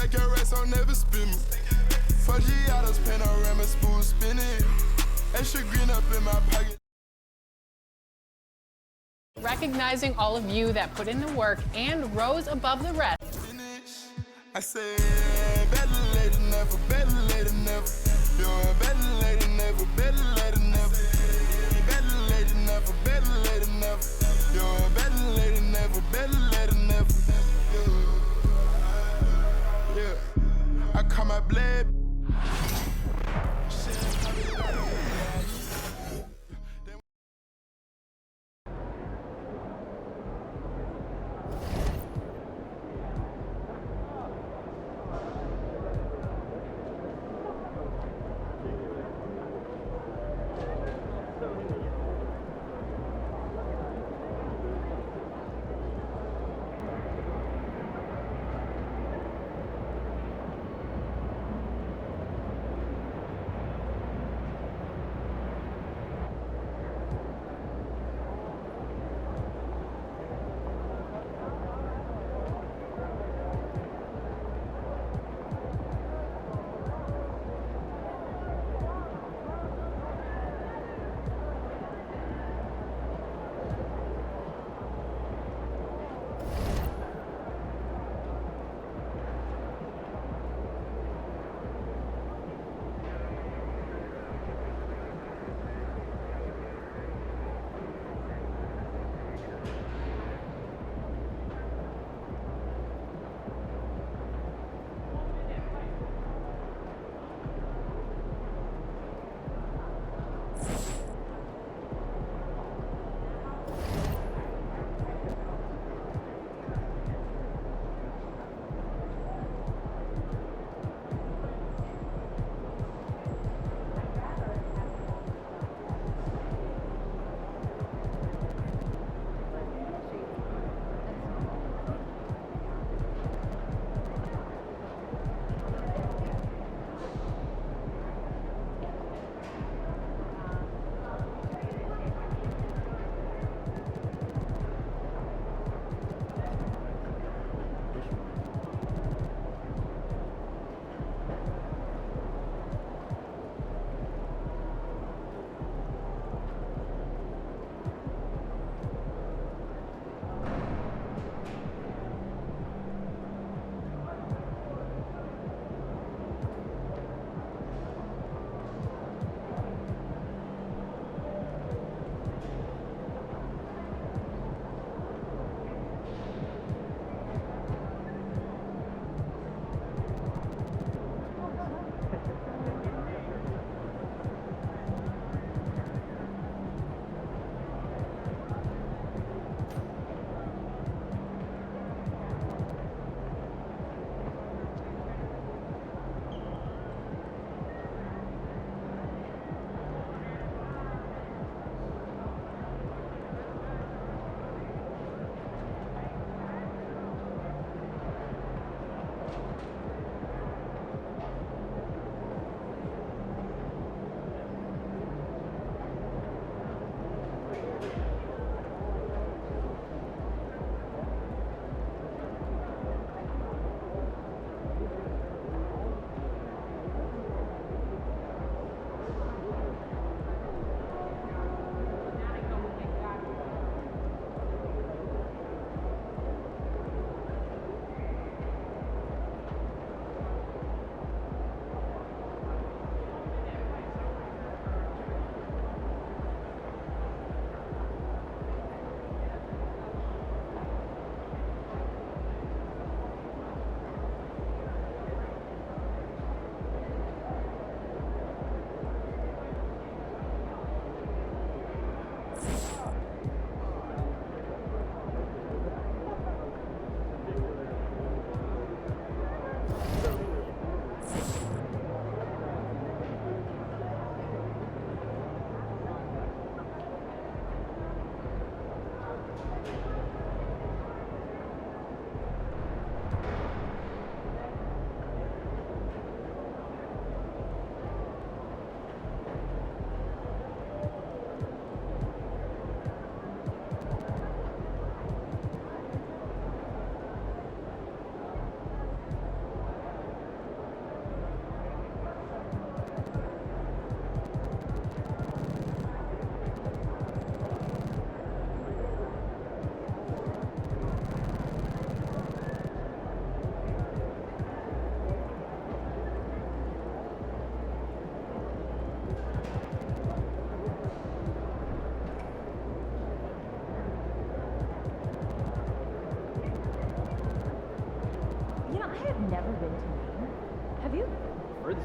stack your racks, I'll never spin me. 4G autos, panorama, smooth spinning. Extra green up in my pocket. Recognizing all of you that put in the work and rose above the rest. I said, better later, never, better later, never. You're better later, never, better later, never. Better later, never, better later, never. You're better later, never, better later, never. Yeah, I call my blade.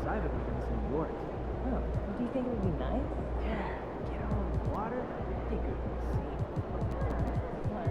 excited about this New York. Oh, do you think it would be nice? Yeah, get out on the water. I think it would be safe. What?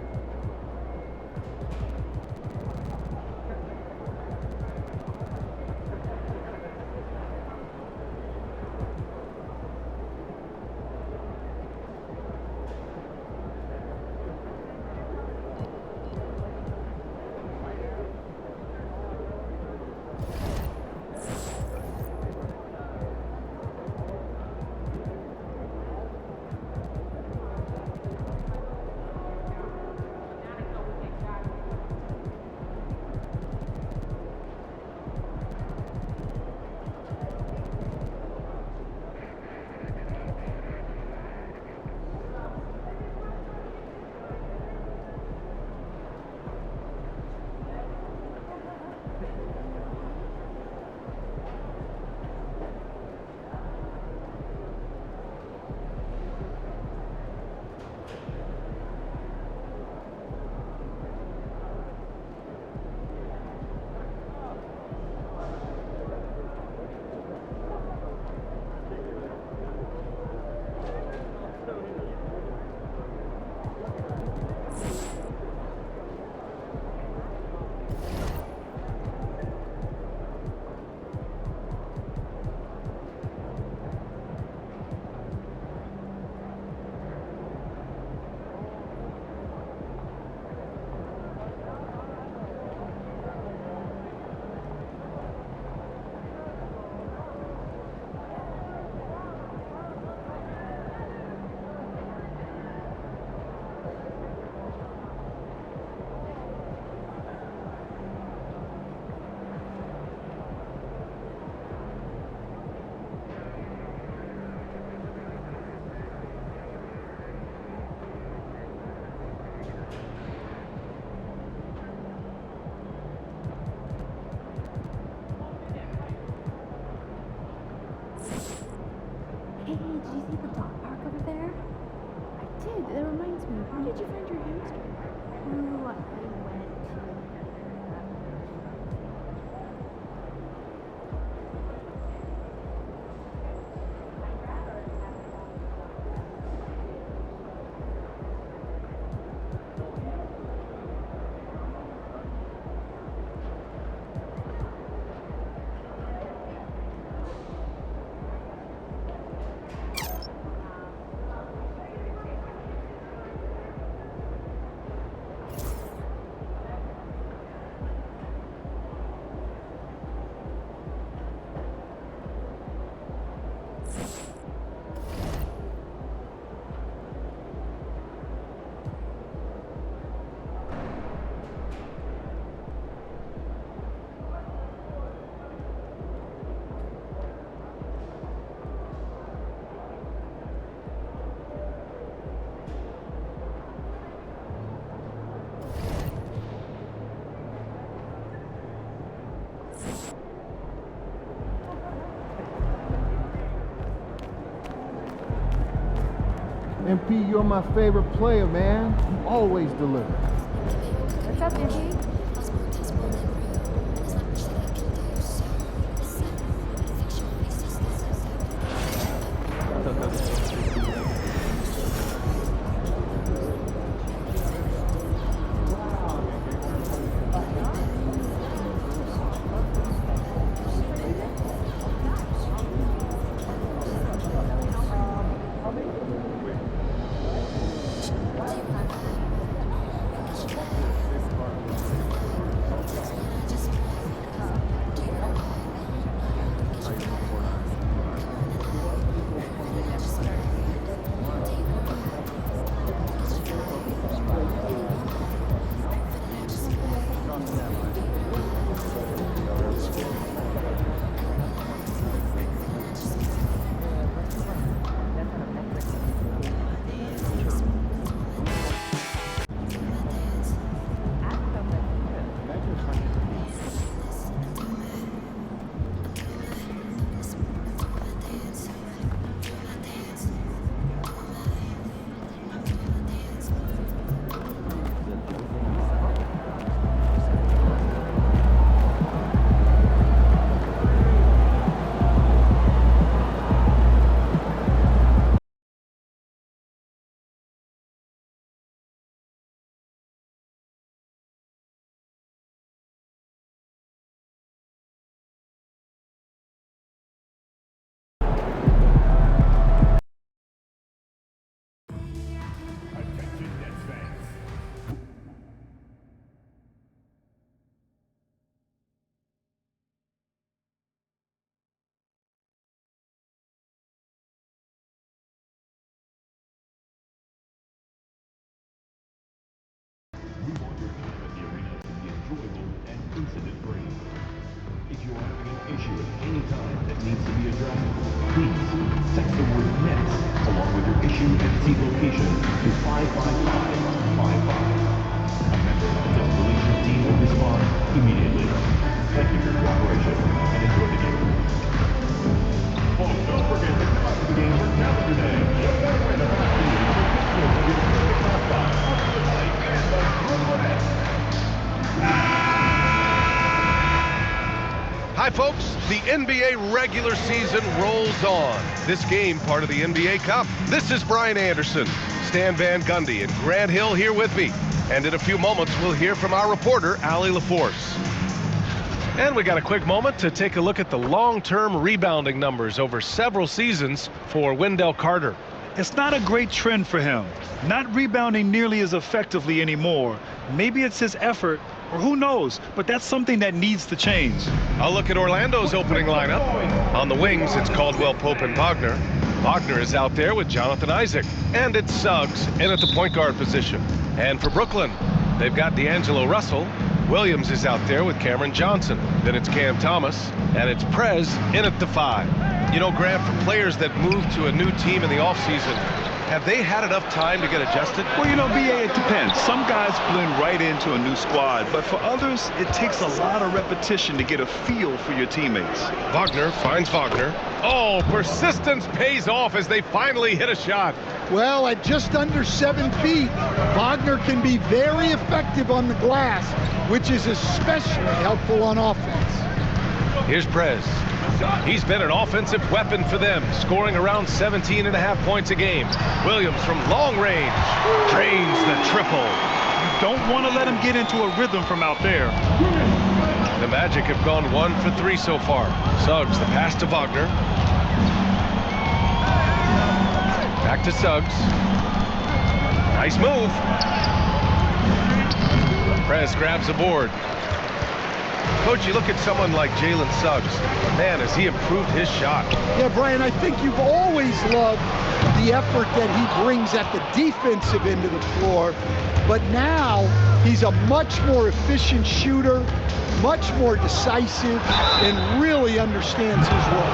Hey, did you see the dog park over there? I did. That reminds me. Where did you find your hamster? Ooh, I went to. MP, you're my favorite player, man. You always deliver. What's up, Izzy? numbers Nets, along with your issue and seat location to 55555. A member of the Guest Relations team will respond immediately. Thank you for your cooperation and enjoy the game. Folks, don't forget to come out to the game for Tampa today. You'll get a win of Hi, folks. The NBA regular season rolls on. This game, part of the NBA Cup. This is Brian Anderson, Stan Van Gundy, and Grant Hill here with me. And in a few moments, we'll hear from our reporter, Allie LaForce. And we got a quick moment to take a look at the long-term rebounding numbers over several seasons for Wendell Carter. It's not a great trend for him. Not rebounding nearly as effectively anymore. Maybe it's his effort, or who knows, but that's something that needs to change. I'll look at Orlando's opening lineup. On the wings, it's Caldwell Pope and Wagner. Wagner is out there with Jonathan Isaac. And it's Suggs in at the point guard position. And for Brooklyn, they've got D'Angelo Russell. Williams is out there with Cameron Johnson. Then it's Cam Thomas, and it's Prez in at the 5. You know, Grant, for players that move to a new team in the offseason, have they had enough time to get adjusted? Well, you know, BA, it depends. Some guys blend right into a new squad, but for others, it takes a lot of repetition to get a feel for your teammates. Wagner finds Wagner. Oh, persistence pays off as they finally hit a shot. Well, at just under 7 feet, Wagner can be very effective on the glass, which is especially helpful on offense. Here's Prez. He's been an offensive weapon for them, scoring around 17.5 points a game. Williams from long range drains the triple. You don't want to let him get into a rhythm from out there. The Magic have gone 1 for 3 so far. Suggs, the pass to Wagner. Back to Suggs. Nice move. Prez grabs a board. Coach, you look at someone like Jalen Suggs. Man, has he improved his shot. Yeah, Brian, I think you've always loved the effort that he brings at the defensive end of the floor. But now he's a much more efficient shooter, much more decisive, and really understands his role.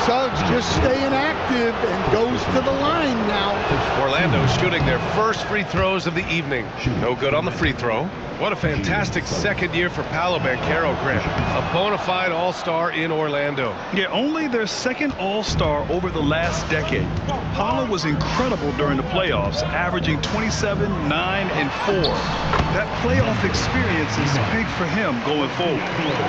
Suggs just staying active and goes to the line now. Orlando shooting their first free throws of the evening. No good on the free throw. What a fantastic second year for Paolo Banchero, Grant. A bona fide all-star in Orlando. Yeah, only their second all-star over the last decade. Paolo was incredible during the playoffs, averaging 27, 9, and 4. That playoff experience is big for him going forward.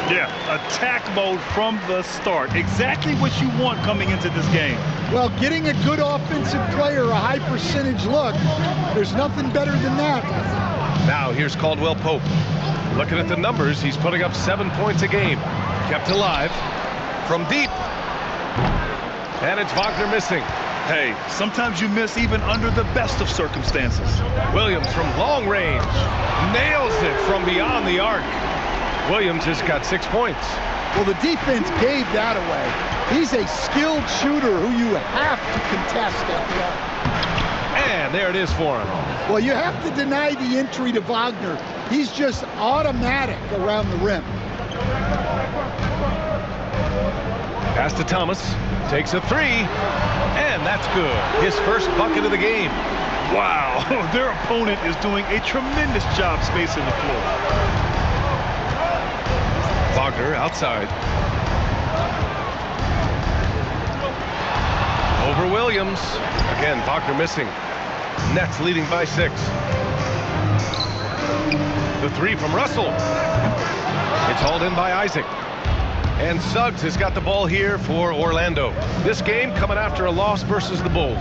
Yeah, attack mode from the start. Exactly what you want coming into this game. Well, getting a good offensive player a high percentage look, there's nothing better than that. Now here's Caldwell Pope. Looking at the numbers, he's putting up 7 points a game. Kept alive from deep. And it's Wagner missing. Hey, sometimes you miss even under the best of circumstances. Williams from long range. Nails it from beyond the arc. Williams has got 6 points. Well, the defense gave that away. He's a skilled shooter who you have to contest at the arc. And there it is for him. Well, you have to deny the entry to Wagner. He's just automatic around the rim. Pass to Thomas. Takes a 3. And that's good. His first bucket of the game. Wow, their opponent is doing a tremendous job spacing the floor. Wagner outside. Over Williams. Again, Wagner missing. Nets leading by 6. The 3 from Russell. It's hauled in by Isaac. And Suggs has got the ball here for Orlando. This game coming after a loss versus the Bulls.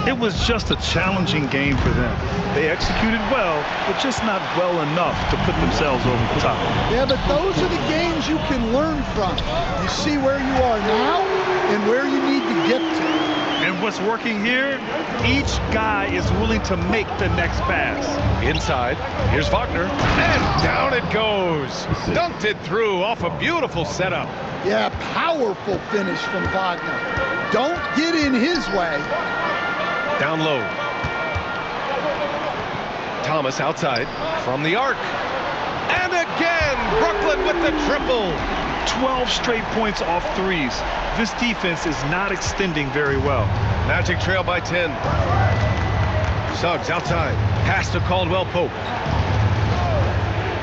It was just a challenging game for them. They executed well, but just not well enough to put themselves over the top. Yeah, but those are the games you can learn from. You see where you are now and where you need to get to. And what's working here, each guy is willing to make the next pass. Inside, here's Wagner, and down it goes. Dunked it through off a beautiful setup. Yeah, powerful finish from Wagner. Don't get in his way. Down low. Thomas outside from the arc. And again, Brooklyn with the triple. 12 straight points off threes. This defense is not extending very well. Magic trail by 10. Suggs outside. Pass to Caldwell Pope.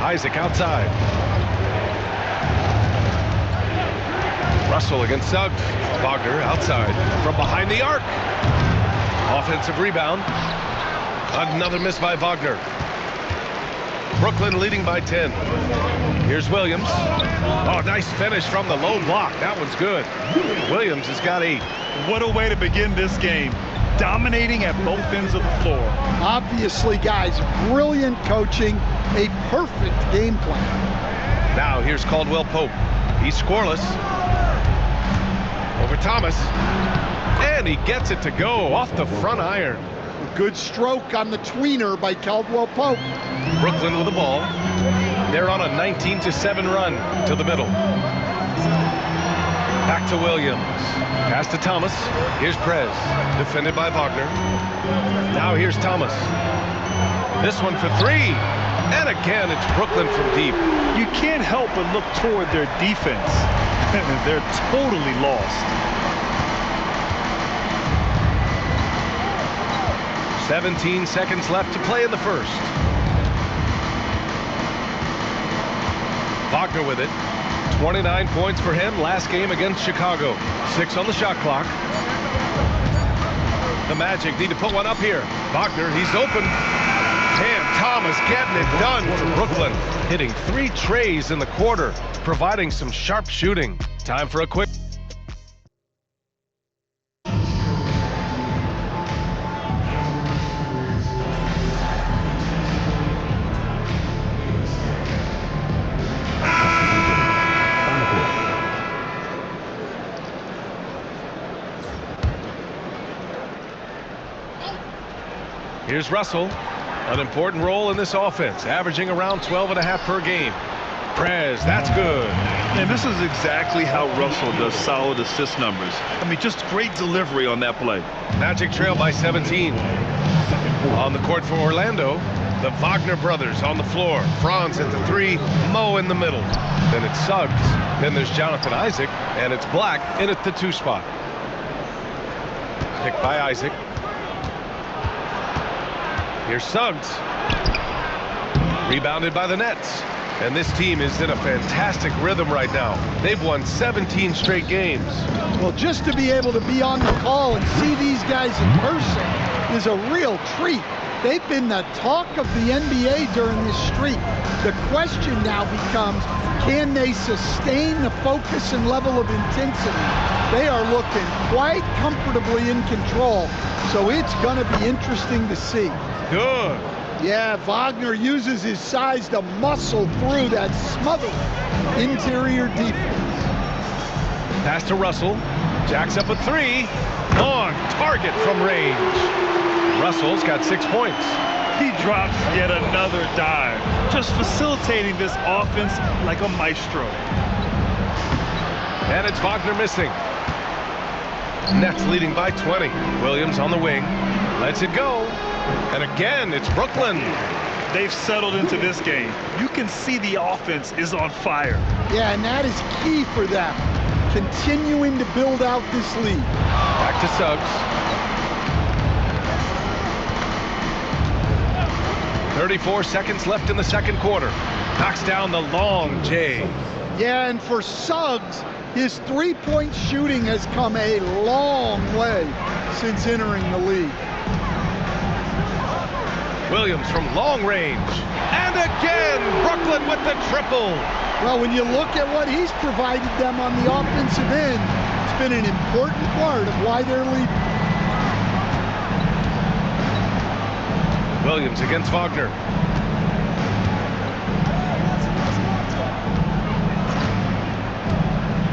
Isaac outside. Russell against Suggs. Wagner outside from behind the arc. Offensive rebound. Another miss by Wagner. Brooklyn leading by 10. Here's Williams. Oh, nice finish from the low block. That one's good. Williams has got 8. What a way to begin this game. Dominating at both ends of the floor. Obviously, guys, brilliant coaching, a perfect game plan. Now here's Caldwell Pope. He's scoreless. Over Thomas. And he gets it to go off the front iron. A good stroke on the tweener by Caldwell Pope. Brooklyn with the ball. They're on a 19-7 run to the middle. Back to Williams. Pass to Thomas. Here's Prez. Defended by Wagner. Now here's Thomas. This one for 3. And again, it's Brooklyn from deep. You can't help but look toward their defense. They're totally lost. 17 seconds left to play in the first. Wagner with it. 29 points for him last game against Chicago. 6 on the shot clock. The Magic need to put one up here. Wagner, he's open. Cam Thomas getting it done for Brooklyn. Hitting 3 trays in the quarter, providing some sharp shooting. Time for a quick. Here's Russell, an important role in this offense, averaging around 12.5 per game. Prez, that's good. And this is exactly how Russell does solid assist numbers. I mean, just great delivery on that play. Magic trail by 17. On the court for Orlando, the Wagner brothers on the floor. Franz at the 3, Mo in the middle. Then it's Suggs. Then there's Jonathan Isaac, and it's Black in at the 2 spot. Picked by Isaac. Here's Suggs. Rebounded by the Nets. And this team is in a fantastic rhythm right now. They've won 17 straight games. Well, just to be able to be on the call and see these guys in person is a real treat. They've been the talk of the NBA during this streak. The question now becomes, can they sustain the focus and level of intensity? They are looking quite comfortably in control, so it's going to be interesting to see. Good. Yeah, Wagner uses his size to muscle through that smothering interior defense. Pass to Russell. Jacks up a 3. On target from range. Russell's got 6 points. He drops yet another dive, just facilitating this offense like a maestro. And it's Wagner missing. Nets leading by 20. Williams on the wing. Lets it go. And again, it's Brooklyn. They've settled into this game. You can see the offense is on fire. Yeah, and that is key for them. Continuing to build out this lead. Back to Suggs. 34 seconds left in the second quarter. Knocks down the long J. Yeah, and for Suggs, his three-point shooting has come a long way since entering the league. Williams from long range. And again, Brooklyn with the triple. Well, when you look at what he's provided them on the offensive end, it's been an important part of why they're leading. Williams against Wagner.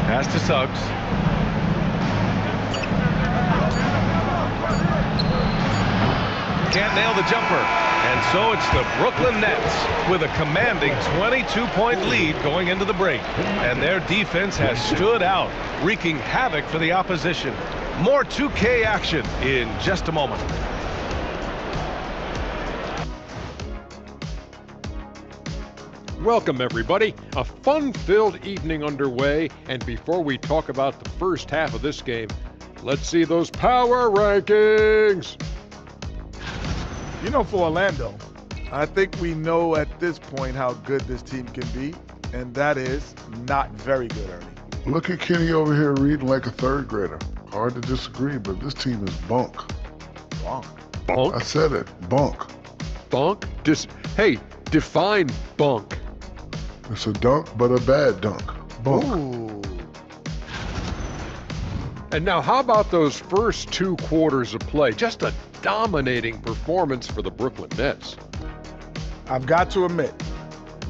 Pass to Suggs. Can't nail the jumper. And so it's the Brooklyn Nets with a commanding 22-point lead going into the break. And their defense has stood out, wreaking havoc for the opposition. More 2K action in just a moment. Welcome, everybody. A fun-filled evening underway, and before we talk about the first half of this game, Let's see those power rankings. You know, for Orlando, I think we know at this point how good this team can be, and that is not very good, Ernie. Look at Kenny over here reading like a third grader. Hard to disagree, but this team is bunk. Bunk? Bunk? I said it, bunk. Bunk? Hey, define bunk. It's a dunk, but a bad dunk. Bunk. Ooh. And now how about those first 2 quarters of play? Just a dominating performance for the Brooklyn Nets. I've got to admit,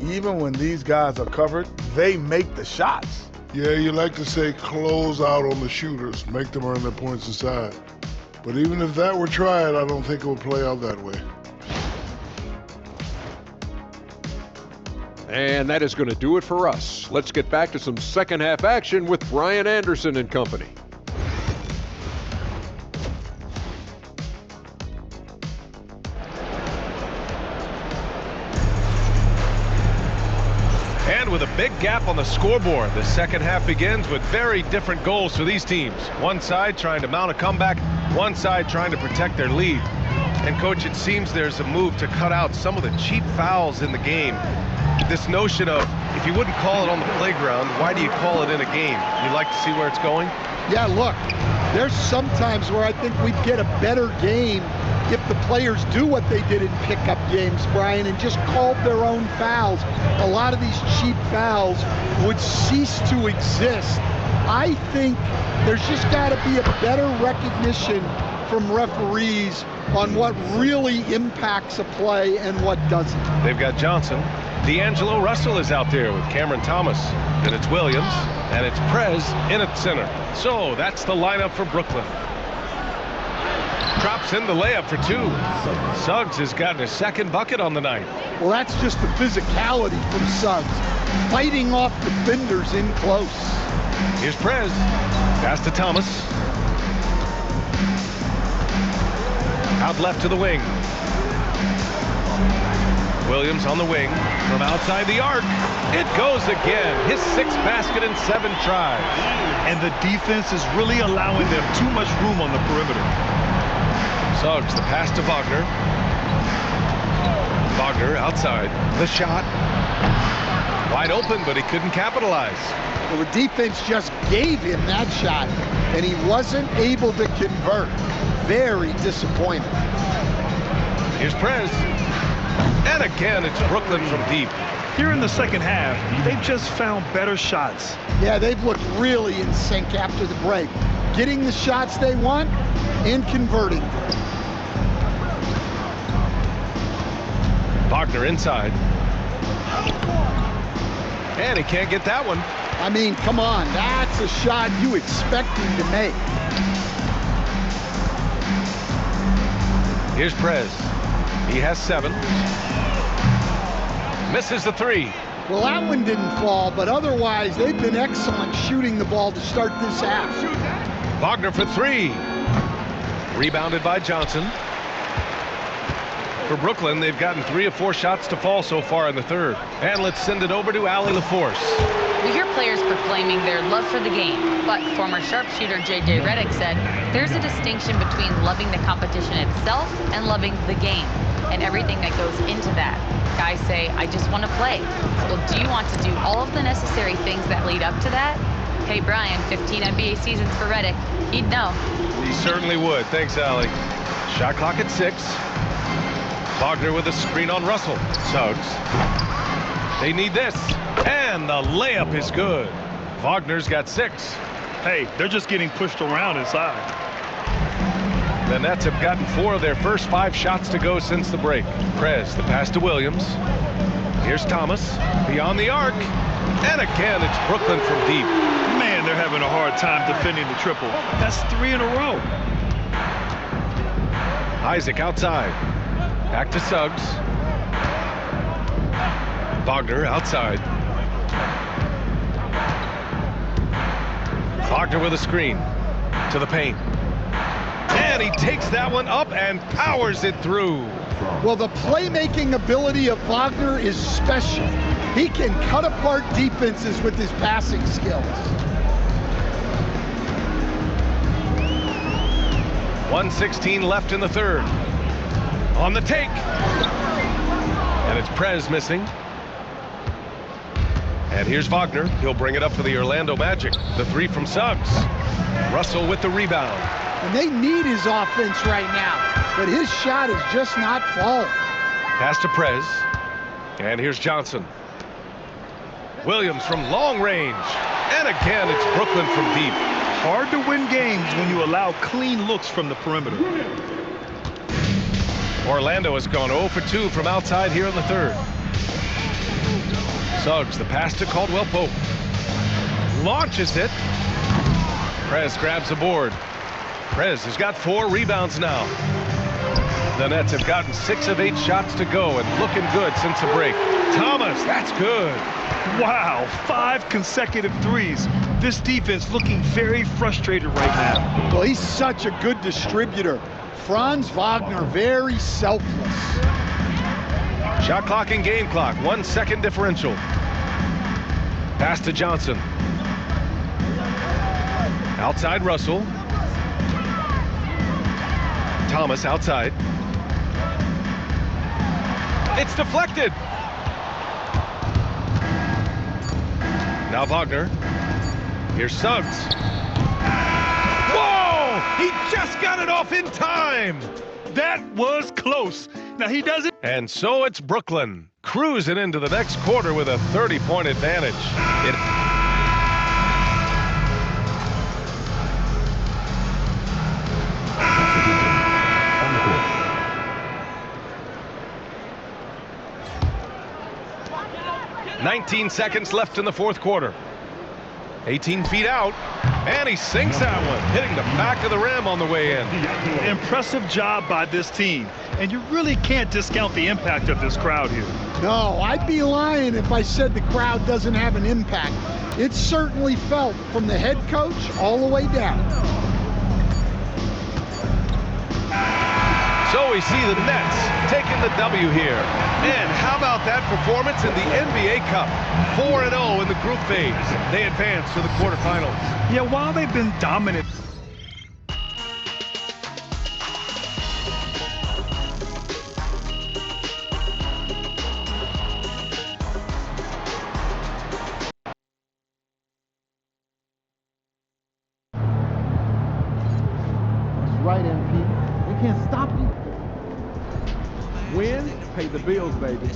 even when these guys are covered, they make the shots. Yeah, you like to say close out on the shooters, make them earn their points inside. But even if that were tried, I don't think it would play out that way. And that is going to do it for us. Let's get back to some second half action with Brian Anderson and company. And with a big gap on the scoreboard, the second half begins with very different goals for these teams. One side trying to mount a comeback, one side trying to protect their lead. And coach, it seems there's a move to cut out some of the cheap fouls in the game. This notion of, if you wouldn't call it on the playground, why do you call it in a game? You like to see where it's going? Yeah, look, there's sometimes where I think we'd get a better game if the players do what they did in pickup games, Brian, and just called their own fouls. A lot of these cheap fouls would cease to exist. I think there's just got to be a better recognition from referees on what really impacts a play and what doesn't. They've got Johnson. D'Angelo Russell is out there with Cameron Thomas. Then it's Williams, and it's Prez in at center. So that's the lineup for Brooklyn. Drops in the layup for 2. Suggs has gotten his second bucket on the night. Well, that's just the physicality from Suggs, fighting off defenders in close. Here's Prez. Pass to Thomas. Out left to the wing. Williams on the wing from outside the arc. It goes again. His 6th basket in 7 tries. And the defense is really allowing them too much room on the perimeter. Suggs, the pass to Wagner. Wagner outside. The shot. Wide open, but he couldn't capitalize. Well, the defense just gave him that shot, and he wasn't able to convert. Very disappointing. Here's Prez. And again, it's Brooklyn from deep. Here in the second half, they've just found better shots. Yeah, they've looked really in sync after the break. Getting the shots they want and converting. Wagner inside. And he can't get that one. I mean, come on, that's a shot you expect him to make. Here's Prez. He has 7. Misses the 3. Well, that one didn't fall, but otherwise they've been excellent shooting the ball to start this half. Wagner for 3. Rebounded by Johnson. For Brooklyn, they've gotten 3 of 4 shots to fall so far in the third. And let's send it over to Allie LaForce. We hear players proclaiming their love for the game, but former sharpshooter J.J. Redick said there's a distinction between loving the competition itself and loving the game and everything that goes into that. Guys say, I just want to play. Well, do you want to do all of the necessary things that lead up to that? Hey, Brian, 15 NBA seasons for Redick. He'd know. He certainly would. Thanks, Allie. Shot clock at 6. Wagner with a screen on Russell. Suggs. They need this. And the layup is good. Wagner's got 6. Hey, they're just getting pushed around inside. The Nets have gotten 4 of their first 5 shots to go since the break. Prez, the pass to Williams. Here's Thomas, beyond the arc. And again, it's Brooklyn from deep. Man, they're having a hard time defending the triple. That's 3 in a row. Isaac outside. Back to Suggs. Wagner outside. Wagner with a screen to the paint. And he takes that one up and powers it through. Well, the playmaking ability of Wagner is special. He can cut apart defenses with his passing skills. 1:16 left in the third. On the take. And it's Prez missing. And here's Wagner. He'll bring it up for the Orlando Magic. The three from Suggs. Russell with the rebound. And they need his offense right now, but his shot is just not falling. Pass to Prez. And here's Johnson. Williams from long range. And again, it's Brooklyn from deep. Hard to win games when you allow clean looks from the perimeter. Orlando has gone 0 for 2 from outside here in the third. Suggs, the pass to Caldwell Pope. Launches it. Prez grabs the board. Prez has got 4 rebounds now. The Nets have gotten 6 of 8 shots to go and looking good since the break. Thomas, that's good. Wow, 5 consecutive threes. This defense looking very frustrated right now. Well, he's such a good distributor. Franz Wagner, very selfless. Shot clock and game clock, 1 second differential. Pass to Johnson. Outside Russell. Thomas outside. It's deflected. Now Wagner. Here's Suggs. Whoa! He just got it off in time. That was close. Now he does it. And so it's Brooklyn cruising into the next quarter with a 30-point advantage. It 19 seconds left in the fourth quarter. 18 feet out, and he sinks that one, hitting the back of the rim on the way in. Impressive job by this team, and you really can't discount the impact of this crowd here. No, I'd be lying if I said the crowd doesn't have an impact. It's certainly felt from the head coach all the way down. So we see the Nets taking the W here. And how about that performance in the NBA Cup? 4-0 in the group phase. They advance to the quarterfinals. Yeah, while they've been dominant. That's right, MP. They can't stop you. Win, pay the bills, baby.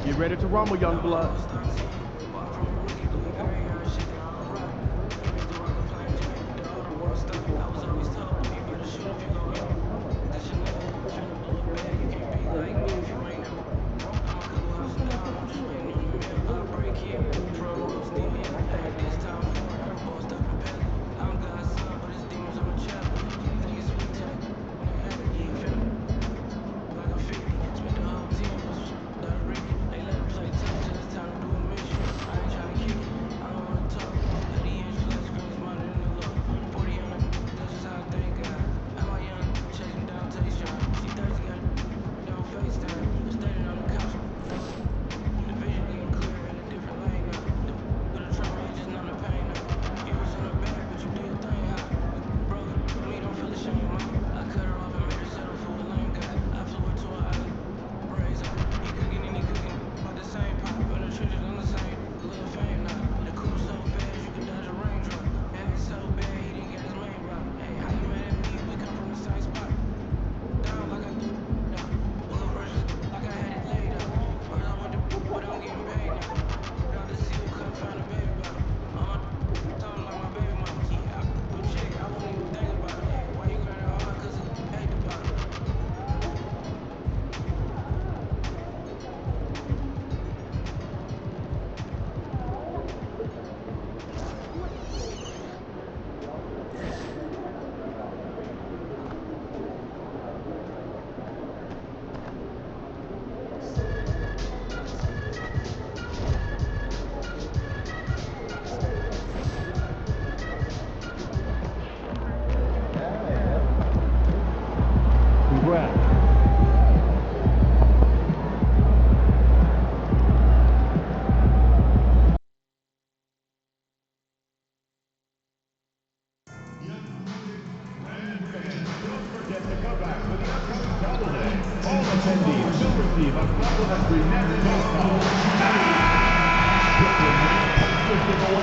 Get ready to rumble, young blood.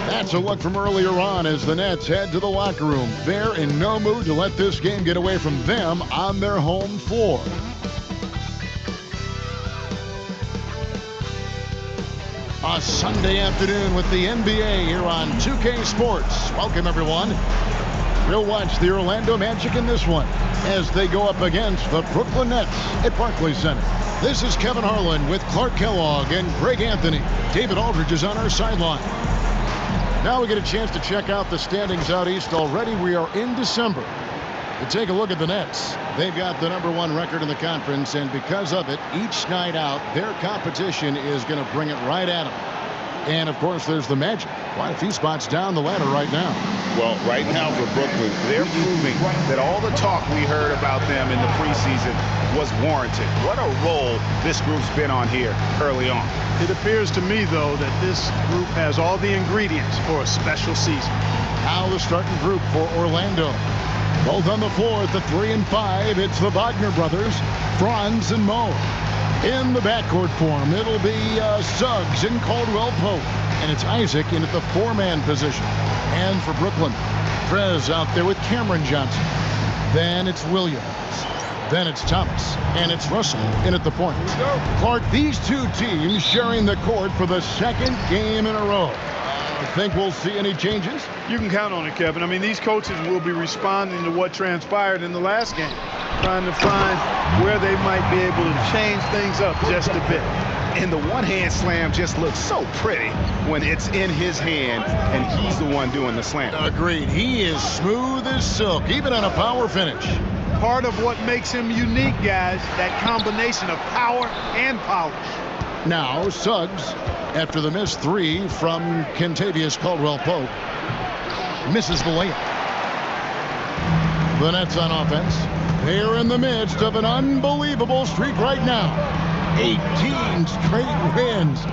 That's a look from earlier on as the Nets head to the locker room. They're in no mood to let this game get away from them on their home floor. A Sunday afternoon with the NBA here on 2K Sports. Welcome, everyone. We'll watch the Orlando Magic in this one as they go up against the Brooklyn Nets at Barclays Center. This is Kevin Harlan with Clark Kellogg and Greg Anthony. David Aldridge is on our sideline. Now we get a chance to check out the standings out east. Already we are in December. To take a look at the Nets, they've got the #1 record in the conference, and because of it, each night out, their competition is going to bring it right at them. And, of course, there's the Magic. Quite a few spots down the ladder right now. Well, right now for Brooklyn, they're proving that all the talk we heard about them in the preseason was warranted. What a role this group's been on here early on. It appears to me, though, that this group has all the ingredients for a special season. Now the starting group for Orlando. Both on the floor at the 3 and 5. It's the Wagner brothers, Franz and Mo. In the backcourt form, it'll be Suggs and Caldwell Pope. And it's Isaac in at the 4-man position. And for Brooklyn, Trez out there with Cameron Johnson. Then it's Williams. Then it's Thomas. And it's Russell in at the point. Clark, these two teams sharing the court for the second game in a row. Think we'll see any changes? You can count on it, Kevin. I mean, these coaches will be responding to what transpired in the last game, trying to find where they might be able to change things up just a bit. And the one-hand slam just looks so pretty when it's in his hand and he's the one doing the slam. Agreed. He is smooth as silk, even on a power finish. Part of what makes him unique, guys, that combination of power and polish. Now, Suggs, after the missed 3 from Kentavious Caldwell-Pope, misses the layup. The Nets on offense. They're in the midst of an unbelievable streak right now. 18 straight wins.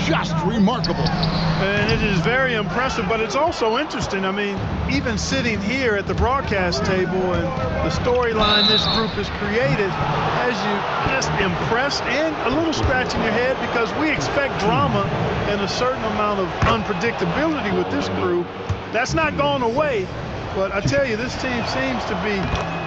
Just remarkable. And it is very impressive, but it's also interesting. I mean, even sitting here at the broadcast table and the storyline this group has created has you just impressed and a little scratching your head, because we expect drama and a certain amount of unpredictability with this group. That's not gone away. But I tell you, this team seems to be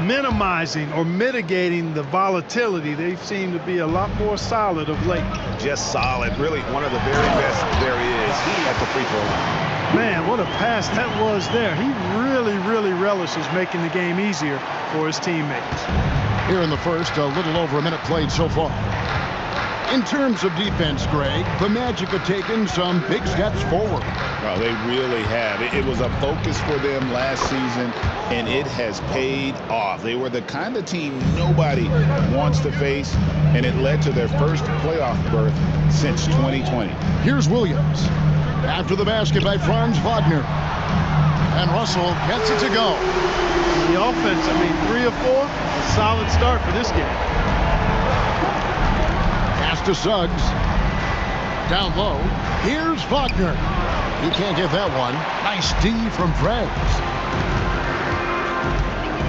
minimizing or mitigating the volatility. They seem to be a lot more solid of late. Just solid. Really one of the very best there is at the free throw line. Man, what a pass that was there. He really relishes making the game easier for his teammates. Here in the first, a little over a minute played so far. In terms of defense, Greg, the Magic have taken some big steps forward. Well, they really have. It was a focus for them last season, and it has paid off. They were the kind of team nobody wants to face, and it led to their first playoff berth since 2020. Here's Williams. After the basket by Franz Wagner. And Russell gets it to go. The offense, I mean, 3 or 4, a solid start for this game. To Suggs. Down low. Here's Wagner. He can't get that one. Nice D from Trez.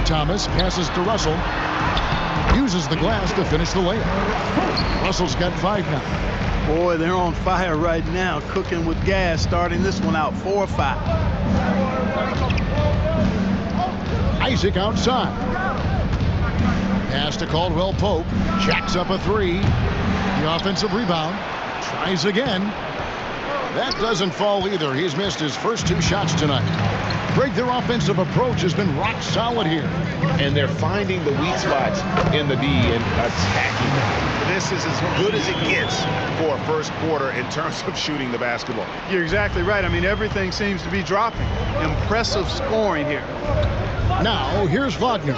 Thomas passes to Russell. Uses the glass to finish the layup. Russell's got 5 now. Boy, they're on fire right now, cooking with gas, starting this one out 4-5. Isaac outside. Pass to Caldwell-Pope. Jacks up a 3. The offensive rebound. Tries again. That doesn't fall either. He's missed his first 2 shots tonight. Greg, their offensive approach has been rock solid here. And they're finding the weak spots in the D and attacking them. This is as good as it gets for a first quarter in terms of shooting the basketball. You're exactly right. I mean, everything seems to be dropping. Impressive scoring here. Now, here's Wagner.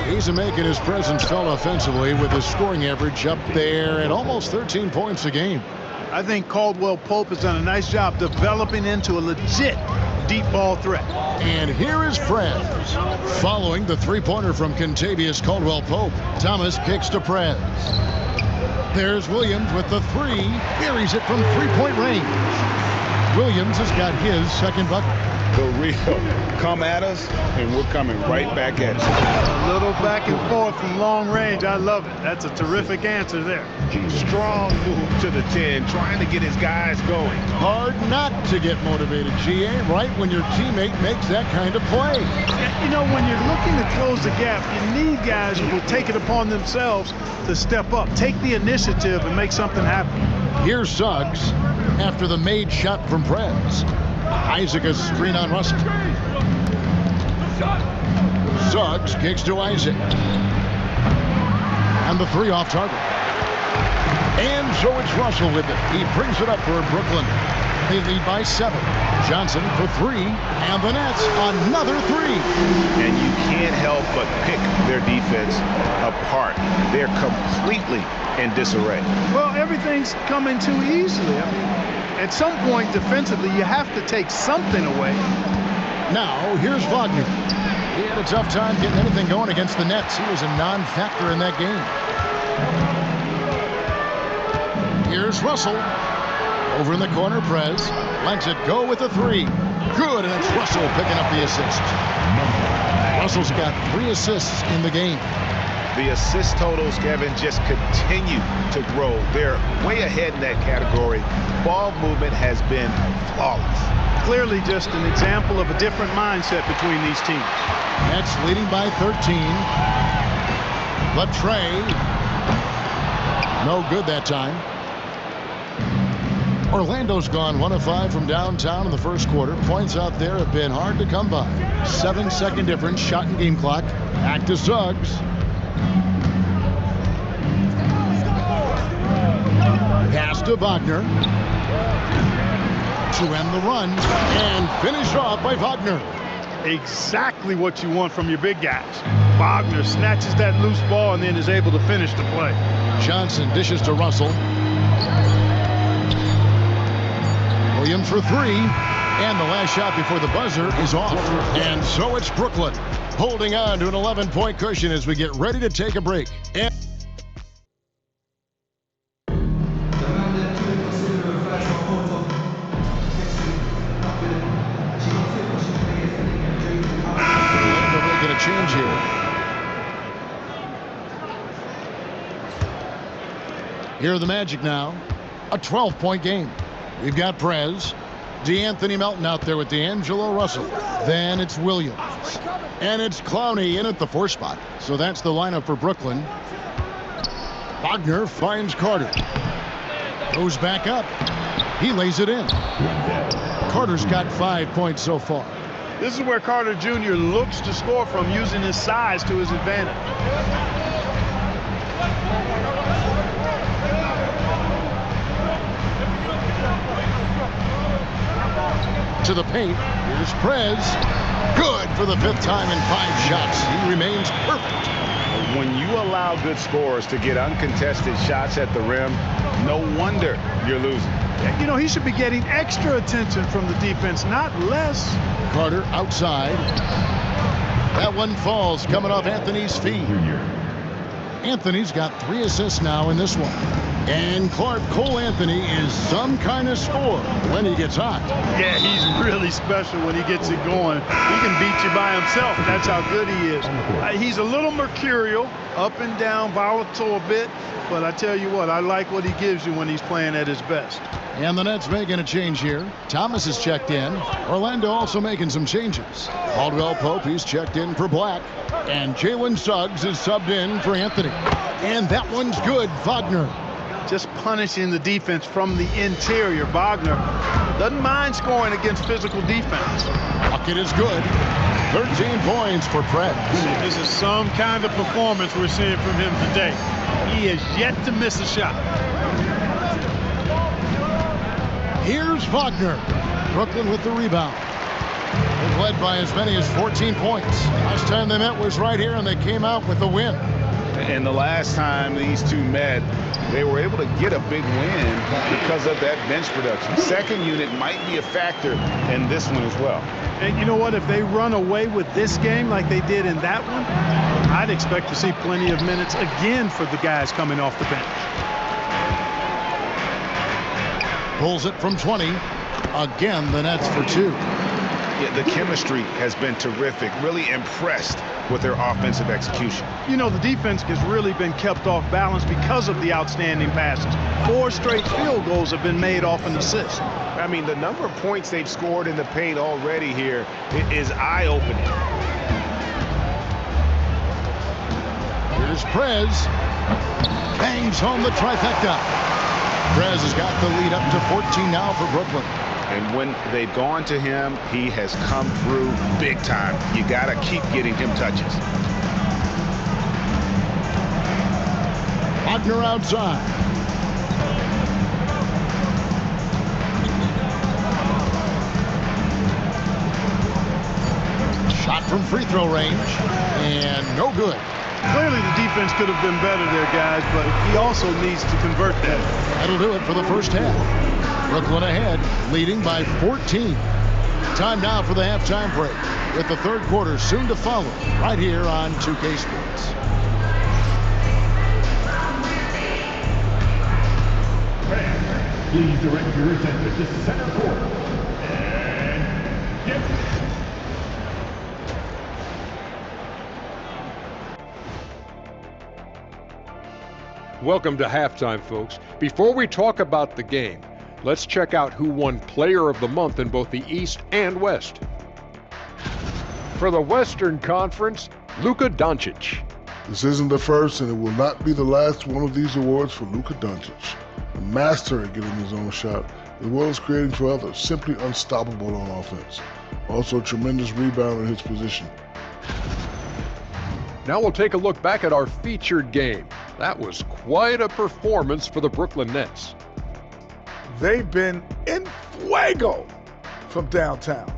He's making his presence felt offensively with his scoring average up there at almost 13 points a game. I think Caldwell-Pope has done a nice job developing into a legit deep ball threat. And here is Trez. Following the 3-pointer from Kentavious Caldwell-Pope, Thomas kicks to Trez. There's Williams with the 3. Buries it from 3-point range. Williams has got his second bucket. The real come at us, and we're coming right back at you. A little back and forth from long range. I love it. That's a terrific answer there. Strong move to the 10, trying to get his guys going. Hard not to get motivated, GA, right when your teammate makes that kind of play. You know, when you're looking to close the gap, you need guys who will take it upon themselves to step up, take the initiative, and make something happen. Here's Suggs after the made shot from Prez. Isaac a screen on Russell. Suggs kicks to Isaac. And the 3 off target. And so it's Russell with it. He brings it up for Brooklyn. They lead by 7. Johnson for 3. And the Nets another 3. And you can't help but pick their defense apart. They're completely in disarray. Well, everything's coming too easily. I mean, at some point defensively, you have to take something away. Now, here's Wagner. He had a tough time getting anything going against the Nets. He was a non-factor in that game. Here's Russell. Over in the corner, Prez. Lets it go with the 3. Good, and it's Russell picking up the assist. Russell's got 3 assists in the game. The assist totals, Kevin, just continue to grow. They're way ahead in that category. Ball movement has been flawless. Clearly just an example of a different mindset between these teams. Nets leading by 13. Latrey. No good that time. Orlando's gone 1 of 5 from downtown in the first quarter. Points out there have been hard to come by. 7-second difference, shot and game clock. Back to Suggs. Pass to Wagner. To end the run and finished off by Wagner. Exactly what you want from your big guys. Wagner snatches that loose ball and then is able to finish the play. Johnson dishes to Russell. Williams for 3. And the last shot before the buzzer is off. And so it's Brooklyn holding on to an 11-point cushion as we get ready to take a break. And change here. Here are the Magic now. A 12-point game. We've got Prez, DeAnthony Melton out there with D'Angelo Russell. Then it's Williams. And it's Clowney in at the 4 spot. So that's the lineup for Brooklyn. Wagner finds Carter. Goes back up. He lays it in. Carter's got 5 points so far. This is where Carter Jr. looks to score from, using his size to his advantage. To the paint. Here's Prez. Good for the 5th time in 5 shots. He remains perfect. When you allow good scorers to get uncontested shots at the rim, no wonder you're losing. You know, he should be getting extra attention from the defense, not less. Carter outside. That one falls, coming off Anthony's feet. Anthony's got 3 assists now in this one. And Cole Anthony is some kind of scorer when he gets hot. Yeah, he's really special when he gets it going. He can beat you by himself. That's how good he is. He's a little mercurial, up and down, volatile a bit. But I tell you what, I like what he gives you when he's playing at his best. And the Nets making a change here. Thomas is checked in. Orlando also making some changes. Caldwell Pope, he's checked in for Black. And Jalen Suggs is subbed in for Anthony. And that one's good, Wagner. Just punishing the defense from the interior. Wagner doesn't mind scoring against physical defense. Bucket is good. 13 points for Prez. This is some kind of performance we're seeing from him today. He has yet to miss a shot. Here's Wagner. Brooklyn with the rebound. They've led by as many as 14 points. Last time they met was right here, and they came out with a win. And the last time these two met, they were able to get a big win because of that bench production. Second unit might be a factor in this one as well. And you know what? If they run away with this game like they did in that one, I'd expect to see plenty of minutes again for the guys coming off the bench. Pulls it from 20. Again, the Nets for 2. Yeah, the chemistry has been terrific. Really impressed with their offensive execution. You know, the defense has really been kept off balance because of the outstanding passes. 4 straight field goals have been made off an assist. I mean, the number of points they've scored in the paint already here is eye-opening. Here's Prez. Bangs home the trifecta. Prez has got the lead up to 14 now for Brooklyn. And when they've gone to him, he has come through big time. You got to keep getting him touches. Wagner outside. Shot from free throw range, and no good. Clearly the defense could have been better there, guys, but he also needs to convert that. That'll do it for the first half. Brooklyn ahead, leading by 14. Time now for the halftime break, with the third quarter soon to follow, right here on 2K Sports. Please direct your attention to center court. And get. Welcome to halftime, folks. Before we talk about the game, let's check out who won Player of the Month in both the East and West. For the Western Conference, Luka Doncic. This isn't the first, and it will not be the last one of these awards for Luka Doncic. A master at getting his own shot, as well as creating for others. Simply unstoppable on offense. Also a tremendous rebounder in his position. Now we'll take a look back at our featured game. That was quite a performance for the Brooklyn Nets. They've been in fuego from downtown,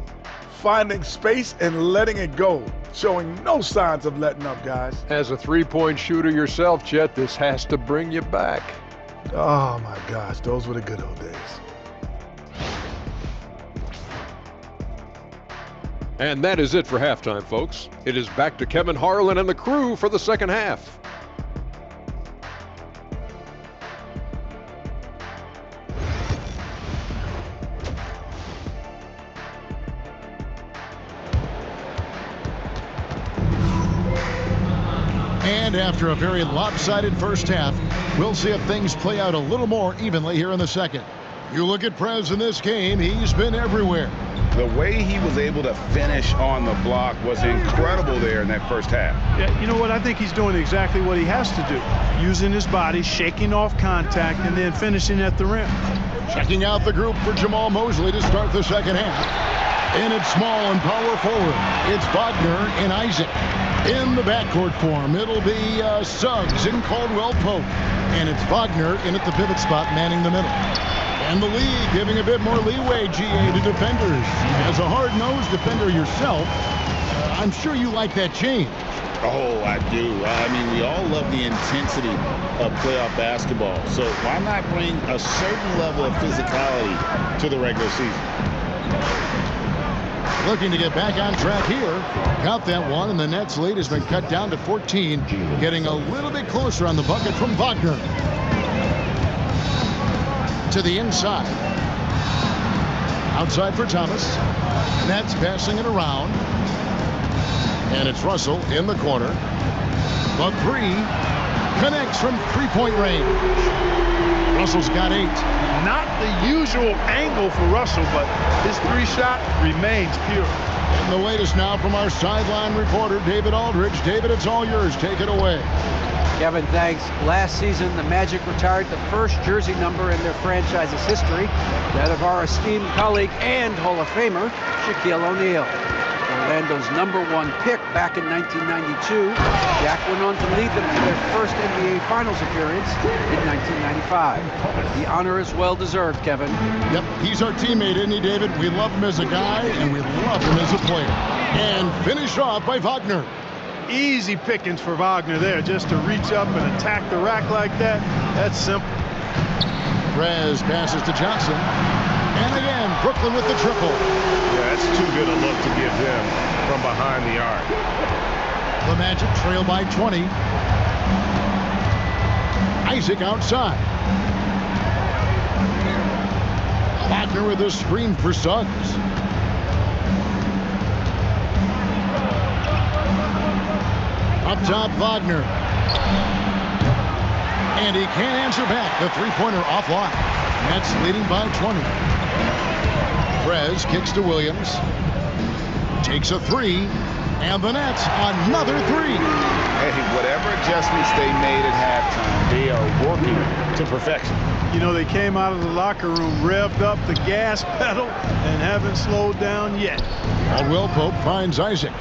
finding space and letting it go, showing no signs of letting up, guys. As a three-point shooter yourself, Chet, this has to bring you back. Oh my gosh, those were the good old days. And that is it for halftime, folks. It is back to Kevin Harlan and the crew for the second half. And after a very lopsided first half, we'll see if things play out a little more evenly here in the second. You look at Prez in this game, he's been everywhere. The way he was able to finish on the block was incredible there in that first half. Yeah, you know what? I think he's doing exactly what he has to do. Using his body, shaking off contact, and then finishing at the rim. Checking out the group for Jamal Mosley to start the second half. And it's small and power forward. It's Wagner and Isaac. In the backcourt form, it'll be Suggs and Caldwell Pope. And it's Wagner in at the pivot spot, manning the middle. And the league giving a bit more leeway, GA, to defenders. As a hard-nosed defender yourself, I'm sure you like that change. Oh, I do. I mean, we all love the intensity of playoff basketball. So why not bring a certain level of physicality to the regular season? Looking to get back on track here. Got that one, and the Nets' lead has been cut down to 14. Getting a little bit closer on the bucket from Wagner. To the inside. Outside for Thomas. Nets passing it around. And it's Russell in the corner. The three connects from three-point range. Russell's got 8. Not the usual angle for Russell, but his three-shot remains pure. And the latest now from our sideline reporter, David Aldridge. David, it's all yours. Take it away. Kevin, thanks. Last season, the Magic retired the first jersey number in their franchise's history, that of our esteemed colleague and Hall of Famer, Shaquille O'Neal. Orlando's #1 pick back in 1992, Shaq went on to lead them to their first NBA Finals appearance in 1995. The honor is well-deserved, Kevin. Yep, he's our teammate, isn't he, David? We love him as a guy, and we love him as a player. And finish off by Wagner. Easy pickings for Wagner there, just to reach up and attack the rack like that. That's simple. Prez passes to Johnson. And again, Brooklyn with the triple. Yeah, that's too good a look to give them from behind the arc. The Magic trail by 20. Isaac outside. Wagner with a screen for Suggs. Up top, Wagner. And he can't answer back. The three-pointer offline. Nets leading by 20. Prez kicks to Williams. Takes a three. And the Nets, another three. Hey, whatever adjustments they made at halftime, they are working to perfection. You know, they came out of the locker room, revved up the gas pedal, and haven't slowed down yet. Caldwell Pope finds Isaac.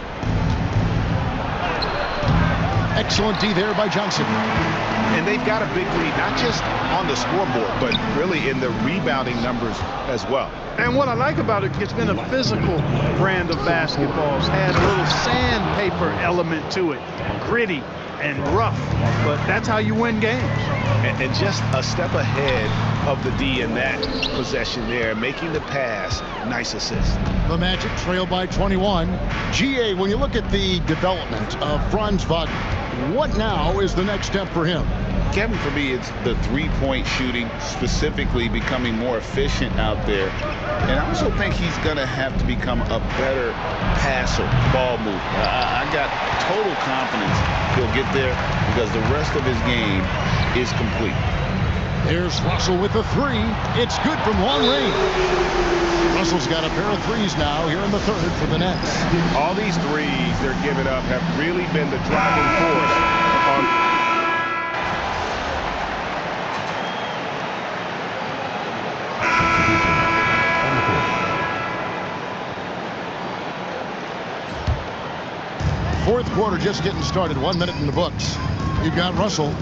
Excellent D there by Johnson. And they've got a big lead, not just on the scoreboard, but really in the rebounding numbers as well. And what I like about it, it's been a physical brand of basketball. It's had a little sandpaper element to it, gritty and rough, but that's how you win games. And just a step ahead of the D in that possession there, making the pass, nice assist. The Magic trail by 21. GA, when you look at the development of Franz Wagner, what now is the next step for him? Kevin, for me, it's the three-point shooting, specifically becoming more efficient out there. And I also think he's going to have to become a better passer, ball mover. I got total confidence he'll get there because the rest of his game is complete. There's Russell with the three. It's good from long range. Russell's got a pair of threes now here in the third for the Nets. All these threes they're giving up have really been the driving force on. Fourth quarter just getting started. 1 minute in the books. You've got Russell.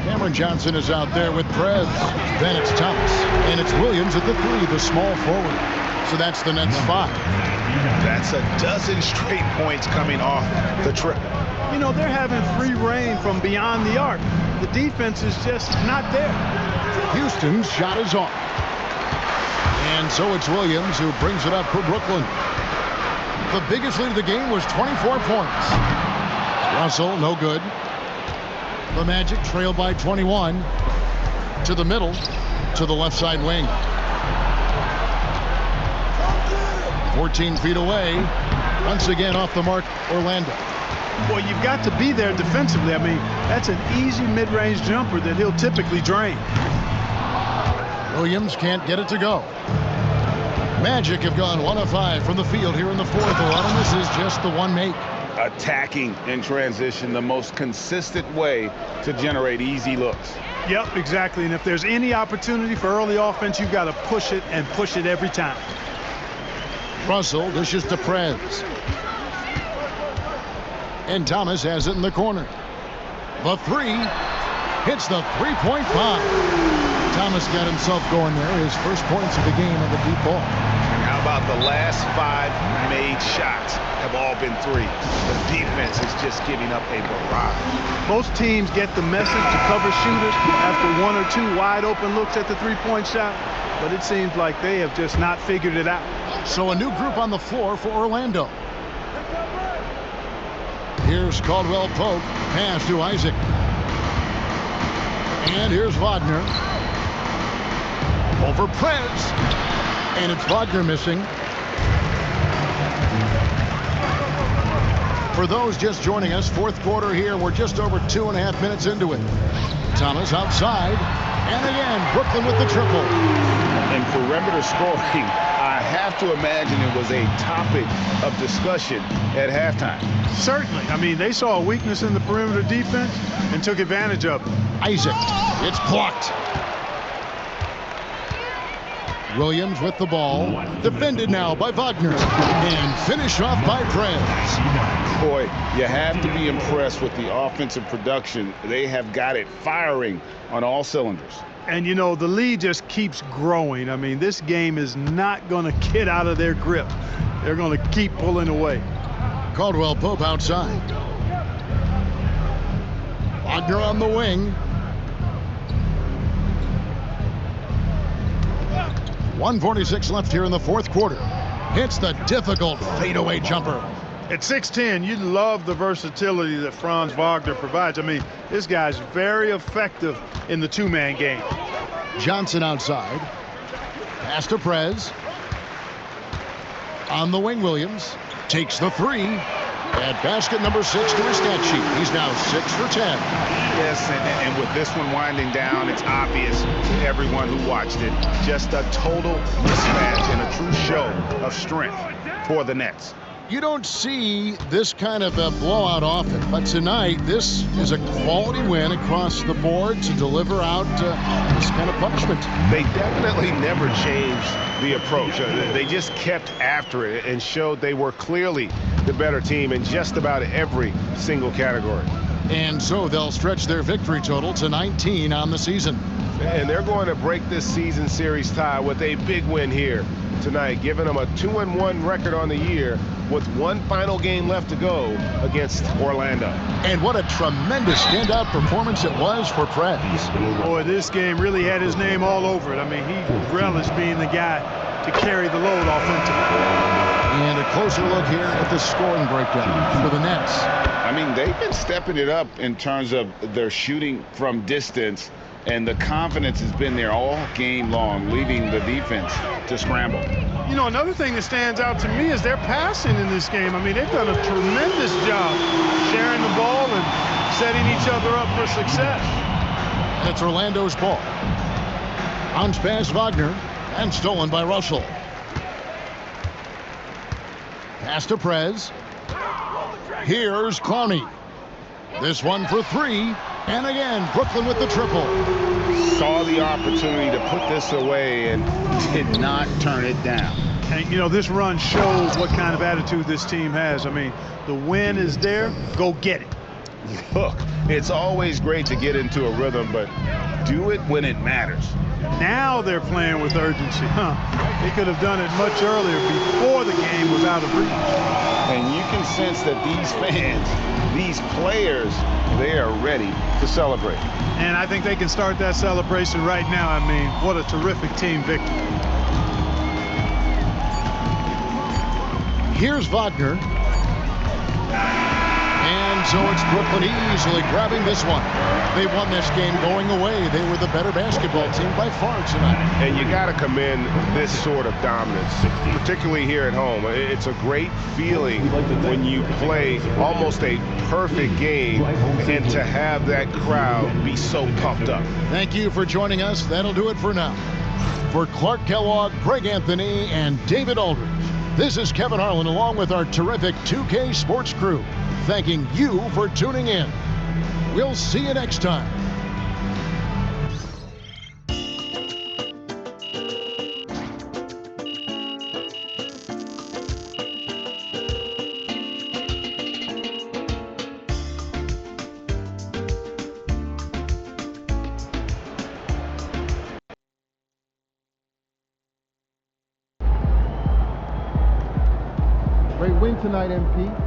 Cameron Johnson is out there with Prez. Then it's Thomas. And it's Williams at the three, the small forward. So that's the Nets 5. That's a dozen straight points coming off the trip. You know, they're having free reign from beyond the arc. The defense is just not there. Houston's shot is off. And so it's Williams who brings it up for Brooklyn. The biggest lead of the game was 24 points. Russell, no good. The Magic trail by 21. To the middle, to the left side wing. 14 feet away. Once again off the mark, Orlando. Well, you've got to be there defensively. I mean, that's an easy mid-range jumper that he'll typically drain. Williams can't get it to go. Magic have gone 1 of 5 from the field here in the fourth. A lot of this is just the one make. Attacking in transition, the most consistent way to generate easy looks. Yep, exactly. And if there's any opportunity for early offense, you've got to push it and push it every time. Russell dishes to Prez. And Thomas has it in the corner. The three hits the three-point bomb. Thomas got himself going there. His first points of the game on the deep ball. How about the last 5 made shots have all been threes? The defense is just giving up a barrage. Most teams get the message to cover shooters after 1 or 2 wide open looks at the three-point shot, but it seems like they have just not figured it out. So a new group on the floor for Orlando. Here's Caldwell Pope. Pass to Isaac. And here's Wagner. Over Prez. And it's Wagner missing. For those just joining us, fourth quarter here. We're just over 2.5 minutes into it. Thomas outside. And again, Brooklyn with the triple. And perimeter scoring, I have to imagine it was a topic of discussion at halftime. Certainly. I mean, they saw a weakness in the perimeter defense and took advantage of it. Isaac. It's blocked. Williams with the ball. Defended now by Wagner. And finished off by Prez. Boy, you have to be impressed with the offensive production. They have got it firing on all cylinders. And, you know, the lead just keeps growing. I mean, this game is not going to get out of their grip. They're going to keep pulling away. Caldwell Pope outside. Wagner on the wing. 1:46 left here in the fourth quarter. Hits the difficult fadeaway jumper. At 6'10", you love the versatility that Franz Wagner provides. I mean, this guy's very effective in the two-man game. Johnson outside. Pass to Prez. On the wing, Williams takes the three. At basket number 6 to his stat sheet. He's now 6 for 10. Yes, and with this one winding down, it's obvious to everyone who watched it. Just a total mismatch and a true show of strength for the Nets. You don't see this kind of a blowout often, but tonight this is a quality win across the board to deliver out this kind of punishment. They definitely never changed the approach. They just kept after it and showed they were clearly the better team in just about every single category. And so they'll stretch their victory total to 19 on the season. And they're going to break this season series tie with a big win here tonight, giving them a 2-1 record on the year with one final game left to go against Orlando. And what a tremendous standout performance it was for Prez. Boy, this game really had his name all over it. I mean, he relished being the guy to carry the load offensively. And a closer look here at the scoring breakdown for the Nets. I mean, they've been stepping it up in terms of their shooting from distance, and the confidence has been there all game long, leaving the defense to scramble. You know, another thing that stands out to me is their passing in this game. I mean, they've done a tremendous job sharing the ball and setting each other up for success. It's Orlando's ball. Bounce pass Wagner, and stolen by Russell. Pass to Prez. Here's Clowney. This one for 3. And again, Brooklyn with the triple. Saw the opportunity to put this away and did not turn it down. And, you know, this run shows what kind of attitude this team has. I mean, the win is there. Go get it. Look, it's always great to get into a rhythm, but do it when it matters. Now they're playing with urgency. They could have done it much earlier before the game was out of reach. And you can sense that these fans, these players, they are ready to celebrate. And I think they can start that celebration right now. I mean, what a terrific team victory. Here's Wagner. And so it's Brooklyn easily grabbing this one. They won this game going away. They were the better basketball team by far tonight. And you got to commend this sort of dominance, particularly here at home. It's a great feeling when you play almost a perfect game and to have that crowd be so pumped up. Thank you for joining us. That'll do it for now. For Clark Kellogg, Greg Anthony, and David Aldridge, this is Kevin Harlan along with our terrific 2K Sports crew, thanking you for tuning in. We'll see you next time. Great win tonight, MP.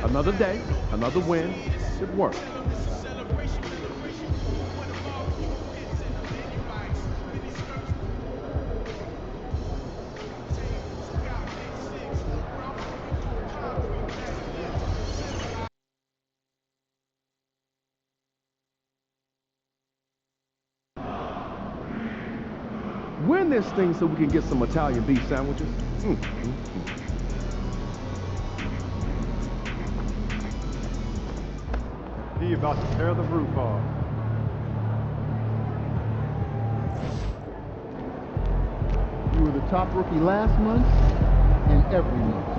Another day, another win. Good work. Win this thing so we can get some Italian beef sandwiches. He about to tear the roof off. You were the top rookie last month and every month.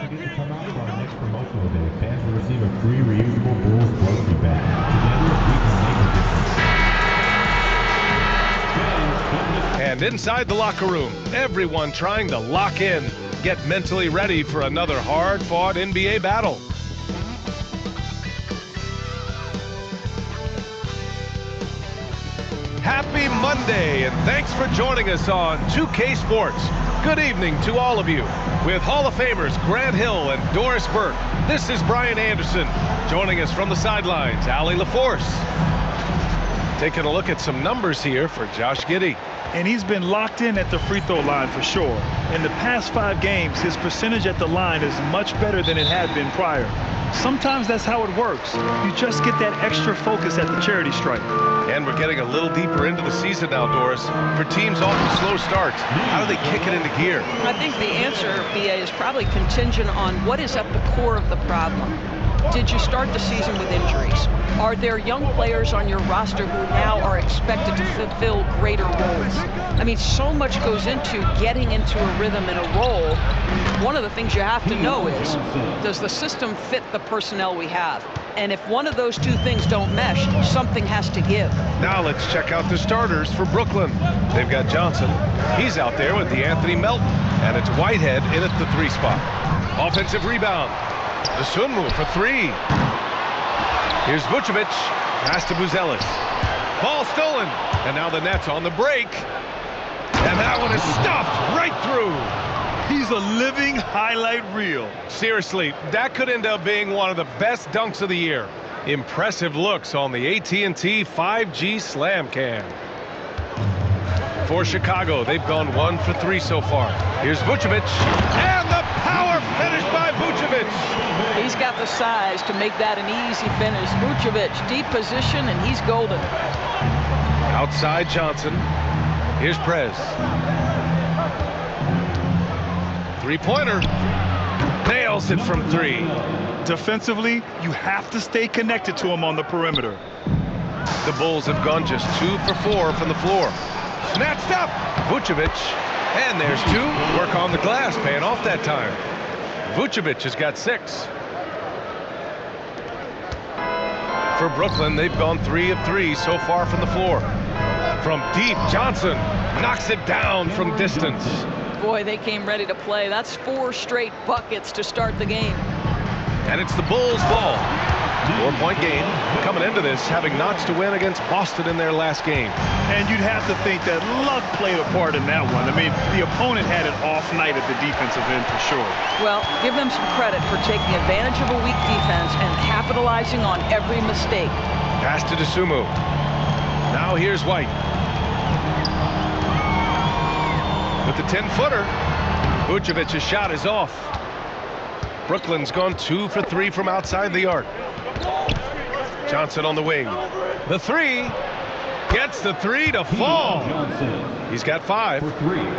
to get to come out for our next promotional day, fans will receive a free reusable Bulls Trophy bag. Together, we can make a difference. And inside the locker room, everyone trying to lock in, get mentally ready for another hard-fought NBA battle. Happy Monday, and thanks for joining us on 2K Sports. Good evening to all of you. With Hall of Famers Grant Hill and Doris Burke, this is Brian Anderson. Joining us from the sidelines, Allie LaForce. Taking a look at some numbers here for Josh Giddey. And he's been locked in at the free throw line for sure. In the past 5 games, his percentage at the line is much better than it had been prior. Sometimes that's how it works. You just get that extra focus at the charity stripe. And we're getting a little deeper into the season now, Doris. For teams off to slow starts, how do they kick it into gear? I think the answer, BA, is probably contingent on what is at the core of the problem. Did you start the season with injuries? Are there young players on your roster who now are expected to fulfill greater roles? I mean, so much goes into getting into a rhythm and a role. One of the things you have to know is, does the system fit the personnel we have? And if one of those 2 things don't mesh, something has to give. Now let's check out the starters for Brooklyn. They've got Johnson. He's out there with the Anthony Melton. And it's Whitehead in at the 3 spot. Offensive rebound. Dosunmu for 3. Here's Vucevic. Pass to Buzelis. Ball stolen. And now the Nets on the break. And that one is stuffed right through. He's a living highlight reel. Seriously, that could end up being one of the best dunks of the year. Impressive looks on the AT&T 5G Slam Cam. For Chicago, they've gone 1 for 3 so far. Here's Vucevic. And the power finish by Vucevic. He's got the size to make that an easy finish. Vucevic, deep position, and he's golden. Outside Johnson. Here's Prez. 3-pointer. Nails it from 3. Defensively, you have to stay connected to him on the perimeter. The Bulls have gone just 2 for 4 from the floor. Snatched up. Vucevic. And there's 2. Work on the glass, paying off that time. Vucevic has got 6. For Brooklyn, they've gone 3 of 3 so far from the floor. From deep, Johnson knocks it down from distance. Boy, they came ready to play. That's 4 straight buckets to start the game. And it's the Bulls' ball. 4-point game. Coming into this, having notched a win against Boston in their last game. And you'd have to think that luck played a part in that one. I mean, the opponent had an off night at the defensive end for sure. Well, give them some credit for taking advantage of a weak defense and capitalizing on every mistake. Pass to Dosunmu. Now here's White. With the 10-footer, Vucevic's shot is off. Brooklyn's gone 2 for 3 from outside the arc. Johnson on the wing. The 3. Gets the 3 to fall. He's got 5.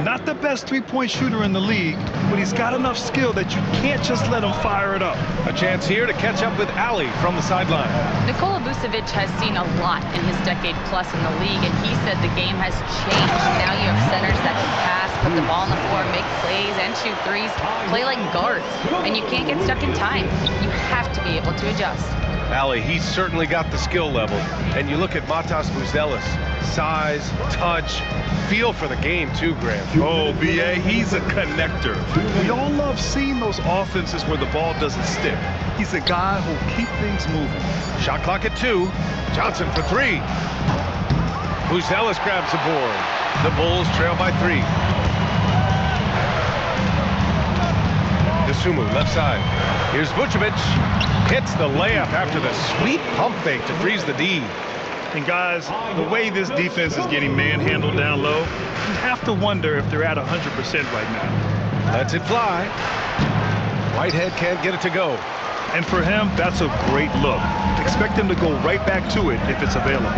Not the best 3-point shooter in the league, but he's got enough skill that you can't just let him fire it up. A chance here to catch up with Allie from the sideline. Nikola Vucevic has seen a lot in his decade plus in the league, and he said the game has changed. Now you have centers that can pass, put the ball on the floor, make plays, and shoot threes, play like guards, and you can't get stuck in time. You have to be able to adjust. Allie, he's certainly got the skill level. And you look at Matas Buzelis. Size, touch, feel for the game too, Grant. Oh, BA, he's a connector. We all love seeing those offenses where the ball doesn't stick. He's a guy who'll keep things moving. Shot clock at 2. Johnson for 3. Buzelis grabs the board. The Bulls trail by 3. Dosunmu left side. Here's Vucevic. Hits the layup after the sweet pump fake to freeze the D. And guys, the way this defense is getting manhandled down low, you have to wonder if they're at 100% right now. Lets it fly. Whitehead can't get it to go. And for him, that's a great look. Expect him to go right back to it if it's available.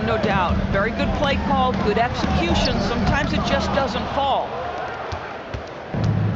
No doubt. Very good play call, good execution. Sometimes it just doesn't fall.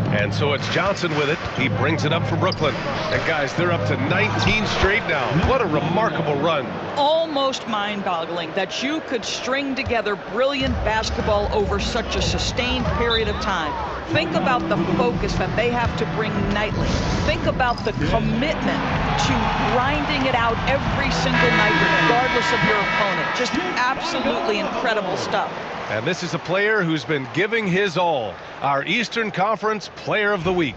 And so it's Johnson with it. He brings it up for Brooklyn. And guys, they're up to 19 straight now. What a remarkable run. Almost mind-boggling that you could string together brilliant basketball over such a sustained period of time. Think about the focus that they have to bring nightly. Think about the commitment to grinding it out every single night, regardless of your opponent. Just absolutely incredible stuff. And this is a player who's been giving his all. Our Eastern Conference Player of the Week.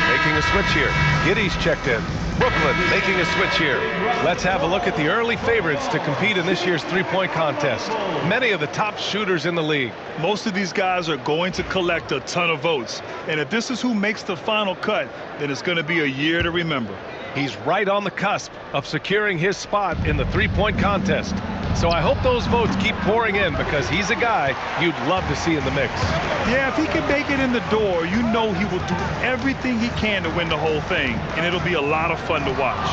Making a switch here. Giddy's checked in. Brooklyn making a switch here. Let's have a look at the early favorites to compete in this year's three-point contest. Many of the top shooters in the league. Most of these guys are going to collect a ton of votes. And if this is who makes the final cut, then it's going to be a year to remember. He's right on the cusp of securing his spot in the three-point contest. So I hope those votes keep pouring in, because he's a guy you'd love to see in the mix. Yeah, if he can make it in the door, you know he will do everything he can to win the whole thing, and it'll be a lot of fun to watch.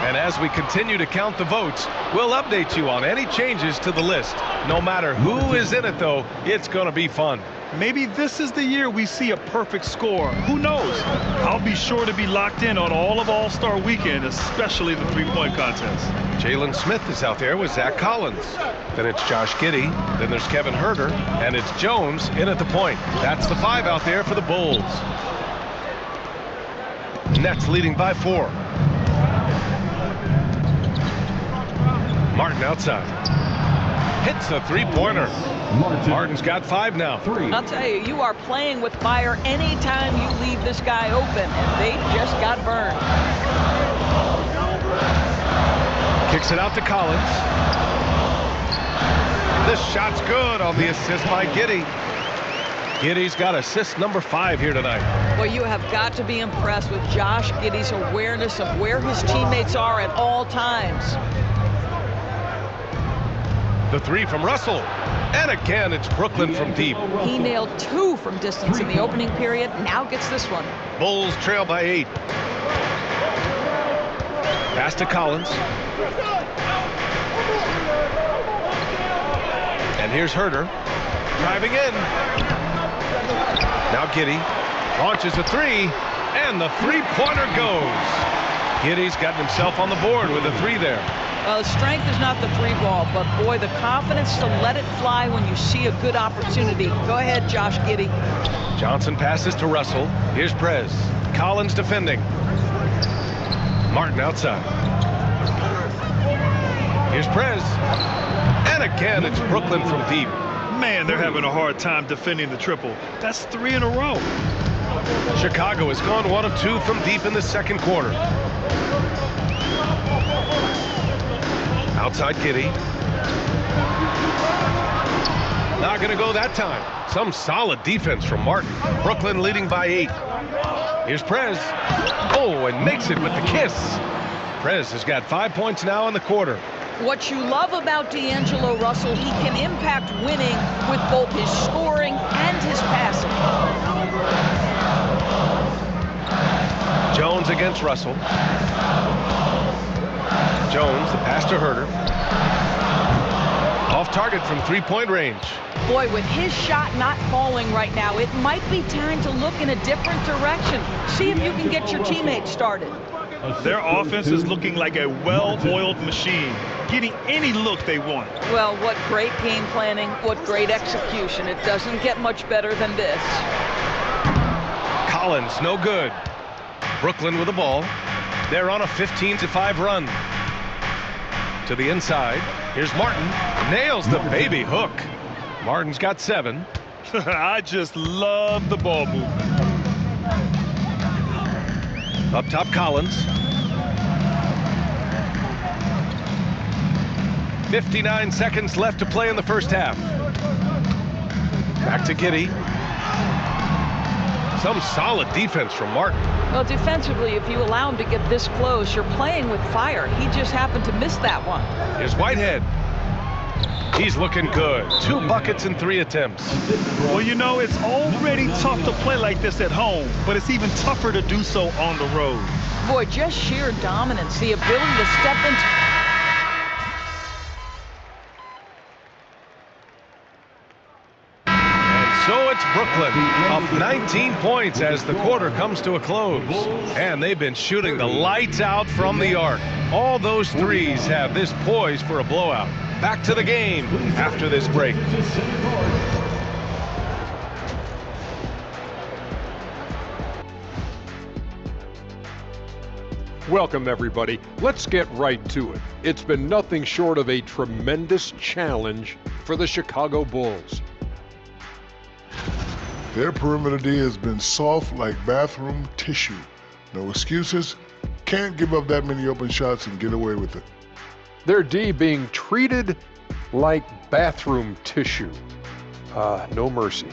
And as we continue to count the votes, we'll update you on any changes to the list. No matter who is in it, though, it's going to be fun. Maybe this is the year we see a perfect score. Who knows? I'll be sure to be locked in on all of All-Star Weekend, especially the three-point contest. Jalen Smith is out there with Zach Collins. Then it's Josh Giddey. Then there's Kevin Huerter. And it's Jones in at the point. That's the 5 out there for the Bulls. Nets leading by 4. Martin outside. Hits a three-pointer. Martin's got 5 now. I'll tell you, you are playing with fire anytime you leave this guy open, and they just got burned. Kicks it out to Collins. This shot's good on the assist by Giddey. Giddey's got assist number 5 here tonight. Well, you have got to be impressed with Josh Giddey's awareness of where his teammates are at all times. The 3 from Russell. And again, it's Brooklyn from deep. He nailed 2 from distance in the opening period. Now gets this one. Bulls trail by 8. Pass to Collins. And here's Huerter. Driving in. Now Giddey launches a 3. And the three-pointer goes. Giddey's got himself on the board with a 3 there. Well, the strength is not the 3-ball, but boy, the confidence to let it fly when you see a good opportunity. Go ahead, Josh Giddey. Johnson passes to Russell. Here's Prez. Collins defending. Martin outside. Here's Prez. And again, it's Brooklyn from deep. Man, they're having a hard time defending the triple. That's 3 in a row. Chicago has gone 1 of 2 from deep in the second quarter. Outside Giddey. Not going to go that time. Some solid defense from Martin. Brooklyn leading by 8. Here's Prez. Oh, and makes it with the kiss. Prez has got 5 points now in the quarter. What you love about D'Angelo Russell, he can impact winning with both his scoring and his passing. Jones against Russell. Jones, the pass to Huerter. Off target from three-point range. Boy, with his shot not falling right now, it might be time to look in a different direction. See if you can get your teammates started. Their offense is looking like a well-oiled machine, getting any look they want. Well, what great game planning, what great execution. It doesn't get much better than this. Collins, no good. Brooklyn with the ball. They're on a 15-5 run. To the inside. Here's Martin. Nails the baby hook. Martin's got 7. I just love the ball movement. Up top, Collins. 59 seconds left to play in the first half. Back to Giddey. Some solid defense from Martin. Well, defensively, if you allow him to get this close, you're playing with fire. He just happened to miss that one. Here's Whitehead. He's looking good. 2 buckets in 3 attempts. Well, you know, it's already tough to play like this at home, but it's even tougher to do so on the road. Boy, just sheer dominance, the ability to step into... So it's Brooklyn up 19 points as the quarter comes to a close. And they've been shooting the lights out from the arc. All those threes have this poised for a blowout. back to the game after this break. Welcome, everybody. Let's get right to it. It's been nothing short of a tremendous challenge for the Chicago Bulls. Their perimeter D has been soft like bathroom tissue. No excuses. Can't give up that many open shots and get away with it. Their D being treated like bathroom tissue. No mercy.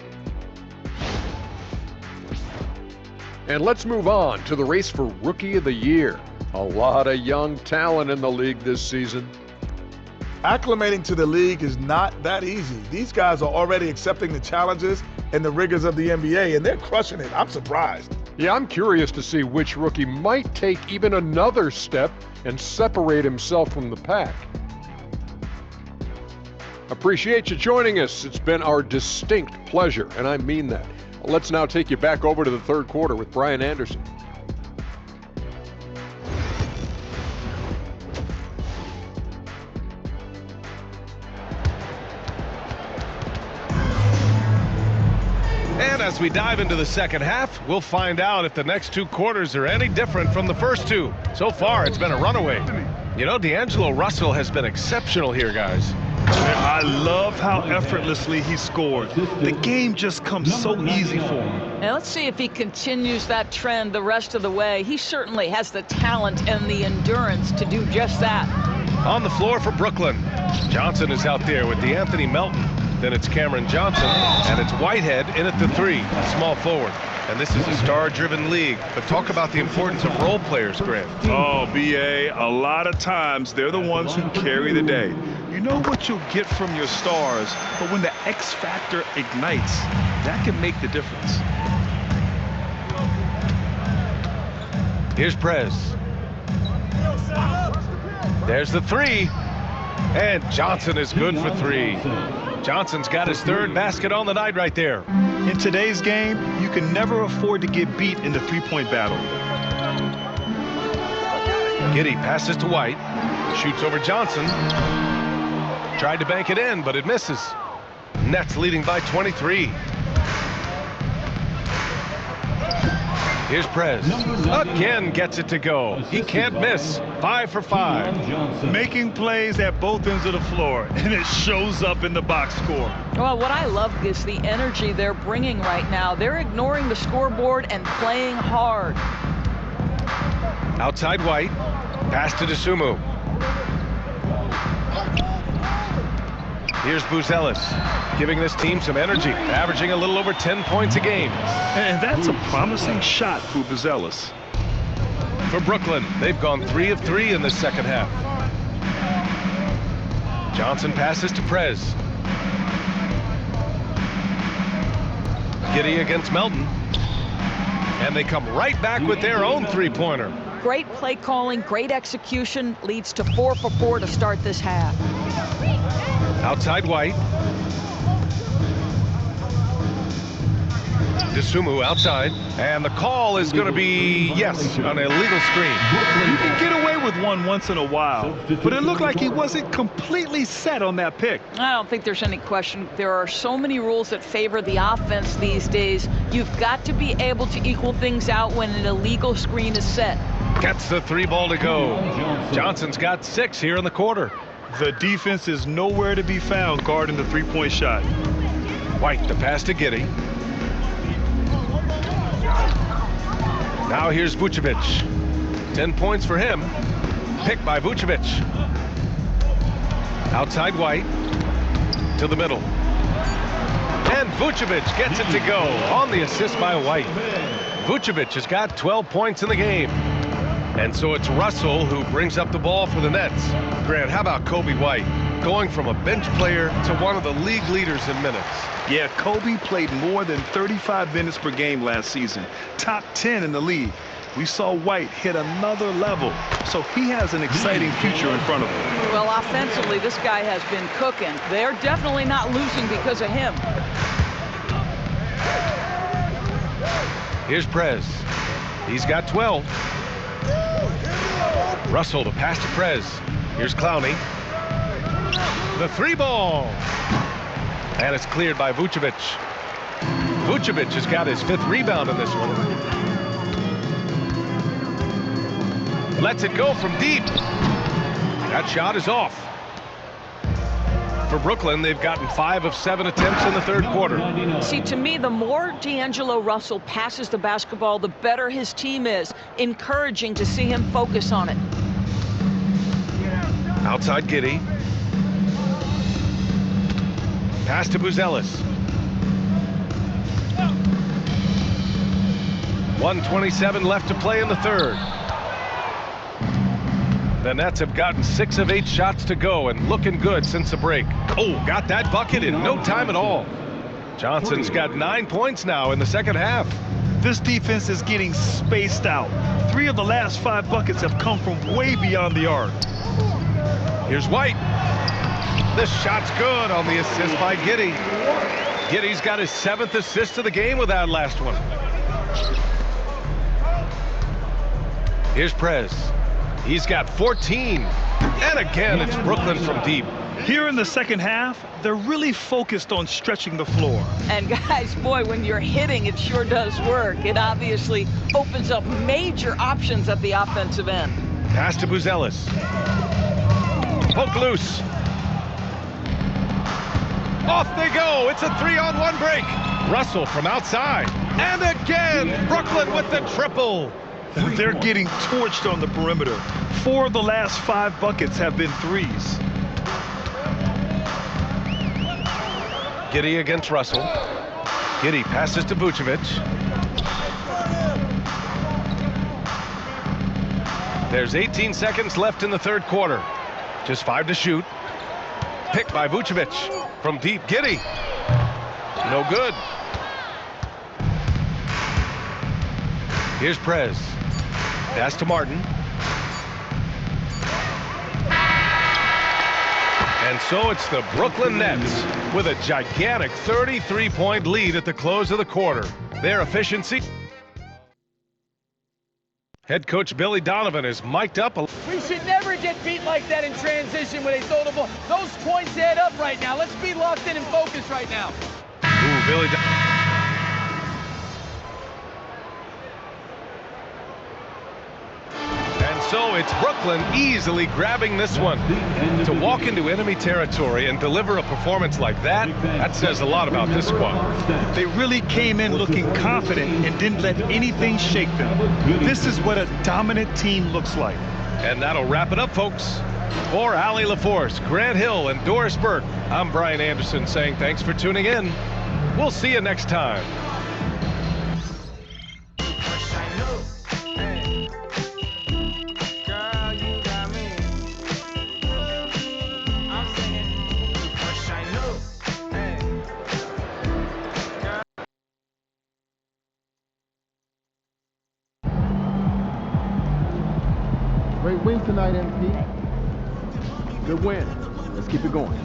And let's move on to the race for Rookie of the Year. A lot of young talent in the league this season. Acclimating to the league is not that easy. These guys are already accepting the challenges and the rigors of the NBA, and they're crushing it. I'm surprised. Yeah, I'm curious to see which rookie might take even another step and separate himself from the pack. Appreciate you joining us. It's been our distinct pleasure, and I mean that. Let's now take you back over to the third quarter with Brian Anderson. And as we dive into the second half, we'll find out if the next two quarters are any different from the first two. So far, it's been a runaway. You know, D'Angelo Russell has been exceptional here, guys. I love how effortlessly he scored. The game just comes so easy for him. Now let's see if he continues that trend the rest of the way. He certainly has the talent and the endurance to do just that. On the floor for Brooklyn, Johnson is out there with DeAnthony Melton. Then it's Cameron Johnson, and it's Whitehead in at the three, small forward. And this is a star-driven league. But talk about the importance of role players, Grant. Oh, B.A., a lot of times they're the ones who carry the day. You know what you'll get from your stars, but when the X factor ignites, that can make the difference. Here's Prez. There's the three. And Johnson is good for three. Johnson's got his third basket on the night right there. In today's game, you can never afford to get beat in the three-point battle. Giddey passes to White. Shoots over Johnson. Tried to bank it in, but it misses. Nets leading by 23. Here's Prez. Again gets it to go. He can't miss. 5 for 5. Making plays at both ends of the floor, and it shows up in the box score. Well, what I love is the energy they're bringing right now. They're ignoring the scoreboard and playing hard. Outside White. Pass to Dosunmu. Here's Buzelis, giving this team some energy, averaging a little over 10 points a game. And that's a promising shot for Buzelis. For Brooklyn, they've gone 3 of 3 in the second half. Johnson passes to Prez. Giddey against Melton. And they come right back with their own three-pointer. Great play calling, great execution, leads to 4 for 4 to start this half. Outside White. Dosunmu outside. And the call is going to be, yes, an illegal screen. You can get away with one once in a while, but it looked like he wasn't completely set on that pick. I don't think there's any question. There are so many rules that favor the offense these days. You've got to be able to equal things out when an illegal screen is set. Gets the three ball to go. Johnson's got 6 here in the quarter. The defense is nowhere to be found guarding the three-point shot. White, the pass to Giddey. Now here's Vucevic. 10 points for him. Picked by Vucevic. Outside White. To the middle. And Vucevic gets it to go on the assist by White. Vucevic has got 12 points in the game. And so it's Russell who brings up the ball for the Nets. Grant, how about Kobe White? Going from a bench player to one of the league leaders in minutes. Yeah, Kobe played more than 35 minutes per game last season. Top 10 in the league. We saw White hit another level, so he has an exciting future in front of him. Well, offensively, this guy has been cooking. They're definitely not losing because of him. Here's Prez. He's got 12. Russell, the pass to Prez. Here's Clowney. The three ball. And it's cleared by Vucevic. Vucevic has got his 5th rebound in this one. Lets it go from deep. That shot is off. For Brooklyn, they've gotten 5 of 7 attempts in the 3rd quarter. See, to me, the more D'Angelo Russell passes the basketball, the better his team is. Encouraging to see him focus on it. Outside Giddey. Pass to Buzelis. 1:27 left to play in the 3rd. The Nets have gotten 6 of 8 shots to go and looking good since the break. Oh, got that bucket in no time at all. Johnson's got 9 points now in the 2nd half. This defense is getting spaced out. 3 of the last 5 buckets have come from way beyond the arc. Here's White. The shot's good on the assist by Giddey. Giddey's got his 7th assist of the game with that last one. Here's Prez. He's got 14. And again, it's Brooklyn from deep. Here in the 2nd half, they're really focused on stretching the floor. And guys, boy, when you're hitting, it sure does work. It obviously opens up major options at the offensive end. Pass to Buzelis. Poke loose. Off they go. It's a 3-on-1 break. Russell from outside. And again, Brooklyn with the triple. They're getting torched on the perimeter. 4 of the last 5 buckets have been threes. Giddey against Russell. Giddey passes to Vucevic. There's 18 seconds left in the 3rd quarter. Just 5 to shoot. Picked by Vucevic. From deep, Giddey. No good. Here's Prez. Pass to Martin. And so it's the Brooklyn Nets with a gigantic 33-point lead at the close of the quarter. Their efficiency. Head coach Billy Donovan is mic'd up. We should never get beat like that in transition when they throw the ball. Those points add up right now. Let's be locked in and focused right now. Ooh, Billy And so it's Brooklyn easily grabbing this one. To walk into enemy territory and deliver a performance like that, that says a lot about this squad. They really came in looking confident and didn't let anything shake them. This is what a dominant team looks like. And that'll wrap it up, folks. For Allie LaForce, Grant Hill, and Doris Burke, I'm Brian Anderson saying thanks for tuning in. We'll see you next time. Great win tonight, MP. Good win. Let's keep it going.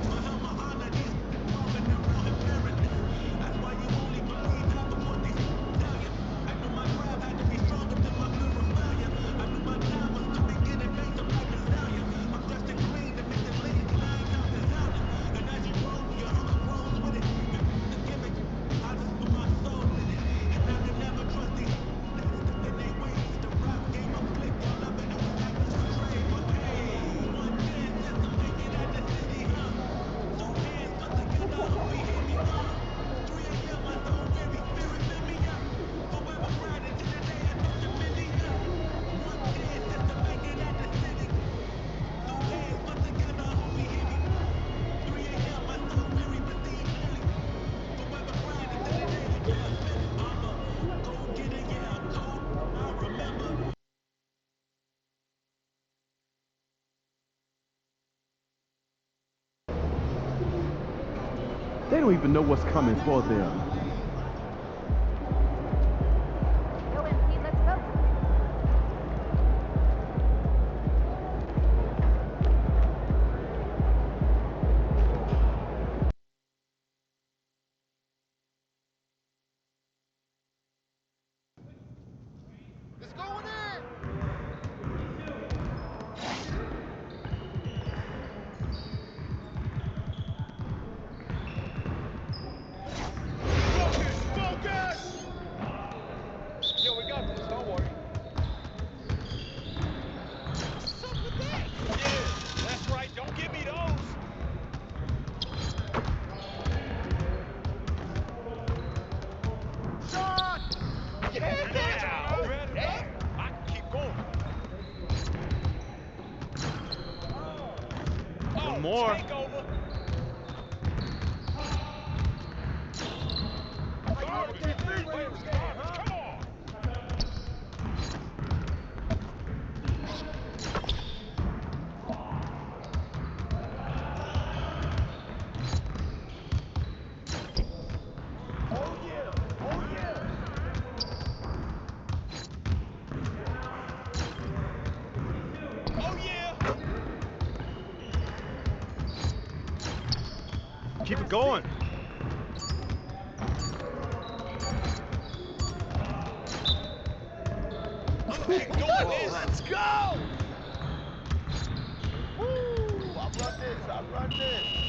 They don't even know what's coming for them. more. Keep it going. Let's go! Woo! I run this, I run this.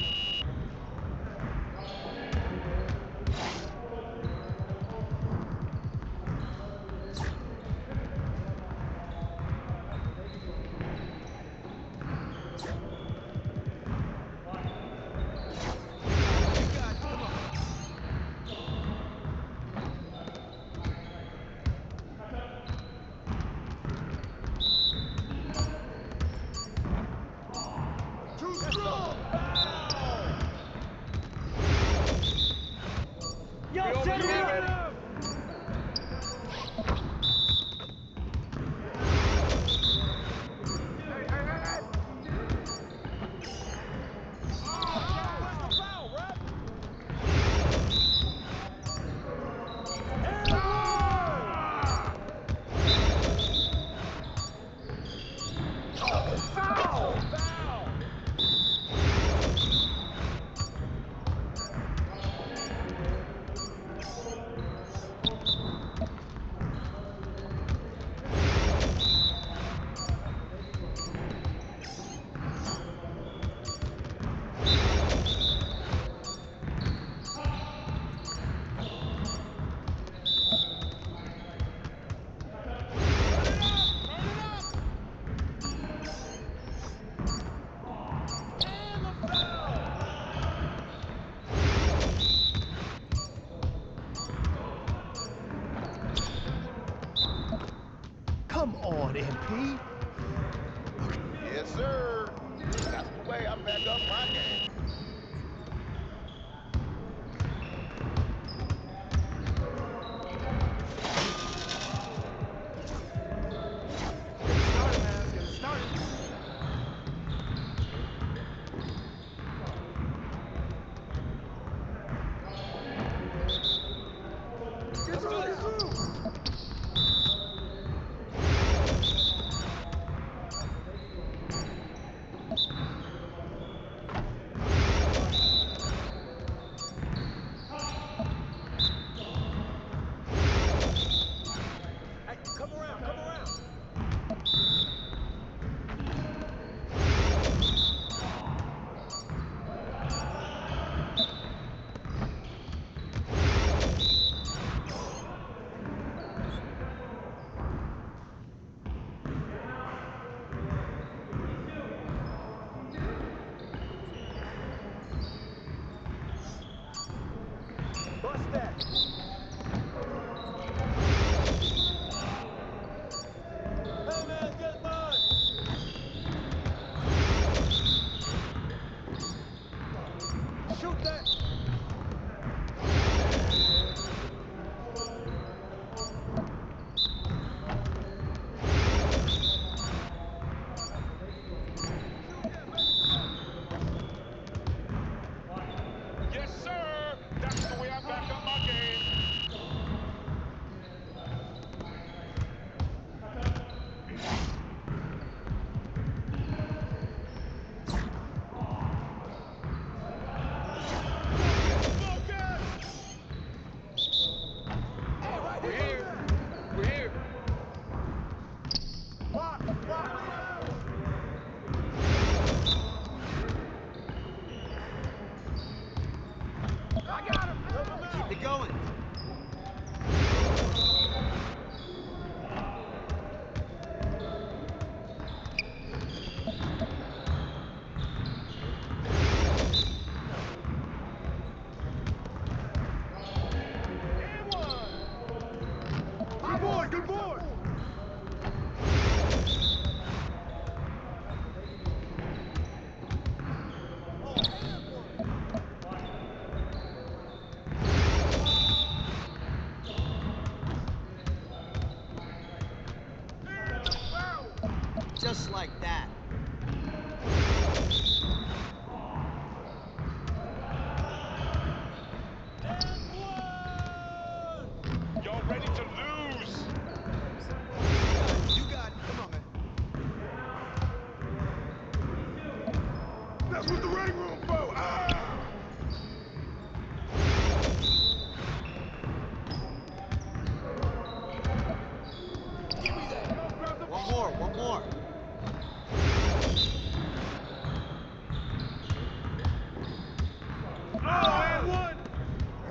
Come on, MP. Yes, sir. That's the way I back up my game.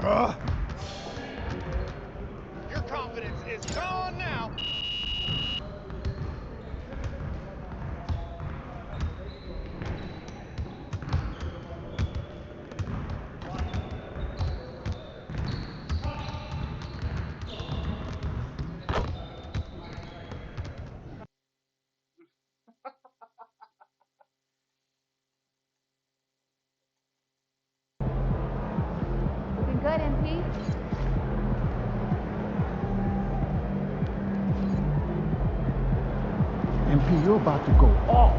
Your confidence is gone now. Looking good, MP. MP, you're about to go off.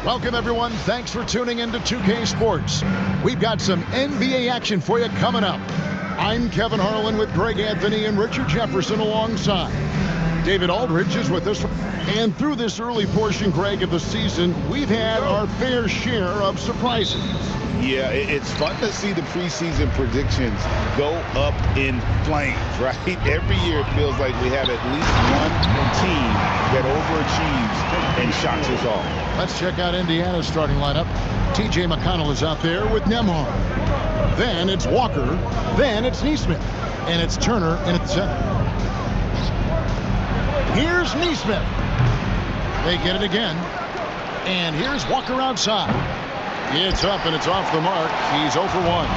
Welcome, everyone. Thanks for tuning in to 2K Sports. We've got some NBA action for you coming up. I'm Kevin Harlan with Greg Anthony and Richard Jefferson alongside. David Aldridge is with us. And through this early portion, Greg, of the season, we've had our fair share of surprises. Yeah, it's fun to see the preseason predictions go up in flames, right? Every year it feels like we have at least one team that overachieves and shocks us all. Let's check out Indiana's starting lineup. T.J. McConnell is out there with Nembhard. Then it's Walker. Then it's Nesmith. And it's Turner in at center. Here's Nesmith. They get it again. And here's Walker outside. It's up and it's off the mark. He's 0 for 1.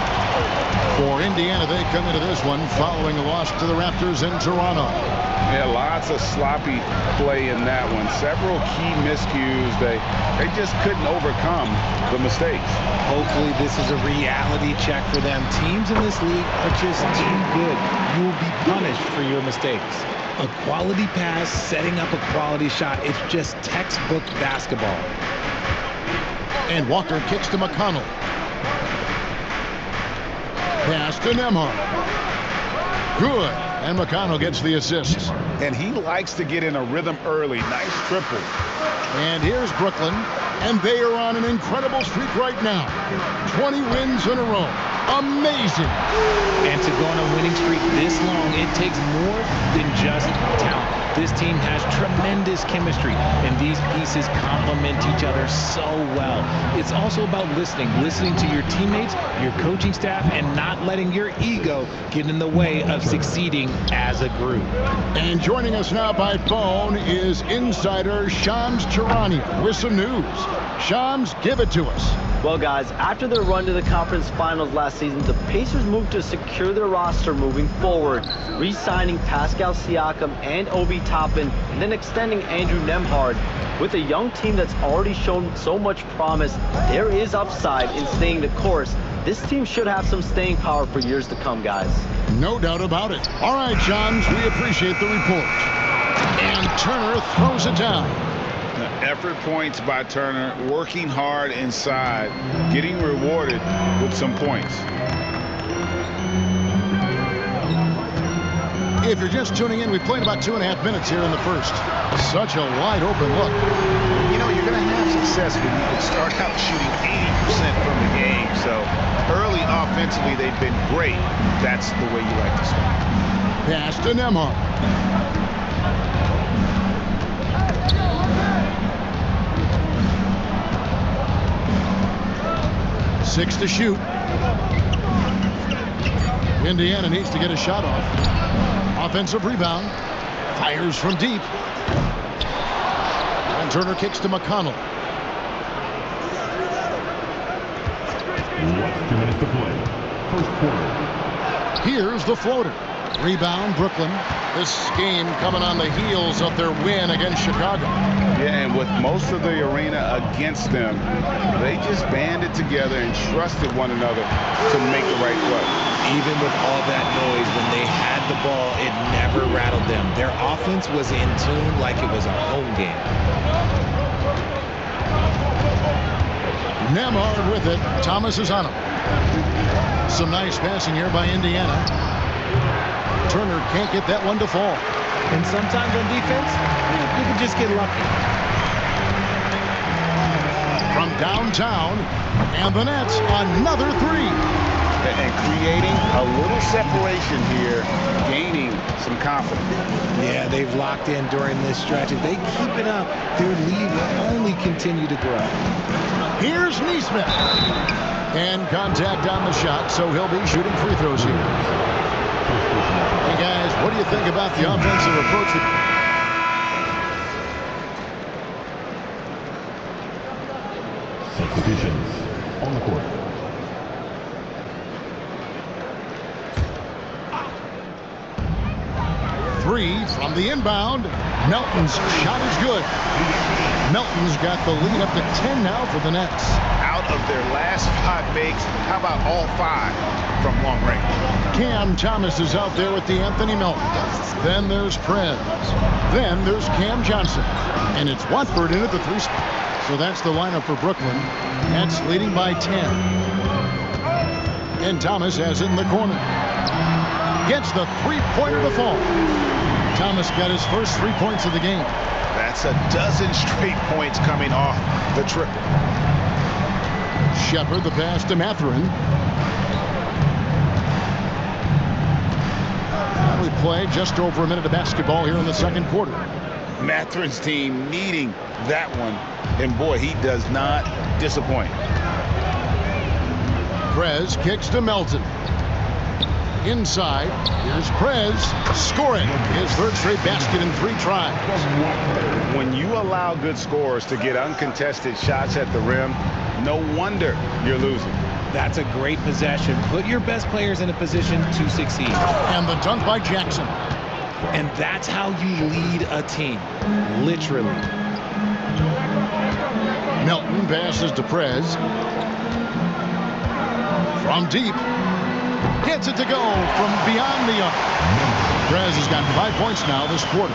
For Indiana, they come into this one following a loss to the Raptors in Toronto. Yeah, lots of sloppy play in that one. Several key miscues. They just couldn't overcome the mistakes. Hopefully this is a reality check for them. Teams in this league are just too good. You will be punished for your mistakes. A quality pass, setting up a quality shot. It's just textbook basketball. And Walker kicks to McConnell. Pass to Nembhard. Good. And McConnell gets the assist. And he likes to get in a rhythm early. Nice triple. And here's Brooklyn. And they are on an incredible streak right now. 20 wins in a row. Amazing. And to go on a winning streak this long, it takes more than just talent. This team has tremendous chemistry, and these pieces complement each other so well. It's also about listening to your teammates, your coaching staff, and not letting your ego get in the way of succeeding as a group. And joining us now by phone is insider Shams Charania with some news. Shams, give it to us. Well, guys, after their run to the conference finals last season, the Pacers moved to secure their roster moving forward, re-signing Pascal Siakam and Obi Toppin, and then extending Andrew Nembhard. With a young team that's already shown so much promise, there is upside in staying the course. This team should have some staying power for years to come, guys. No doubt about it. All right, Shams, we appreciate the report. And Turner throws it down. Effort points by Turner, working hard inside, getting rewarded with some points. If you're just tuning in, we've played about 2.5 minutes here in the first. Such a wide open look. You know, you're going to have success when you can start out shooting 80% from the game. So early on, offensively, they've been great. That's the way you like to start. Pass to Nembhard. Six to shoot. Indiana needs to get a shot off. Offensive rebound. Fires from deep. And Turner kicks to McConnell. 2 minutes to play. First quarter. Here's the floater. Rebound, Brooklyn. This game coming on the heels of their win against Chicago. Yeah, and with most of the arena against them, they just banded together and trusted one another to make the right play. Even with all that noise, when they had the ball, it never rattled them. Their offense was in tune like it was a home game. Nembhard with it. Thomas is on him. Some nice passing here by Indiana. Turner can't get that one to fall. And sometimes on defense, you can just get lucky. From downtown, and the Nets, another three. And creating a little separation here, gaining some confidence. Yeah, they've locked in during this stretch. If they keep it up, their lead will only continue to grow. Here's Nesmith. And contact on the shot, so he'll be shooting free throws here. Hey guys, what do you think about the offensive approach? Substitutions on the court. Three from the inbound. Melton's shot is good. Melton's got the lead up to 10 now for the Nets. Out of their last 5 makes, how about all 5 from long range? Cam Thomas is out there with the Anthony Melton. Then there's Prez. Then there's Cam Johnson. And it's Watford in at the 3 spot. So that's the lineup for Brooklyn. Nets leading by 10. And Thomas has it in the corner. Gets the three-pointer to fall. Thomas got his first 3 points of the game. That's a dozen straight points coming off the triple. Shepard the pass to Mathurin. We play just over a minute of basketball here in the second quarter. Mathurin's team needing that one, and boy, he does not disappoint. Prez kicks to Melton. Inside, here's Prez scoring his third straight basket in 3 tries. When you allow good scorers to get uncontested shots at the rim, no wonder you're losing. That's a great possession. Put your best players in a position to succeed. And the dunk by Jackson. And that's how you lead a team, literally. Melton passes to Prez. From deep. Gets it to go from beyond the arc. Prez has got 5 points now this quarter.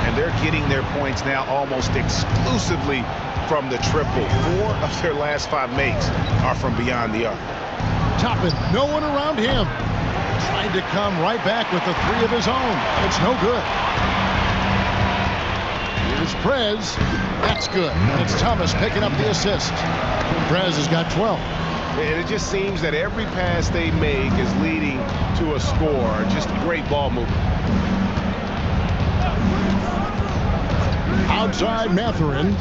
And they're getting their points now almost exclusively from the triple. 4 of their last 5 makes are from beyond the arc. Toppin, no one around him. Tried to come right back with the 3 of his own. It's no good. Here's Prez. That's good. And it's Thomas picking up the assist. Prez has got 12. And it just seems that every pass they make is leading to a score. Just great ball movement. Outside Mathurin.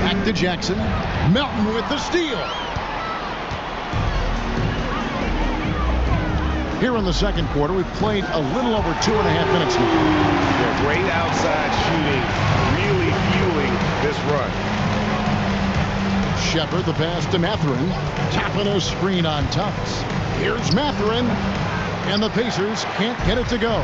Back to Jackson. Melton with the steal. Here in the second quarter, we've played a little over 2.5 minutes now. Yeah, great outside shooting, really fueling this run. Shepard the pass to Mathurin. Tapping a screen on Thomas. Here's Mathurin. And the Pacers can't get it to go.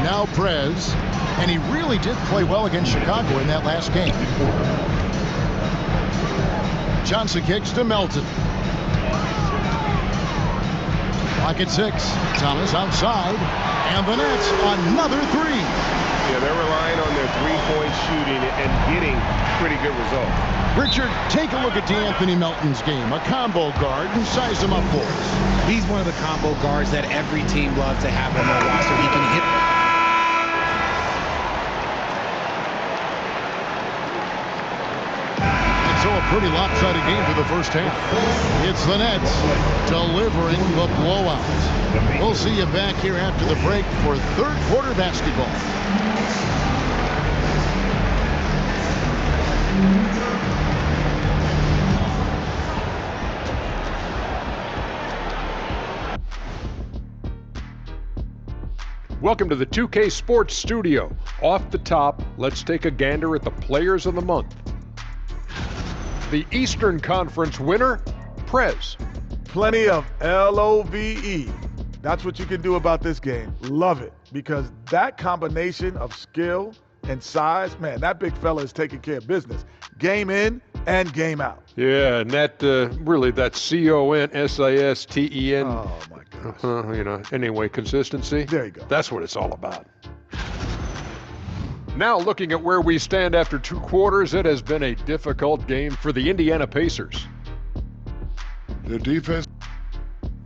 Now Prez. And he really did play well against Chicago in that last game. Johnson kicks to Melton. Clock at 6. Thomas outside. And the Nets another 3. Yeah, they're relying on their three-point shooting and getting pretty good results. Richard, take a look at DeAnthony Melton's game. A combo guard, and size him up for us. He's one of the combo guards that every team loves to have on their roster. He can hit. It's So a pretty lopsided game for the first half. It's the Nets delivering the blowout. We'll see you back here after the break for third quarter basketball. Welcome to the 2K Sports Studio. Off the top, let's take a gander at the players of the month. The Eastern Conference winner, Prez. Plenty of LOVE. That's what you can do about this game. Love it, because that combination of skill and size, man, that big fella is taking care of business. Game in and game out. Yeah, and that really, that CONSISTEN. Oh, my gosh. Anyway, consistency. There you go. That's what it's all about. Now looking at where we stand after 2 quarters, it has been a difficult game for the Indiana Pacers. Their defense.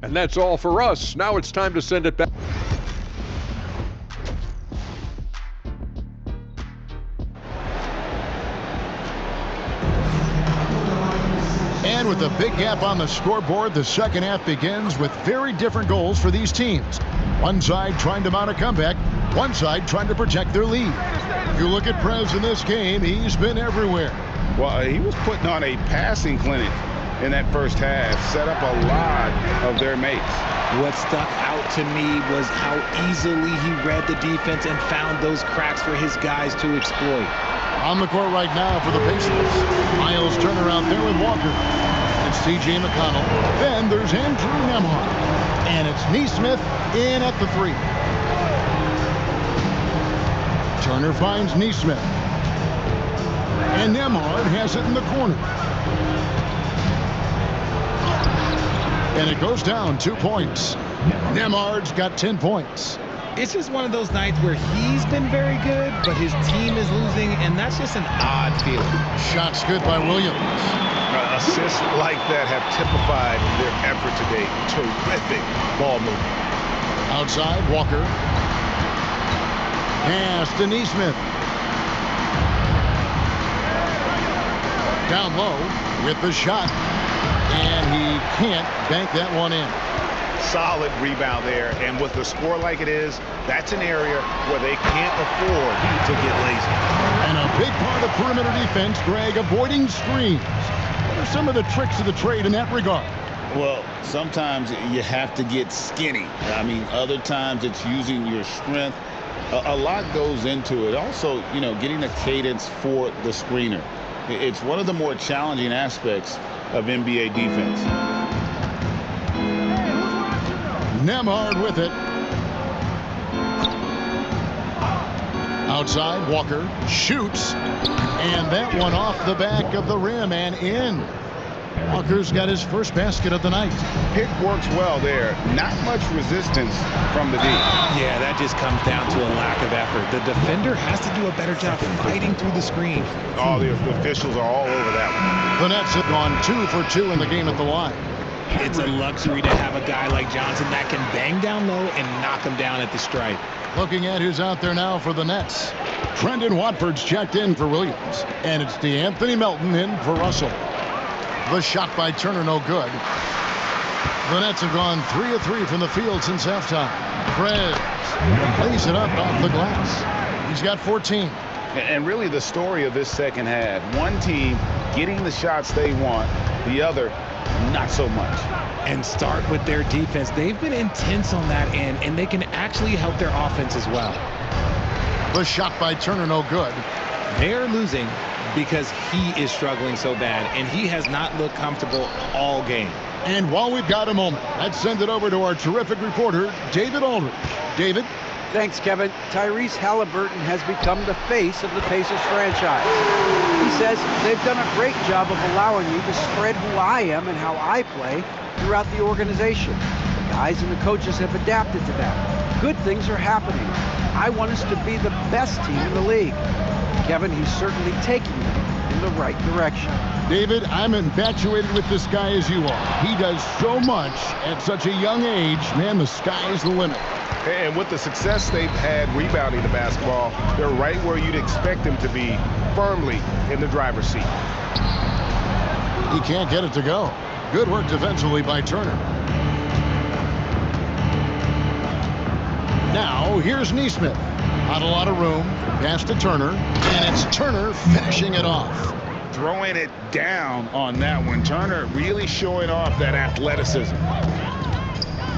And that's all for us. Now it's time to send it back. And with a big gap on the scoreboard, the second half begins with very different goals for these teams. One side trying to mount a comeback, one side trying to protect their lead. If you look at Prez in this game, he's been everywhere. Well, he was putting on a passing clinic in that first half, set up a lot of their mates. What stuck out to me was how easily he read the defense and found those cracks for his guys to exploit. On the court right now for the Pacers. Miles Turner out there with Walker. It's TJ McConnell. Then there's Andrew Nembhard. And it's Nesmith in at the 3. Turner finds Nesmith. And Nembhard has it in the corner. And it goes down 2 points. Nembhard's got 10 points. It's just one of those nights where he's been very good, but his team is losing, and that's just an odd feeling. Shots good by Williams. Assists like that have typified their effort today. Terrific ball movement. Outside, Walker. Pass to Nesmith. Down low with the shot. And he can't bank that one in. Solid rebound there, and with the score like it is, that's an area where they can't afford to get lazy. And a big part of perimeter defense, Greg, avoiding screens. What are some of the tricks of the trade in that regard? Well, sometimes you have to get skinny. I mean, other times it's using your strength. A lot goes into it. Also, getting a cadence for the screener. It's one of the more challenging aspects of NBA defense. Nembhard with it. Outside, Walker shoots. And that one off the back of the rim and in. Walker's got his first basket of the night. Pick works well there. Not much resistance from the D. Yeah, that just comes down to a lack of effort. The defender has to do a better job fighting through the screen. Oh, the officials are all over that one. The Nets have gone 2 for 2 in the game at the line. It's a luxury to have a guy like Johnson that can bang down low and knock him down at the stripe. Looking at who's out there now for the Nets. Trendon Watford's checked in for Williams. And it's DeAnthony Melton in for Russell. The shot by Turner, no good. The Nets have gone 3 of 3 from the field since halftime. Prez lays it up off the glass. He's got 14. And really the story of this second half, one team getting the shots they want, the other not so much. And start with their defense. They've been intense on that end, and they can actually help their offense as well. The shot by Turner, no good. They're losing because he is struggling so bad, and he has not looked comfortable all game. And while we've got a moment, let's send it over to our terrific reporter, David Aldridge. David? Thanks, Kevin. Tyrese Halliburton has become the face of the Pacers franchise. He says they've done a great job of allowing me to spread who I am and how I play throughout the organization. The guys and the coaches have adapted to that. Good things are happening. I want us to be the best team in the league. Kevin, he's certainly taking them in the right direction. David, I'm infatuated with this guy as you are. He does so much at such a young age. Man, the sky is the limit. And with the success they've had rebounding the basketball, they're right where you'd expect them to be, firmly in the driver's seat. He can't get it to go. Good work defensively by Turner. Now, here's Neesmith. Not a lot of room. Pass to Turner. And it's Turner finishing it off. Throwing it down on that one. Turner really showing off that athleticism.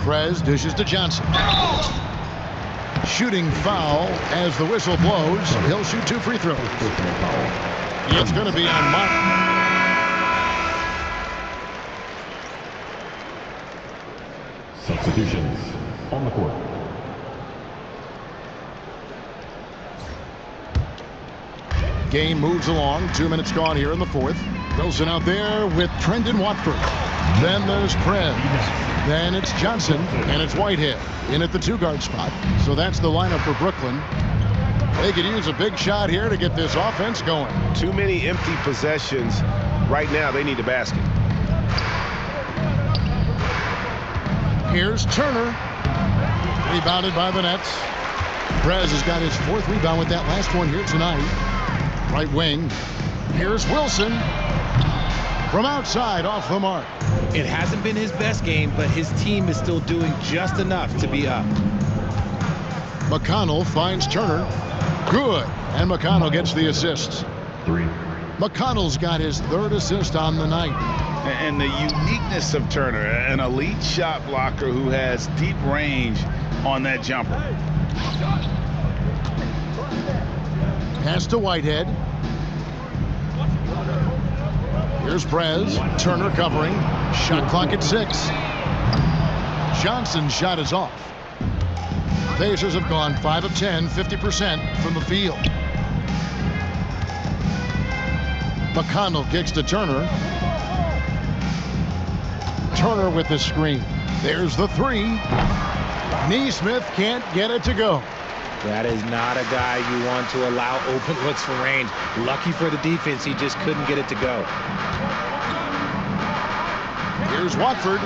Prez dishes to Johnson. Shooting foul as the whistle blows. He'll shoot 2 free throws. It's going to be on Martin. Substitutions on the court. Game moves along. 2 minutes gone here in the fourth. Wilson out there with Trendon Watford. Then there's Prez. Then it's Johnson, and it's Whitehead in at the 2-guard spot. So that's the lineup for Brooklyn. They could use a big shot here to get this offense going. Too many empty possessions. Right now, they need a basket. Here's Turner. Rebounded by the Nets. Prez has got his 4th rebound with that last one here tonight. Right wing. Here's Wilson. From outside, off the mark. It hasn't been his best game, but his team is still doing just enough to be up. McConnell finds Turner. Good. And McConnell gets the assist. 3. McConnell's got his 3rd assist on the night. And the uniqueness of Turner, an elite shot blocker who has deep range on that jumper. Pass to Whitehead. Here's Prez. Turner covering. Shot clock at 6. Johnson's shot is off. Pacers have gone 5 of 10, 50% from the field. McConnell kicks to Turner. Turner with the screen. There's the 3. Neesmith can't get it to go. That is not a guy you want to allow open looks for range. Lucky for the defense, he just couldn't get it to go. Here's Watford.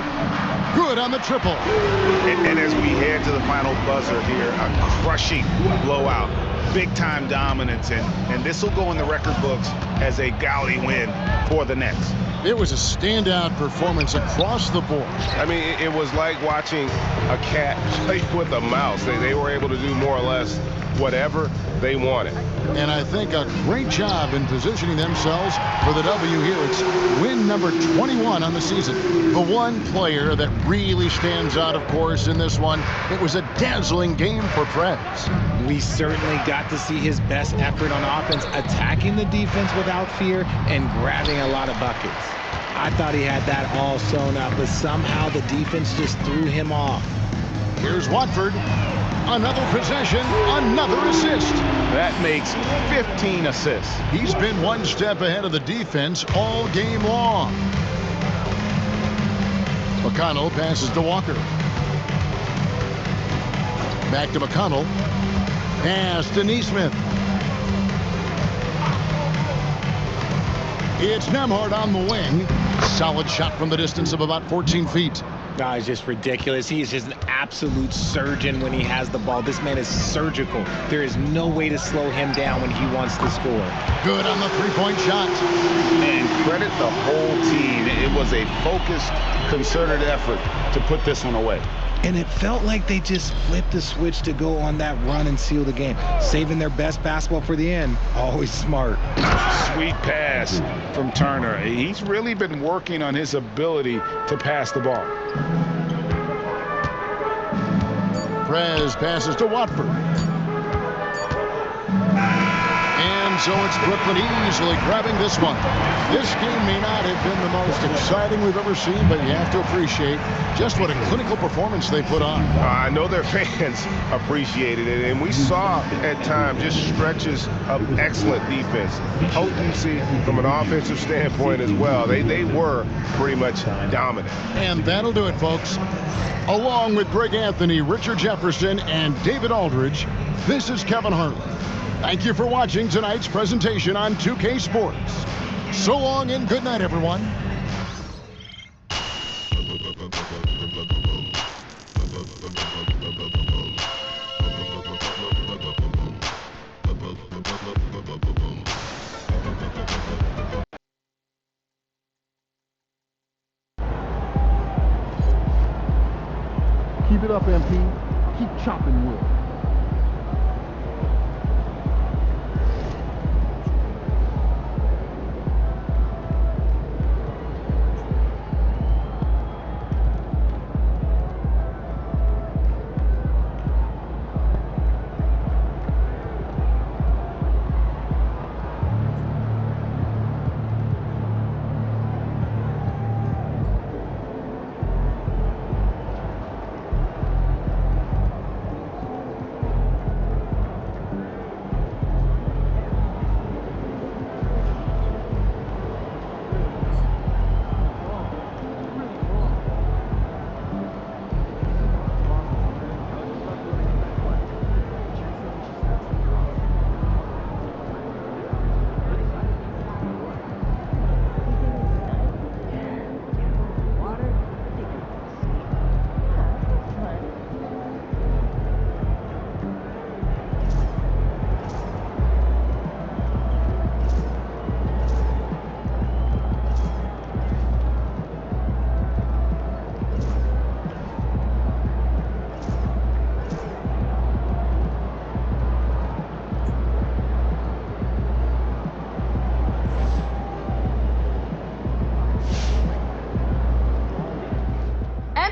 Good on the triple. And as we head to the final buzzer here, a crushing blowout. Big-time dominance, and this will go in the record books as a gaudy win for the Nets. It was a standout performance across the board. I mean, it was like watching a cat play with a mouse. They were able to do more or less whatever they wanted. And I think a great job in positioning themselves for the W here. It's win number 21 on the season. The one player that really stands out, of course, in this one, it was a dazzling game for Prez. We certainly got to see his best effort on offense, attacking the defense without fear and grabbing a lot of buckets. I thought he had that all sewn up, but somehow the defense just threw him off. Here's Watford. Another possession, another assist. That makes 15 assists. He's been one step ahead of the defense all game long. McConnell passes to Walker. Back to McConnell. Pass to Neesmith. It's Nembhard on the wing. Solid shot from the distance of about 14 feet. No, it's just ridiculous. He is just an absolute surgeon when he has the ball. This man is surgical. There is no way to slow him down when he wants to score. Good on the three-point shot. And credit the whole team. It was a focused, concerted effort to put this one away. And it felt like they just flipped the switch to go on that run and seal the game. Saving their best basketball for the end. Always smart. Sweet pass from Turner. He's really been working on his ability to pass the ball. Prez passes to Watford. And so it's Brooklyn easily grabbing this one. This game may not have been the most exciting we've ever seen, but you have to appreciate just what a clinical performance they put on. I know their fans appreciated it, and we saw at times just stretches of excellent defense. Potency from an offensive standpoint as well. They were pretty much dominant. And that'll do it, folks. Along with Greg Anthony, Richard Jefferson, and David Aldridge, this is Kevin Harlan. Thank you for watching tonight's presentation on 2K Sports. So long and good night, everyone. it up, MP. Keep chopping wood.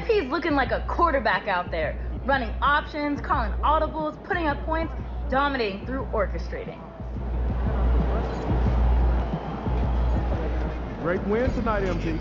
MP's looking like a quarterback out there, running options, calling audibles, putting up points, dominating through orchestrating. Great win tonight, MP.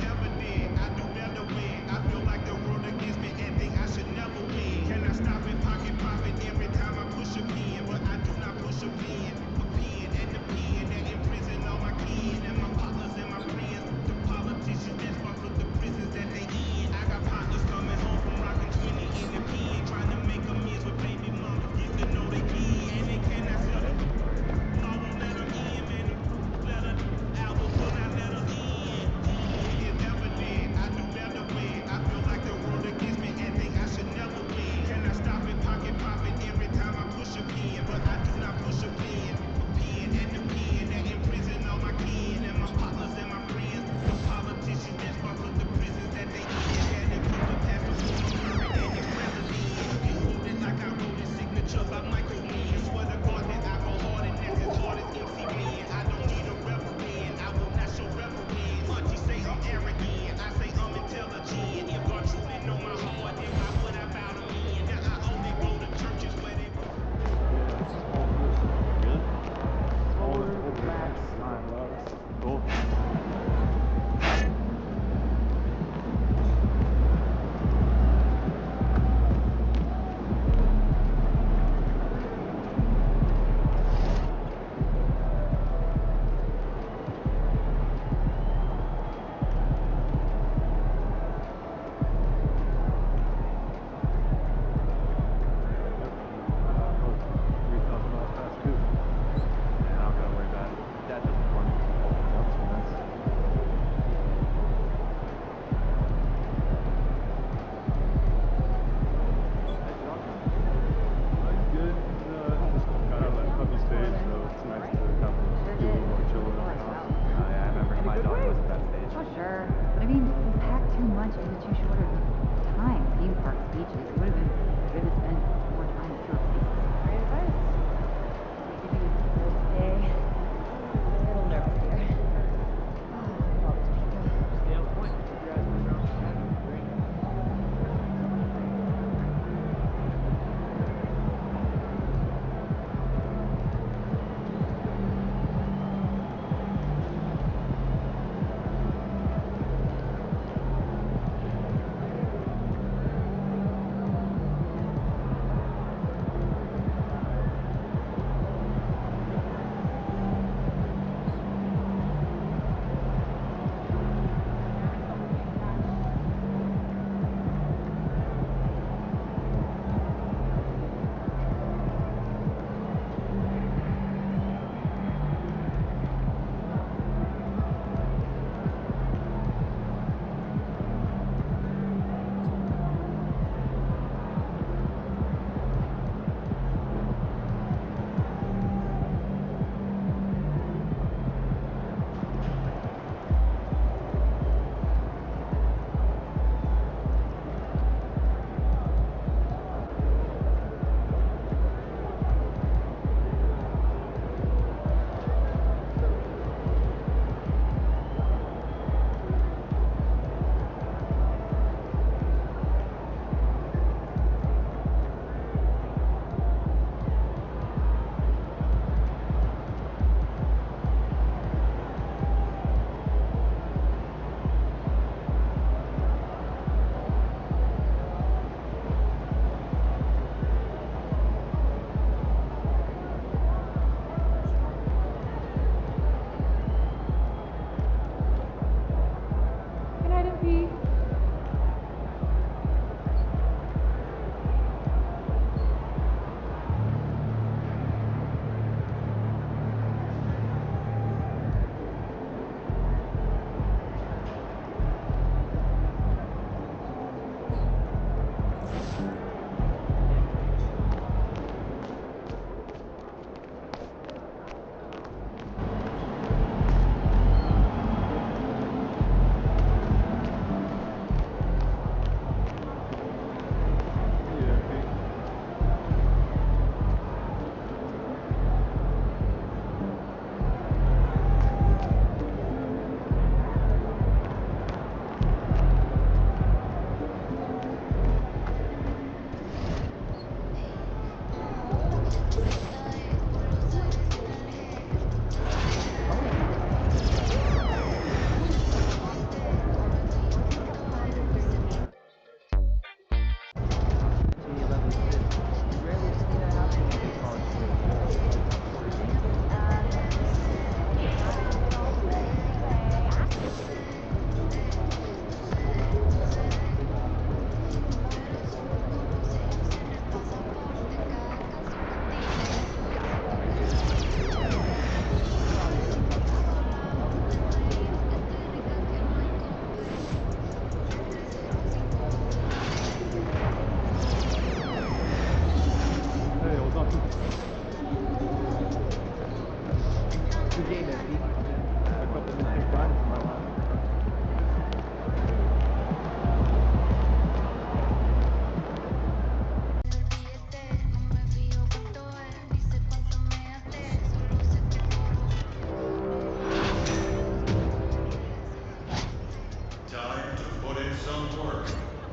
excellent work.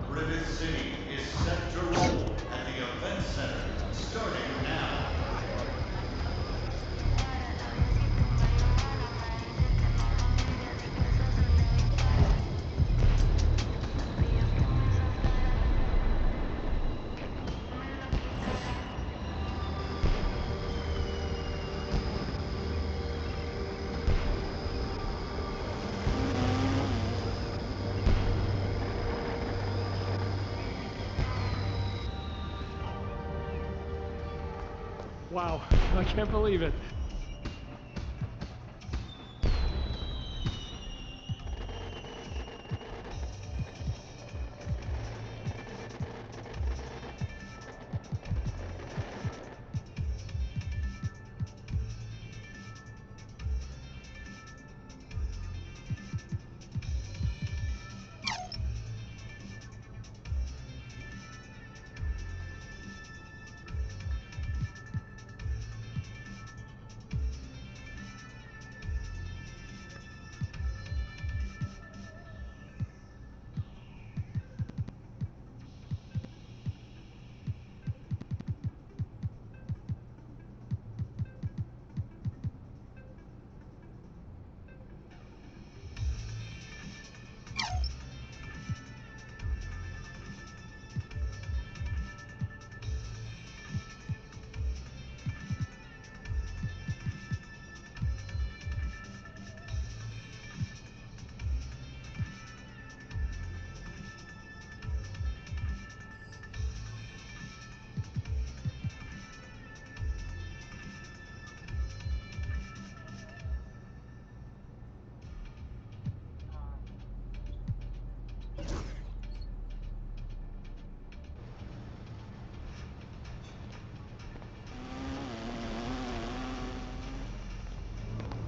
Rivet City is set to roll at the event center, starting now. Wow, I can't believe it.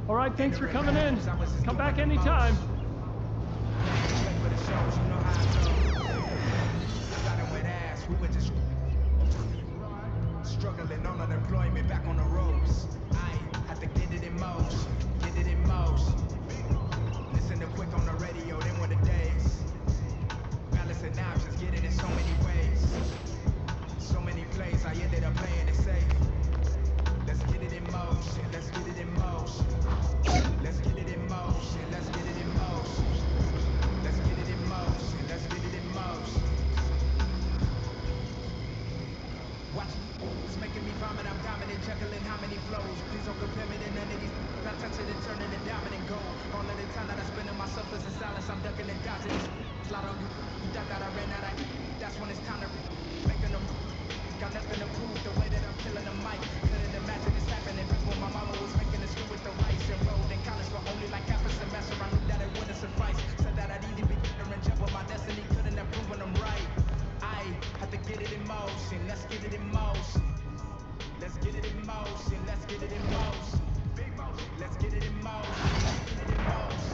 All right, thanks for coming in. Come back anytime. Struggling on unemployment, back on the ropes. I had to get it in motion, get it in motion. Listen to Quick on the radio, then were the days. Balancing options, get it in so many ways. So many plays, I ended up playing it safe. Let's get it in motion, let's get it in motion. Let's get it in motion, let's get it in motion. Let's get it in motion, let's get it in motion. Watch, it's making me vomit, I'm dominant, juggling how many flows. Please don't compare me to none of these. I touch it and turn it to dominant gold. All of the time that I spend in myself is in silence, I'm ducking and dodging. Slide on you, duck out, I ran out of. That's when it's time to making them. Got nothing to prove, the way that I'm killing the mic. Couldn't imagine this happening when my mama was making us do with the rice. Enrolled in college for only like half a semester, I knew that it wouldn't suffice. Said that I'd either be in jail, but my destiny couldn't have proven them right. I had to get it in motion, let's get it in motion. Let's get it in motion, let's get it in motion. Let's get it in motion, let's get it in motion.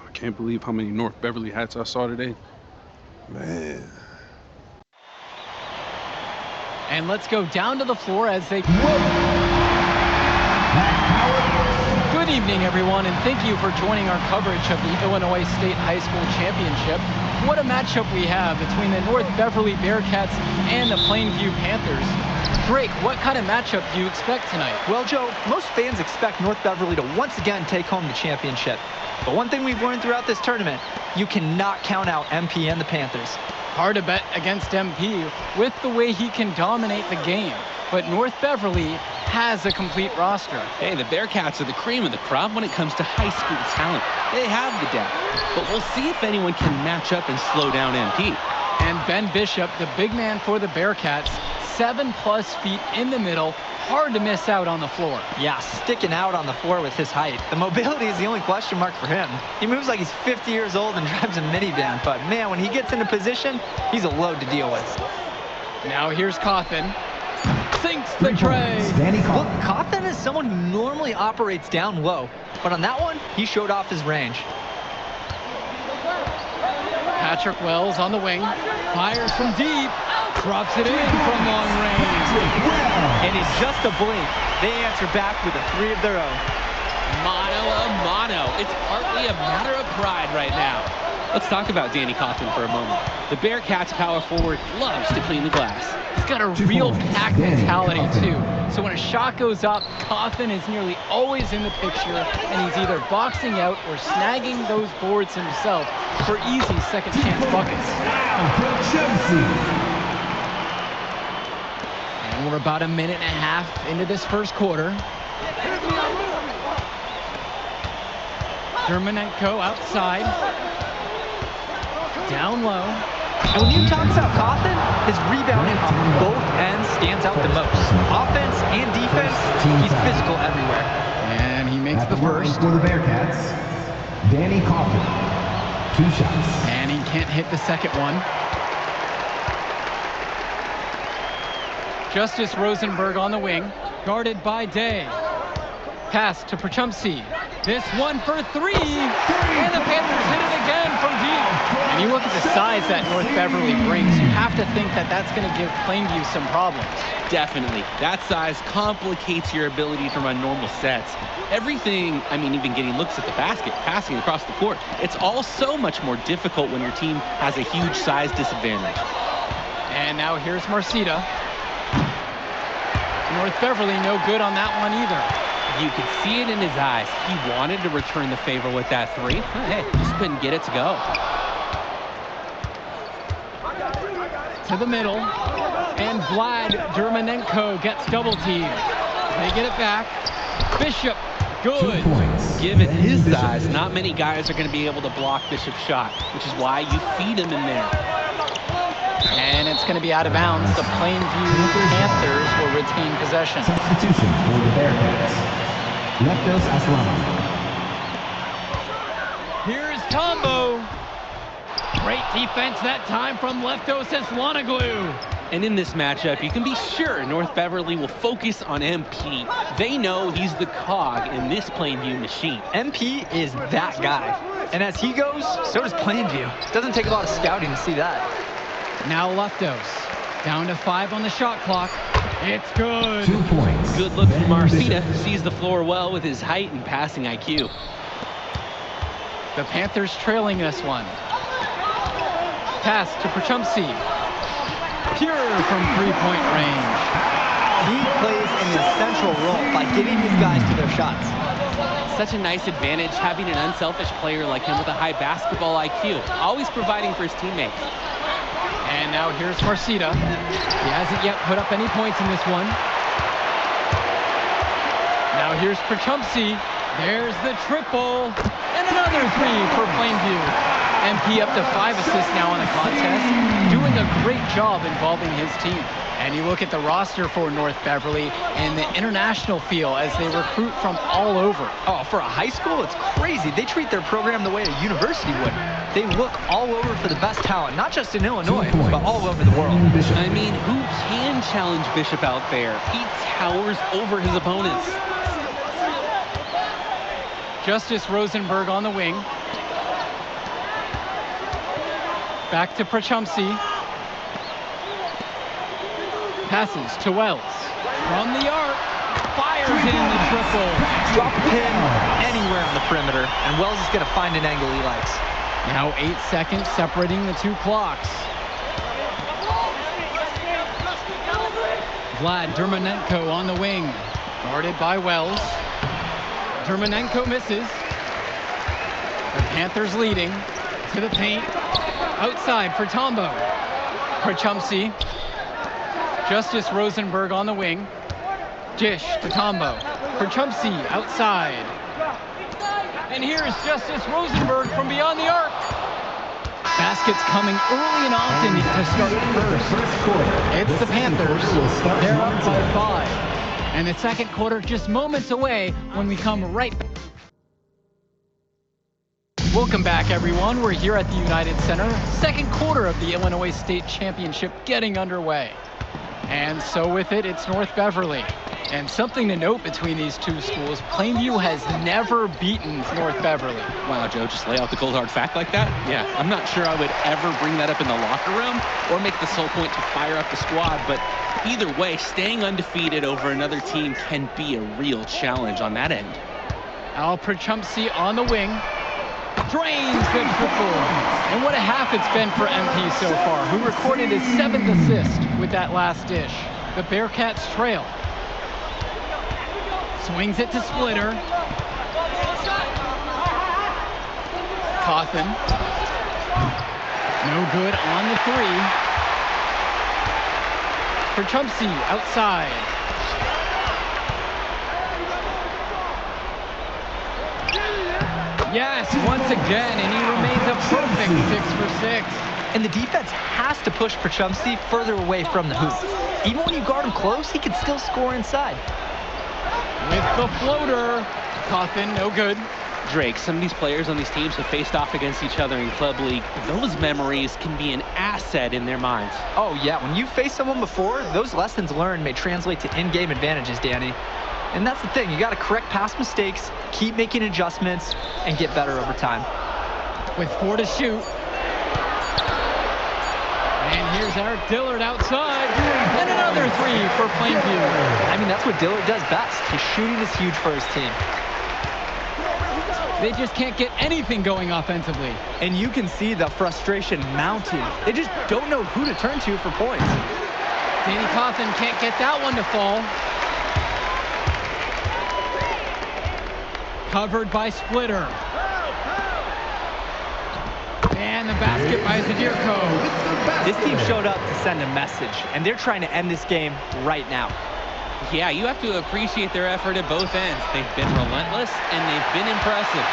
I can't believe how many North Beverly hats I saw today. Man. And let's go down to the floor as they... Good evening, everyone, and thank you for joining our coverage of the Illinois State High School Championship. What a matchup we have between the North Beverly Bearcats and the Plainview Panthers. Drake, what kind of matchup do you expect tonight? Well, Joe, most fans expect North Beverly to once again take home the championship. But one thing we've learned throughout this tournament, you cannot count out MP and the Panthers. Hard to bet against MP with the way he can dominate the game. But North Beverly has a complete roster. Hey, the Bearcats are the cream of the crop when it comes to high school talent. They have the depth, but we'll see if anyone can match up and slow down MP. And Ben Bishop, the big man for the Bearcats, 7+ feet in the middle, hard to miss out on the floor. Yeah, sticking out on the floor with his height. The mobility is the only question mark for him. He moves like he's 50 years old and drives a minivan, but man, when he gets into position, he's a load to deal with. Now here's Cawthon. sinks the tray. Look, Cawthon is someone who normally operates down low, but on that one, he showed off his range. Patrick Wells on the wing, fires from deep, drops it in from long range. And in just a blink, they answer back with a three of their own. Mano a mano. It's partly a matter of pride right now. Let's talk about Danny Cawthon for a moment. The Bearcats power forward loves to clean the glass. He's got a real pack mentality too. So when a shot goes up, Cawthon is nearly always in the picture, and he's either boxing out or snagging those boards himself for easy second chance buckets. And we're about a minute and a half into this first quarter. Dermonenko outside. Down low. And when you talk about Cawthon, his rebounding on both ends stands out the most. Offense and defense, he's physical everywhere. And he makes the first. For the Bearcats, Danny Cawthon. 2 shots. And he can't hit the second one. Justice Rosenberg on the wing, guarded by Day. Pass to Przumski. This one for 3, and the Panthers hit it again from deep. And you look at the size that North Beverly brings, you have to think that that's going to give Plainview some problems. Definitely. That size complicates your ability to run normal sets. Everything, I mean, even getting looks at the basket, passing across the court, it's all so much more difficult when your team has a huge size disadvantage. And now here's Marcita. North Beverly no good on that one either. You could see it in his eyes. He wanted to return the favor with that 3. Hey, just couldn't get it to go. To the middle, and Vlad Dermonenko gets double teamed. They get it back. Bishop, good. Given his size, not many guys are going to be able to block Bishop's shot, which is why you feed him in there. And it's going to be out of bounds. The Plainview Panthers will retain possession. Substitution for the Bearcats. Leftos Aslama. Here's Tombo. Great defense that time from Leftos Aslanoglu. And in this matchup, you can be sure North Beverly will focus on MP. They know he's the cog in this Plainview machine. MP is that guy. And as he goes, so does Plainview. Doesn't take a lot of scouting to see that. Now Leftos. Down to 5 on the shot clock. It's good. 2 points. Good look from Marcita. Sees the floor well with his height and passing IQ. The Panthers trailing this one. Pass to Przumski. Pure from 3-point range. He plays an essential role by getting his guys to their shots. Such a nice advantage having an unselfish player like him with a high basketball IQ. Always providing for his teammates. And now here's Marcita. He hasn't yet put up any points in this one. Now here's Przumski. There's the triple. And another 3 for Plainview. MP up to 5 assists now in the contest. Doing a great job involving his team. And you look at the roster for North Beverly and the international feel as they recruit from all over. Oh, for a high school, it's crazy. They treat their program the way a university would. They look all over for the best talent, not just in Illinois, but all over the world. I mean, who can challenge Bishop out there? He towers over his opponents. Justice Rosenberg on the wing. Back to Przumski. Passes to Wells. From the arc. Fires in the triple. Drop a pin anywhere on the perimeter, and Wells is going to find an angle he likes. Now 8 seconds separating the 2 clocks. Vlad Dermonenko on the wing. Guarded by Wells. Dermonenko misses. The Panthers leading to the paint. Outside for Tombo. Przumski. Justice Rosenberg on the wing. Dish to Tombo. Przumski outside. And here's Justice Rosenberg from beyond the arc. Baskets coming early and often to start the first quarter. It's the Panthers. They're up by 5. And the second quarter just moments away when we come right back. Welcome back, everyone. We're here at the United Center. Second quarter of the Illinois State Championship getting underway. And so with it, it's North Beverly. And something to note between these two schools, Plainview has never beaten North Beverly. Wow, Joe, just lay out the cold hard fact like that? Yeah, I'm not sure I would ever bring that up in the locker room or make the sole point to fire up the squad, but either way, staying undefeated over another team can be a real challenge on that end. Al Prachumsky on the wing. Drains the triple. And what a half it's been for MP so far, who recorded his 7th assist with that last dish. The Bearcats trail. Swings it to Splitter. Cawthon. No good on the 3. Prachumsky outside. Yes, once again, and he remains a perfect 6 for 6. And the defense has to push Prachumsky further away from the hoop. Even when you guard him close, he can still score inside. With the floater, Cawthon, no good. Drake, some of these players on these teams have faced off against each other in Club League. Those memories can be an asset in their minds. Oh yeah, when you've faced someone before, those lessons learned may translate to in-game advantages, Danny. And that's the thing, you gotta correct past mistakes, keep making adjustments, and get better over time. With 4 to shoot. And here's Eric Dillard outside. And another 3 for Plainview. I mean, that's what Dillard does best. His shooting is huge for his team. They just can't get anything going offensively. And you can see the frustration mounting. They just don't know who to turn to for points. Danny Cawthon can't get that one to fall. Covered by Splitter. And the basket by Zadirko. This team showed up to send a message, and they're trying to end this game right now. Yeah, you have to appreciate their effort at both ends. They've been relentless, and they've been impressive.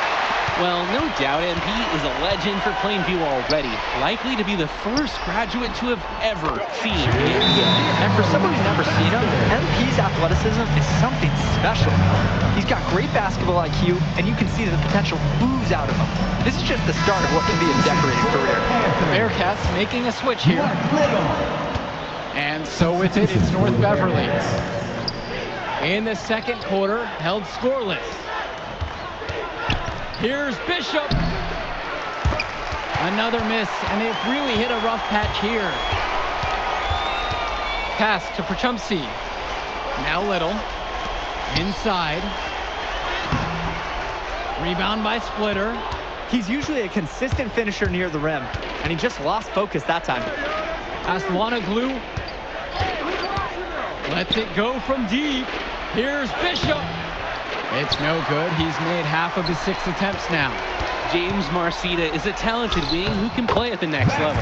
Well, no doubt MP is a legend for Plainview already, likely to be the first graduate to have ever seen the NBA. And for someone who's never seen him, MP's athleticism is something special. He's got great basketball IQ, and you can see the potential ooze out of him. This is just the start of what can be a decorated career. The Bearcats making a switch here. And so with it, it's North Beverly. In the second quarter, held scoreless. Here's Bishop. Another miss, and they've really hit a rough patch here. Pass to Prachumsky. Now Little. Inside. Rebound by Splitter. He's usually a consistent finisher near the rim, and he just lost focus that time. Aslanoglu. Lets it go from deep. Here's Bishop. It's no good. He's made half of his 6 attempts now. James Marcita is a talented wing who can play at the next level.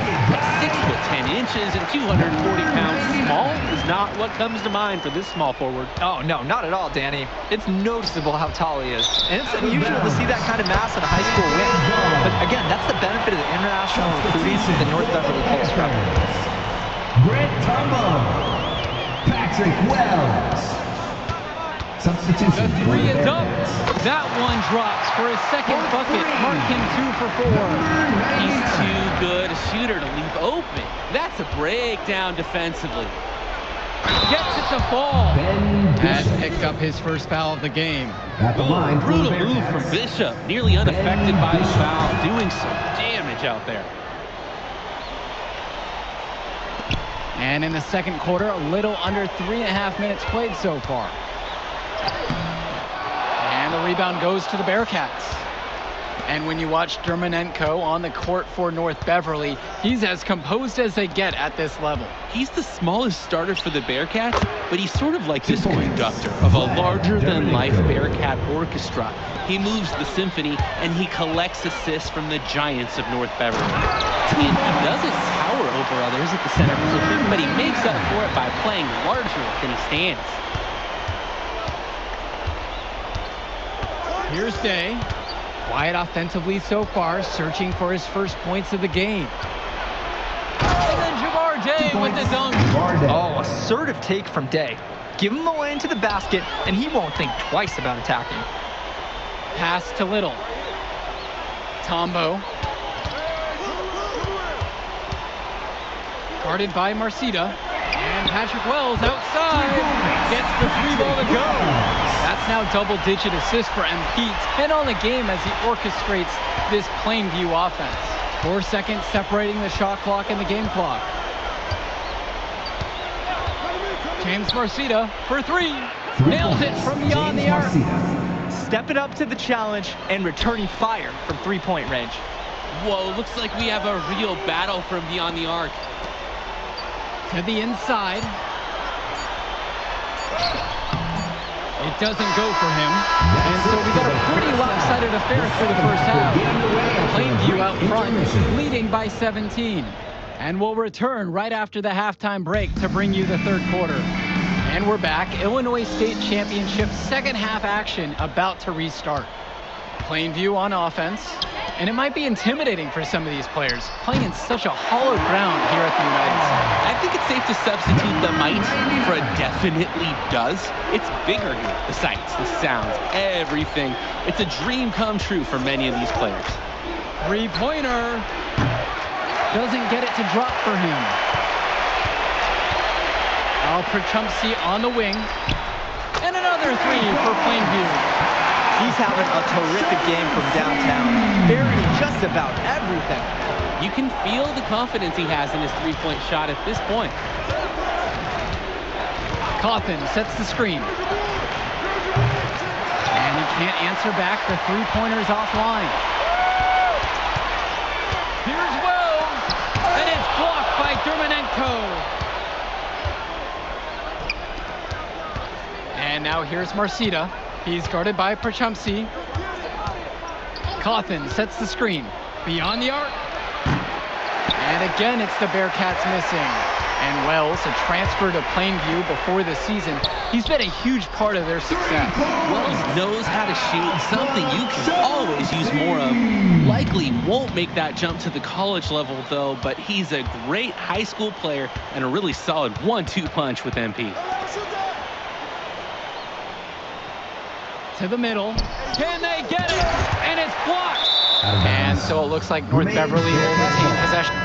6'10" and 240 pounds. Small is not what comes to mind for this small forward. Oh, no, not at all, Danny. It's noticeable how tall he is. And it's unusual to see that kind of mass in a high school wing. But again, that's the benefit of the international recruiting the North Beverly Pulse rep. Brent Tombo. Patrick Wells. Substitution. The 3 is up. That one drops for his second bucket. Mark him 2 for 4. He's too good a shooter to leave open. That's a breakdown defensively. Gets it to fall. Has picked up his first foul of the game. At the line, brutal move from Bishop. Nearly unaffected by the foul. Doing some damage out there. And in the second quarter, a little under 3.5 minutes played so far. And the rebound goes to the Bearcats. And when you watch Dermonenko on the court for North Beverly, he's as composed as they get at this level. He's the smallest starter for the Bearcats, but he's sort of like this conductor of a larger-than-life Bearcat orchestra. He moves the symphony, and he collects assists from the giants of North Beverly. And he doesn't tower over others at the center position, but he makes up for it by playing larger than he stands. Here's Day. Quiet offensively so far, searching for his first points of the game. And then Jabbar Day with the dunk. Oh, assertive take from Day. Give him a lane to the basket, and he won't think twice about attacking. Pass to Little. Tombo. Guarded by Marcita. And Patrick Wells outside gets the 3 ball to go. That's now double-digit assists for MP, 10 on the game as he orchestrates this Plainview offense. 4 seconds separating the shot clock and the game clock. James Marcita for 3. Nails it from beyond the arc. Stepping up to the challenge and returning fire from 3-point range. Whoa, looks like we have a real battle from beyond the arc. To the inside. It doesn't go for him. And so we got a pretty lopsided affair through the first half. Plainview out front, leading by 17. And we'll return right after the halftime break to bring you the third quarter. And we're back. Illinois State Championship second half action about to restart. Plainview on offense. And it might be intimidating for some of these players, playing in such a hollow ground here at the United Center. I think it's safe to substitute the might for a definitely does. It's bigger here. The sights, the sounds, everything. It's a dream come true for many of these players. 3-pointer. Doesn't get it to drop for him. Alperchumpsy on the wing. And another 3 for Plainview. He's having a terrific game from downtown, burying just about everything. You can feel the confidence he has in his 3-point shot at this point. Cawthon sets the screen. And he can't answer back. The 3-pointer's offline. Here's Wells, and it's blocked by Dermonenko. And now here's Marcita. He's guarded by Perchumpsy. Cawthon sets the screen. Beyond the arc. And again, it's the Bearcats missing. And Wells, a transfer to Plainview before the season, he's been a huge part of their success. Wells knows how to shoot, something you can always use more of. Likely won't make that jump to the college level, though, but he's a great high school player and a really solid 1-2 punch with MP. To the middle. Can they get it? And it's blocked. And so it looks like North Beverly will retain possession.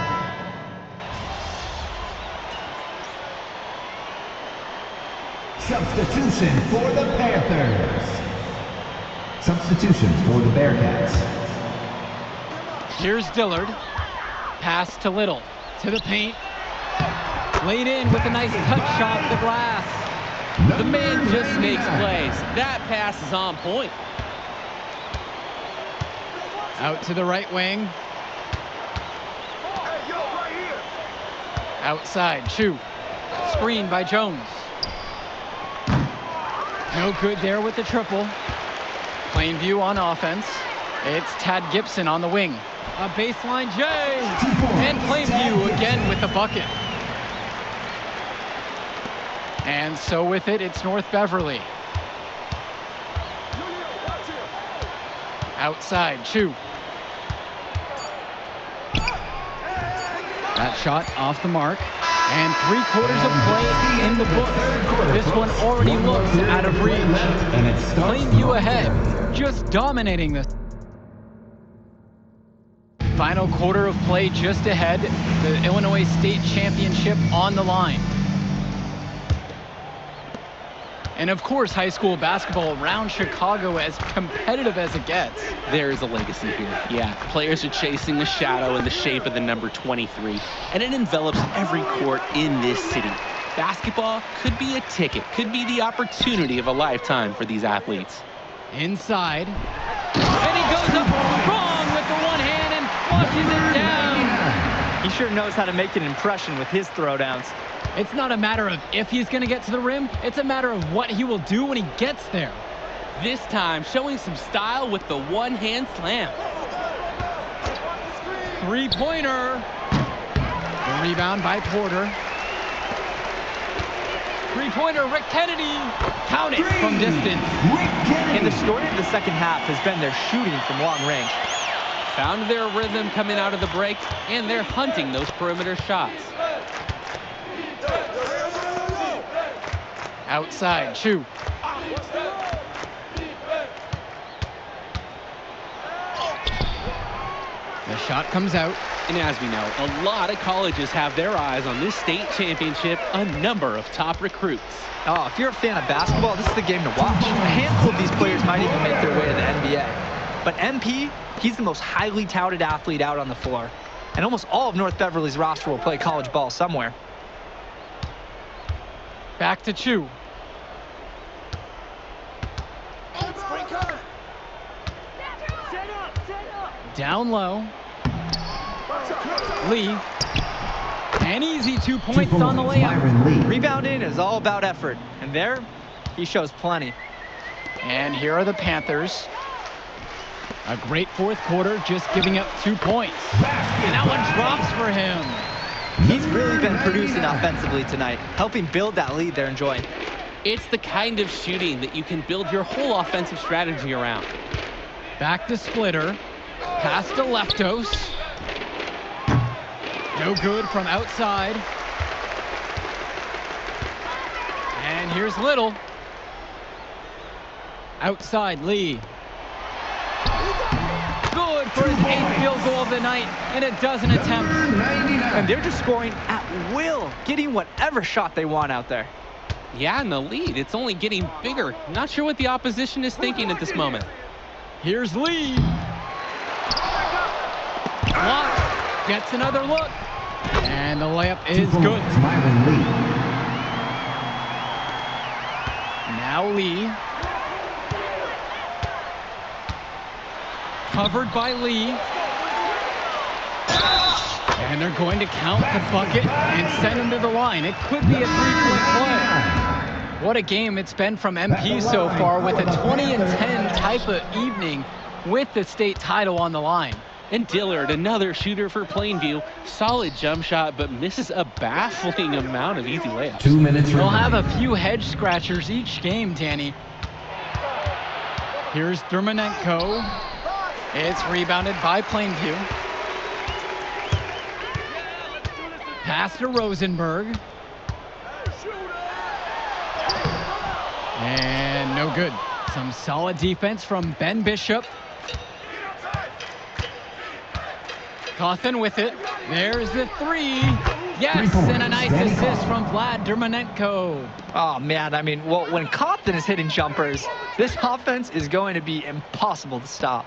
Substitution for the Panthers. Substitution for the Bearcats. Here's Dillard. Pass to Little. To the paint. Laid in with a nice touch shot to the glass. The man just makes plays. That pass is on point. Out to the right wing. Outside, Chu. Screen by Jones. No good there with the triple. Plainview on offense. It's Tad Gibson on the wing. A baseline J. And Plainview again with the bucket. And so with it, it's North Beverly. Outside, Chu. That shot off the mark. And 3/4 of play in the book. This one already looks out of reach. And it's Plainview ahead, just dominating this. Final quarter of play just ahead. The Illinois State Championship on the line. And of course, high school basketball around Chicago as competitive as it gets. There is a legacy here. Yeah, players are chasing the shadow in the shape of the number 23, and it envelops every court in this city. Basketball could be a ticket, could be the opportunity of a lifetime for these athletes. Inside, and he goes up strong with the one hand and flushes it down. He sure knows how to make an impression with his throwdowns. It's not a matter of if he's going to get to the rim, it's a matter of what he will do when he gets there. This time, showing some style with the one-hand slam. 3-pointer. The rebound by Porter. 3-pointer, Rick Kennedy. Count it from distance. And the story of the second half has been their shooting from long range. Found their rhythm coming out of the break, and they're hunting those perimeter shots. Outside, Chu. The shot comes out. And as we know, a lot of colleges have their eyes on this state championship, a number of top recruits. Oh, if you're a fan of basketball, this is the game to watch. A handful of these players might even make their way to the NBA. But MP, he's the most highly touted athlete out on the floor. And almost all of North Beverly's roster will play college ball somewhere. Back to Chu. Down low. Lee. An easy 2 points on the layup. Rebounding is all about effort. And there, he shows plenty. And here are the Panthers. A great fourth quarter, just giving up 2 points. And that one drops for him. He's really been producing offensively tonight, helping build that lead they're enjoying. It's the kind of shooting that you can build your whole offensive strategy around. Back to Splitter. Pass to Leftos. No good from outside. And here's Little. Outside Lee. Good for his 8th field goal of the night in a dozen attempts. And they're just scoring at will, getting whatever shot they want out there. Yeah, and the lead, it's only getting bigger. Not sure what the opposition is thinking at this moment. Here's Lee. Block. Gets another look. And the layup is good. Now Lee. Covered by Lee. And they're going to count the bucket and send him to the line. It could be a 3-point play. What a game it's been from MP so far, with a 20-10 type of evening with the state title on the line. And Dillard, another shooter for Plainview. Solid jump shot, but misses a baffling amount of easy layups. 2 minutes They'll remaining. have a few hedge scratchers each game, Danny. Here's Dermonenko. It's rebounded by Plainview. Pass to Rosenberg. And no good. Some solid defense from Ben Bishop. Cawthon with it. There's the 3. Yes, and a nice assist from Vlad Dermonenko. Oh, man, I mean, well, when Cawthon is hitting jumpers, this offense is going to be impossible to stop.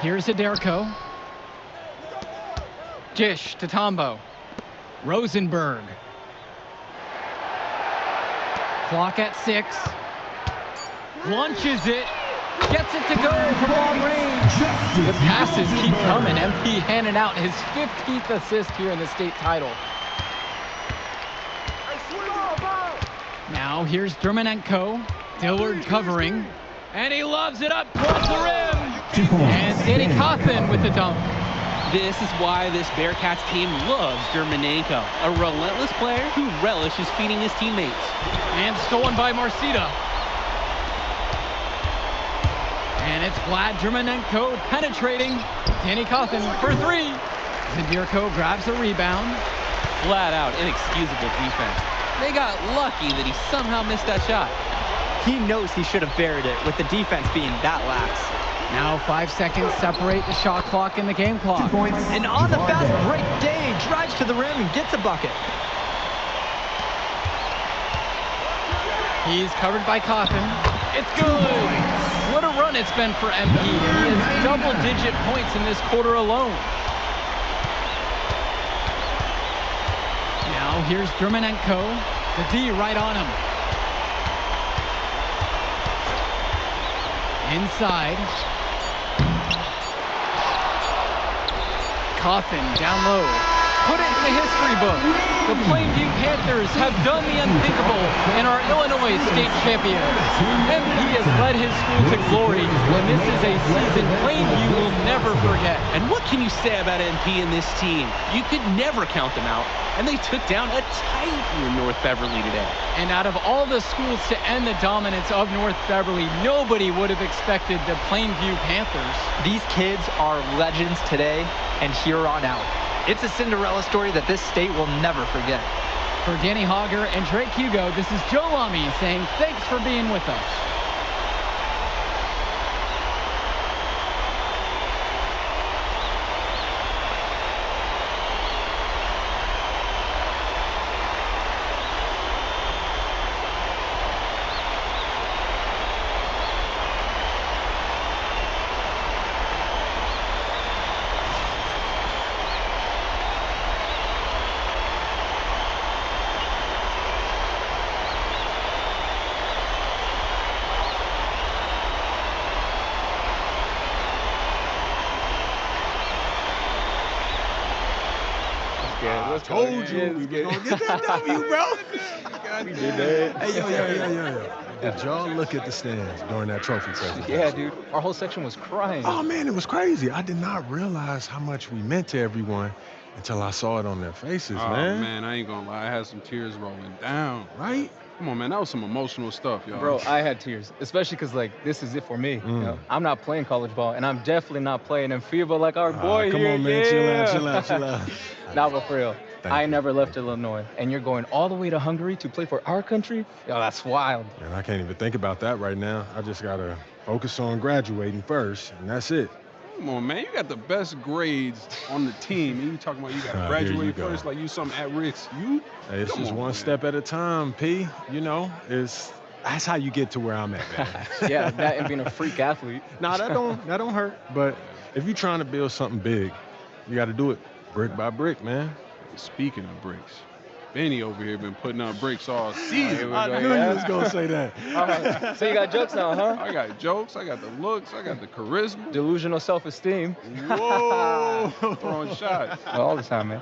Here's Aderko. Dish to Tombo. Rosenberg. Clock at 6. Launches it. Gets it to go from long range. The passes keep coming. MP handing out his 15th assist here in the state title. Now here's Dermonenko. Dillard covering. And he loves it up towards the rim. And Danny Cawthon with the dunk. This is why this Bearcats team loves Dermonenko, a relentless player who relishes feeding his teammates. And stolen by Marcita. And it's Vlad Dermonenko penetrating. Danny Cawthon for 3. Zadirko grabs a rebound. Flat out inexcusable defense. They got lucky that he somehow missed that shot. He knows he should have buried it with the defense being that lax. Now 5 seconds separate the shot clock and the game clock. And on the fast break, Day drives to the rim and gets a bucket. He's covered by Cawthon. It's good. What a run it's been for MP. He has double-digit points in this quarter alone. Now here's Dermonenko. The D right on him. Inside. Cawthon down low. Put it in the history book. The Plainview Panthers have done the unthinkable and are Illinois state champions. MP has led his school to glory, and this is a season Plainview will never forget. And what can you say about MP and this team? You could never count them out, and they took down a Titan North Beverly today. And out of all the schools to end the dominance of North Beverly, nobody would have expected the Plainview Panthers. These kids are legends today and here on out. It's a Cinderella story that this state will never forget. For Danny Hogger and Drake Hugo, this is Joe Lamy saying thanks for being with us. good? What's Told going you on? we was gonna get that W, bro. We did that. Hey, yo. Did y'all look at the stands during that trophy presentation? Yeah, dude. Our whole section was crying. Oh, man, it was crazy. I did not realize how much we meant to everyone until I saw it on their faces, Oh, man. man, I ain't gonna lie. I had some tears rolling down. Right? Come on, man. That was some emotional stuff, y'all. Bro, I had tears, especially because, like, this is it for me. You know? I'm not playing college ball, and I'm definitely not playing in FIBA like our boy come here. on, man. Yeah. Chill out. Nah, but for real, Thank I you. never left Illinois, and you're going all the way to Hungary to play for our country? Yo, that's wild. And I can't even think about that right now. I just got to focus on graduating first, and that's it. Come on, man. You got the best grades on the team, and you talking about you got to Here you graduate go. first like you something at risk. You? Hey, it's Come just on, one man. step at a time, P. You know, that's how you get to where I'm at, man. Yeah, that and being a freak athlete. Nah, that don't hurt. But if you're trying to build something big, you got to do it brick by brick, man. Speaking of bricks, Benny over here been putting up bricks all season. I knew you was gonna say that. All right. So you got jokes now, huh? I got jokes. I got the looks. I got the charisma. Delusional self-esteem. Whoa! Throwing shots. All the time, man.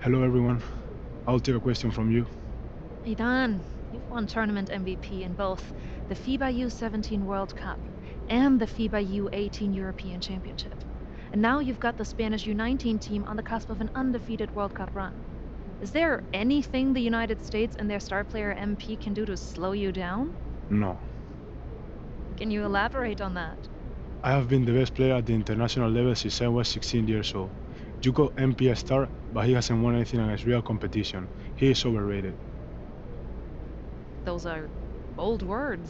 Hello everyone. I'll take a question from you. Idan, you've won tournament MVP in both the FIBA U17 World Cup and the FIBA U18 European Championship. And now you've got the Spanish U19 team on the cusp of an undefeated World Cup run. Is there anything the United States and their star player MP can do to slow you down? No. Can you elaborate on that? I have been the best player at the international level since I was 16 years old. You call MP a star, but he hasn't won anything against real competition. He is overrated. Those are bold words.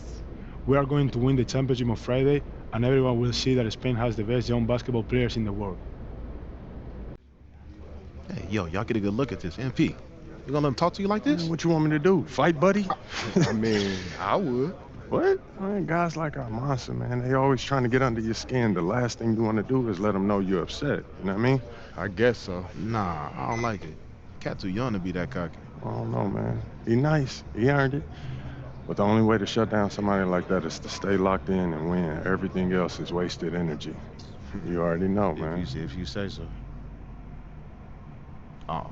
We are going to win the championship on Friday, and everyone will see that Spain has the best young basketball players in the world. Hey, yo, y'all get a good look at this. MP, you gonna let him talk to you like this? What you want me to do? Fight, buddy? I mean, I would. What? Man, guys like our monster, man, they always trying to get under your skin. The last thing you want to do is let them know you're upset. You know what I mean? I guess so. Nah, I don't like it. Cat too young to be that cocky. I don't know, man. He nice. He earned it. But the only way to shut down somebody like that is to stay locked in and win. Everything else is wasted energy. You already know, man. If you say so. Oh.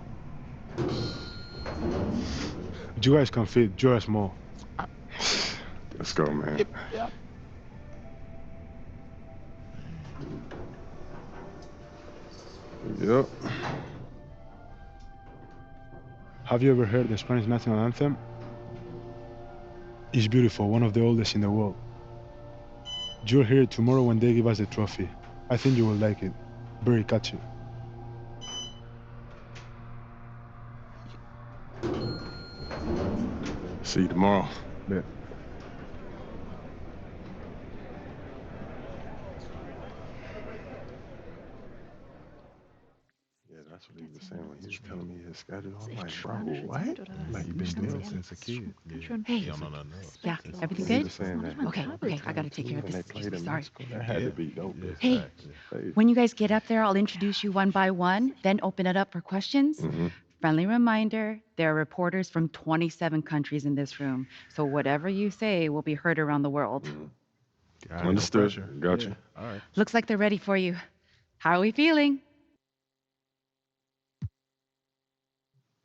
You guys can fit, you're small. Let's go, man. Yep. Yep. Have you ever heard the Spanish national anthem? It's beautiful, one of the oldest in the world. You'll hear it tomorrow when they give us the trophy. I think you will like it. Very catchy. See you tomorrow. Bet. Yeah, That's what he was saying when he was telling me his schedule. I'm like, bro, what? Like, you been doing since a kid. Hey, yeah, everything He good? was saying that. Okay, I gotta take care of When this. they played Excuse me, in sorry. Mexico, that had to be dope. Hey, when you guys get up there, I'll introduce you one by one, then open it up for questions. Mm-hmm. Friendly reminder, there are reporters from 27 countries in this room, so whatever you say will be heard around the world. Understood. Gotcha. All right. Looks like they're ready for you. How are we feeling?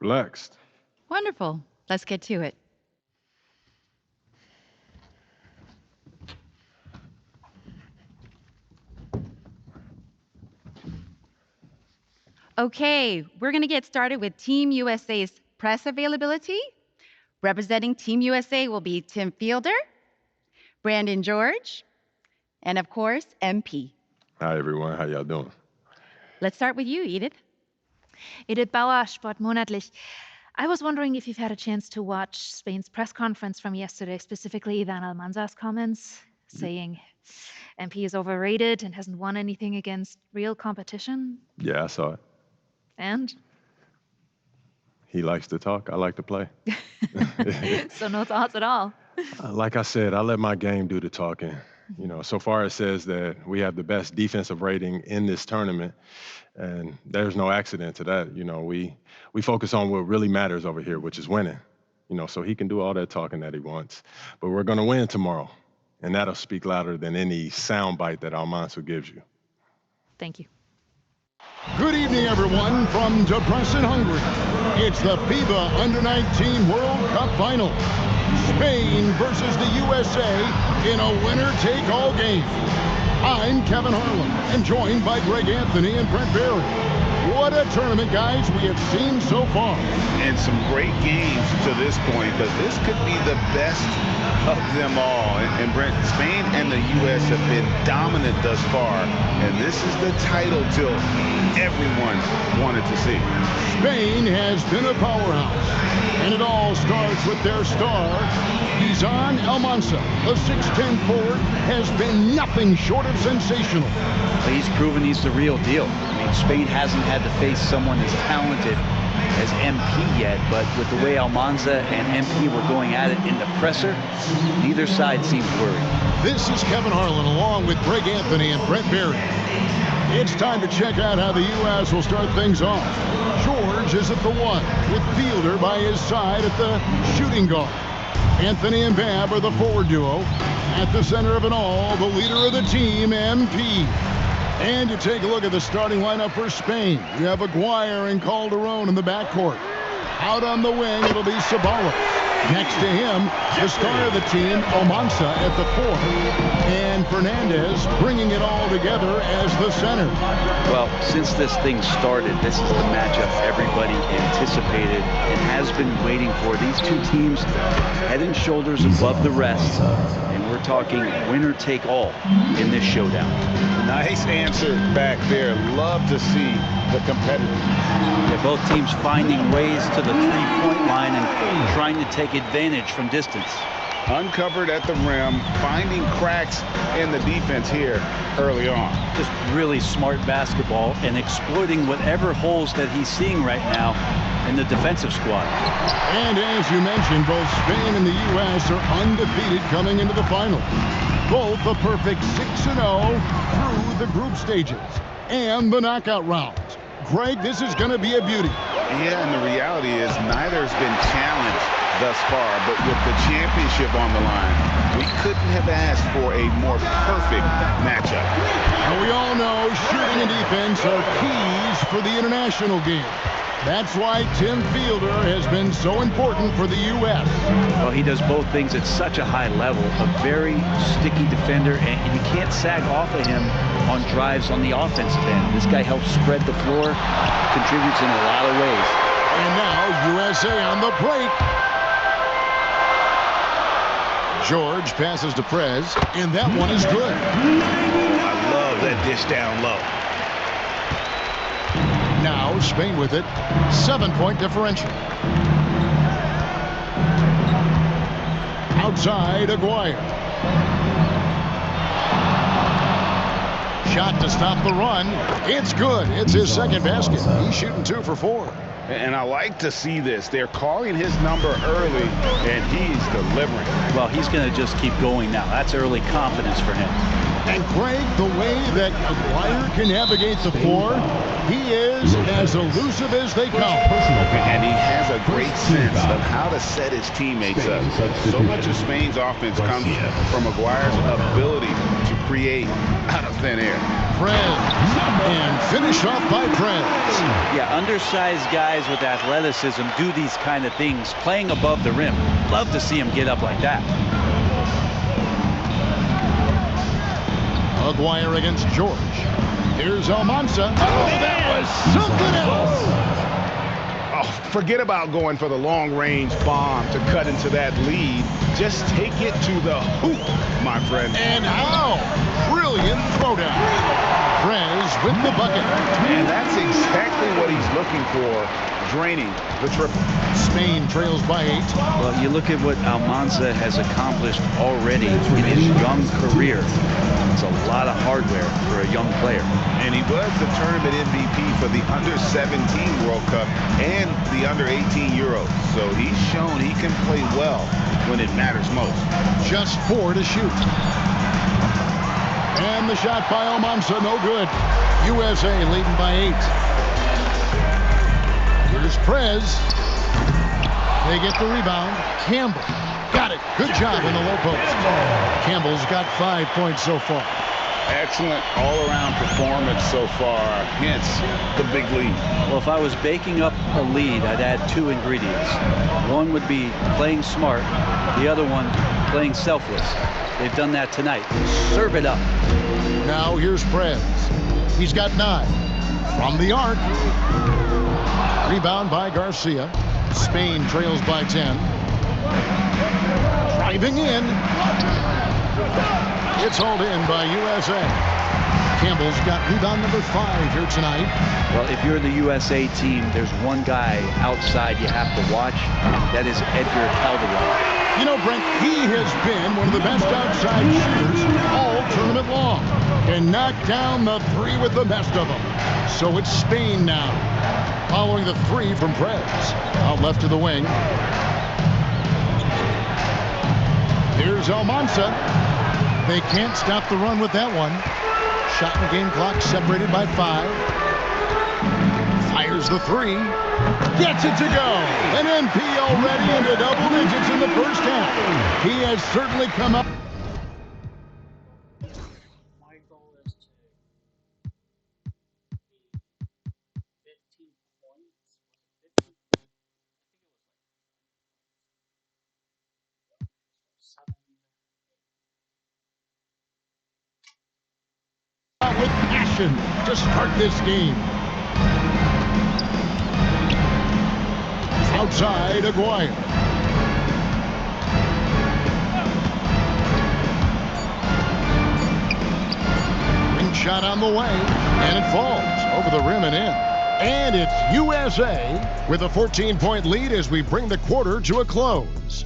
Relaxed. Wonderful. Let's get to it. Okay, we're going to get started with Team USA's press availability. Representing Team USA will be Tim Fielder, Brandon George, and of course, MP. Hi, everyone. How y'all doing? Let's start with you, Edith. Edith Bauer, Sportmonatlich. I was wondering if you've had a chance to watch Spain's press conference from yesterday, specifically Ivan Almanza's comments saying MP is overrated and hasn't won anything against real competition. Yeah, I saw it. And? He likes to talk. I like to play. So no thoughts at all. Like I said, I let my game do the talking. You know, so far it says that we have the best defensive rating in this tournament, and there's no accident to that. You know, we focus on what really matters over here, which is winning. You know, so he can do all that talking that he wants. But we're going to win tomorrow, and that'll speak louder than any soundbite that Almanza gives you. Thank you. Good evening, everyone, from Debrecen, Hungary. It's the FIBA Under-19 World Cup Final. Spain versus the USA in a winner-take-all game. I'm Kevin Harlan, and joined by Greg Anthony and Brent Barry. What a tournament, guys, we have seen so far. And some great games to this point, but this could be the best of them all. And Brent, Spain and the U.S. have been dominant thus far, and this is the title tilt everyone wanted to see. Spain has been a powerhouse, and it all starts with their star, Izan Almanza. The 6'10" forward has been nothing short of sensational. He's proven he's the real deal. I mean, Spain hasn't had to face someone as talented as MP yet, but with the way Almanza and MP were going at it in the presser, neither side seemed worried. This is Kevin Harlan along with Greg Anthony and Brent Barry. It's time to check out how the U.S. will start things off. George is at the 1, with Fielder by his side at the shooting guard. Anthony and Babb are the forward duo. At the center of it all, the leader of the team, MP. And you take a look at the starting lineup for Spain. You have Aguirre and Calderon in the backcourt. Out on the wing, it'll be Sabala. Next to him, the star of the team, Almanza at the 4. And Fernandez bringing it all together as the center. Well, since this thing started, this is the matchup everybody anticipated and has been waiting for. These two teams head and shoulders above the rest. And we're talking winner take all in this showdown. Nice answer back there. Love to see the competitors. Yeah, both teams finding ways to the three-point line and trying to take advantage from distance. Uncovered at the rim, finding cracks in the defense here early on. Just really smart basketball and exploiting whatever holes that he's seeing right now in the defensive squad. And as you mentioned, both Spain and the U.S. are undefeated coming into the final. Both a perfect 6-0 through the group stages and the knockout rounds. Greg, this is going to be a beauty. Yeah, and the reality is neither has been challenged thus far, but with the championship on the line, we couldn't have asked for a more perfect matchup. And we all know shooting and defense are keys for the international game. That's why Tim Fielder has been so important for the U.S. Well, he does both things at such a high level. A very sticky defender, and you can't sag off of him on drives on the offensive end. This guy helps spread the floor, contributes in a lot of ways. And now USA on the break. George passes to Prez, and that one is good. I love that dish down low. Now Spain with it, 7-point differential. Outside, Aguirre. Shot to stop the run. It's good. It's his second basket. He's shooting 2 for 4. And I like to see this. They're calling his number early, and he's delivering. Well, he's going to just keep going now. That's early confidence for him. And Greg, the way that Aguirre can navigate the floor, he is as elusive as they come. And he has a great sense of how to set his teammates up. So much of Spain's offense comes from Aguirre's ability to create out of thin air. Prez, and finish off by Prez. Yeah, undersized guys with athleticism do these kind of things, playing above the rim. Love to see him get up like that. Aguirre against George. Here's Almanza. Oh, that was something else. Oh, forget about going for the long-range bomb to cut into that lead. Just take it to the hoop, my friend. And how? Brilliant throwdown. Prez with the bucket. And that's exactly what he's looking for, draining the triple. Spain trails by 8. Well, you look at what Almanza has accomplished already in his young career. It's a lot of hardware for a young player. And he was the tournament MVP for the Under-17 World Cup and the Under-18 Euros. So he's shown he can play well when it matters most. Just 4 to shoot. And the shot by Almanza, no good. USA leading by 8. Here's Prez. They get the rebound. Campbell got it. Good job in the low post. Campbell's got 5 points so far. Excellent all-around performance so far, hence the big lead. Well, if I was baking up a lead, I'd add 2 ingredients. One would be playing smart. The other one, playing selfless. They've done that tonight. Serve it up. Now here's Prez. He's got 9. From the arc. Rebound by Garcia. Spain trails by 10. Driving in. It's hauled in by USA. Campbell's got rebound number 5 here tonight. Well, if you're the USA team, there's one guy outside you have to watch. That is Edgar Calderon. You know, Brent, he has been one of the best outside shooters all tournament long. And knocked down the 3 with the best of them. So it's Spain now. Following the 3 from Prez. Out left to the wing. Here's Almanza. They can't stop the run with that one. Shot and game clock separated by 5. Fires the 3. Gets it to go. An MP already into double digits in the first half. He has certainly come up. With passion to start this game. Outside, Aguirre. Ring shot on the way, and it falls over the rim and in. And it's USA with a 14-point lead as we bring the quarter to a close.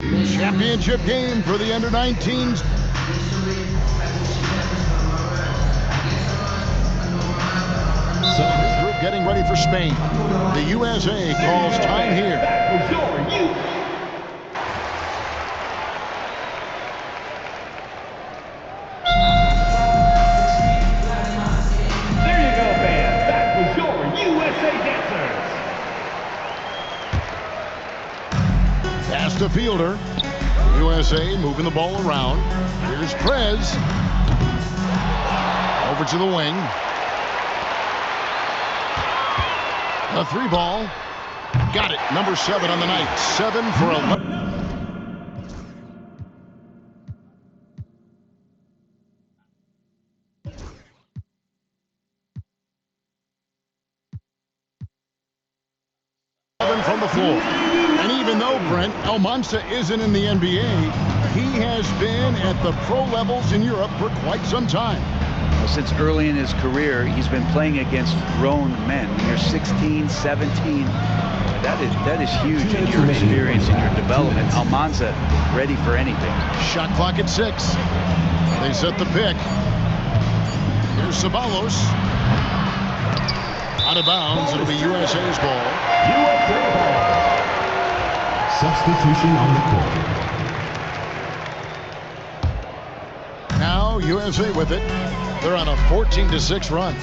Championship game for the under-19s. Group getting ready for Spain. The USA calls time here. There you go, fans. That was your USA dancers. Pass to Fielder. USA moving the ball around. Here's Prez. Over to the wing. The 3 ball. Got it. Number 7 on the night. 7 for 11. From the floor. And even though, Brent, Almanza isn't in the NBA, he has been at the pro levels in Europe for quite some time. Well, since early in his career, he's been playing against grown men. When you're 16, 17, that is huge in your experience, in your development. Almanza ready for anything. Shot clock at 6. They set the pick. Here's Ceballos. Out of bounds. It'll be USA's ball. USA ball. Substitution on the court. Now USA with it. They're on a 14-6 run.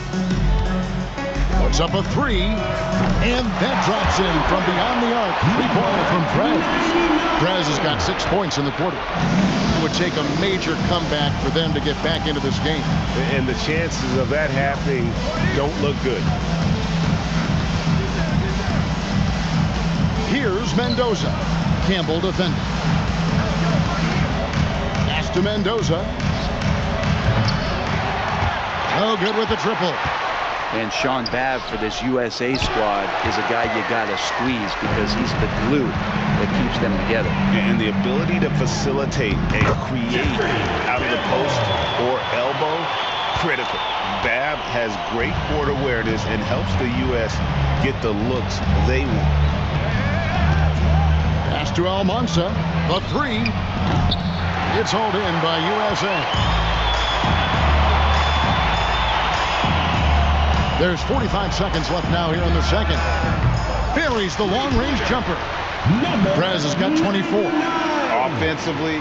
Puts up a three, and that drops in from beyond the arc. Three-pointer from Prez. Prez has got 6 points in the quarter. It would take a major comeback for them to get back into this game. And the chances of that happening don't look good. Here's Mendoza. Campbell defending. Pass to Mendoza. Oh, good with the triple. And Sean Babb for this USA squad is a guy you got to squeeze because he's the glue that keeps them together. And the ability to facilitate and create out of the post or elbow, critical. Babb has great court awareness and helps the U.S. get the looks they want. Pass to Almanza. The three. It's hauled in by USA. There's 45 seconds left now here in the second. Buries the long-range jumper. Prez has got 24. Offensively,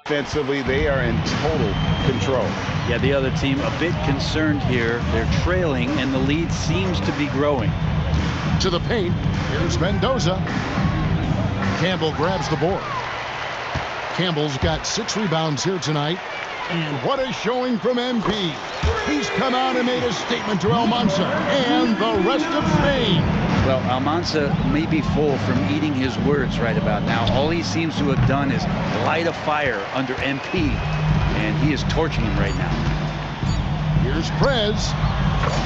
defensively, they are in total control. Yeah, the other team a bit concerned here. They're trailing, and the lead seems to be growing. To the paint. Here's Mendoza. Campbell grabs the board. Campbell's got 6 rebounds here tonight. And what a showing from MP. He's come out and made a statement to Almanza and the rest of Spain. Well, Almanza may be full from eating his words right about now. All he seems to have done is light a fire under MP, and he is torching him right now. Here's Prez.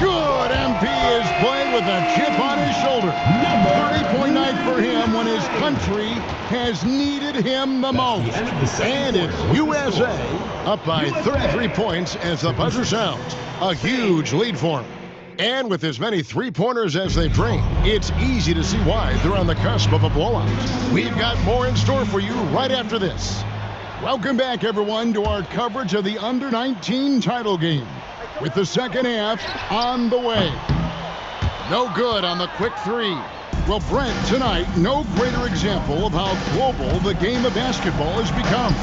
Good. MP is playing with a chip on his shoulder. 30-point night for him when his country has needed him the most. And it's USA up by 33 points as the buzzer sounds. A huge lead for him. And with as many three-pointers as they've drained, it's easy to see why they're on the cusp of a blowout. We've got more in store for you right after this. Welcome back, everyone, to our coverage of the Under-19 title game, with the second half on the way. No good on the quick three. Well, Brent, tonight, no greater example of how global the game of basketball has become.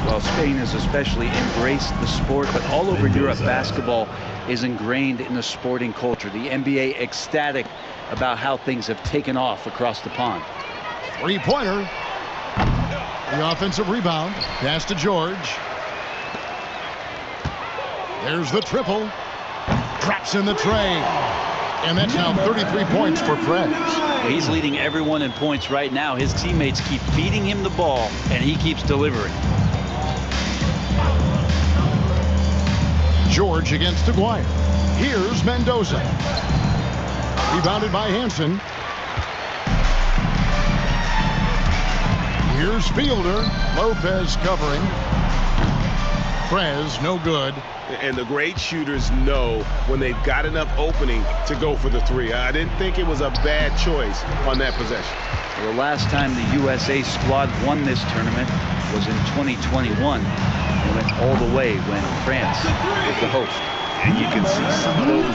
Well, Spain has especially embraced the sport, but all over Europe, basketball is ingrained in the sporting culture. The NBA ecstatic about how things have taken off across the pond. Three-pointer. The offensive rebound. Pass to George. There's the triple. Drops in the tray. And that's now 33 points for Prez. He's leading everyone in points right now. His teammates keep feeding him the ball, and he keeps delivering. George against Aguirre. Here's Mendoza. Rebounded by Hansen. Here's Fielder. Lopez covering. Prez, no good. And the great shooters know when they've got enough opening to go for the three. I didn't think it was a bad choice on that possession. The last time the USA squad won this tournament was in 2021. It went all the way when France was the host. And you can see some of those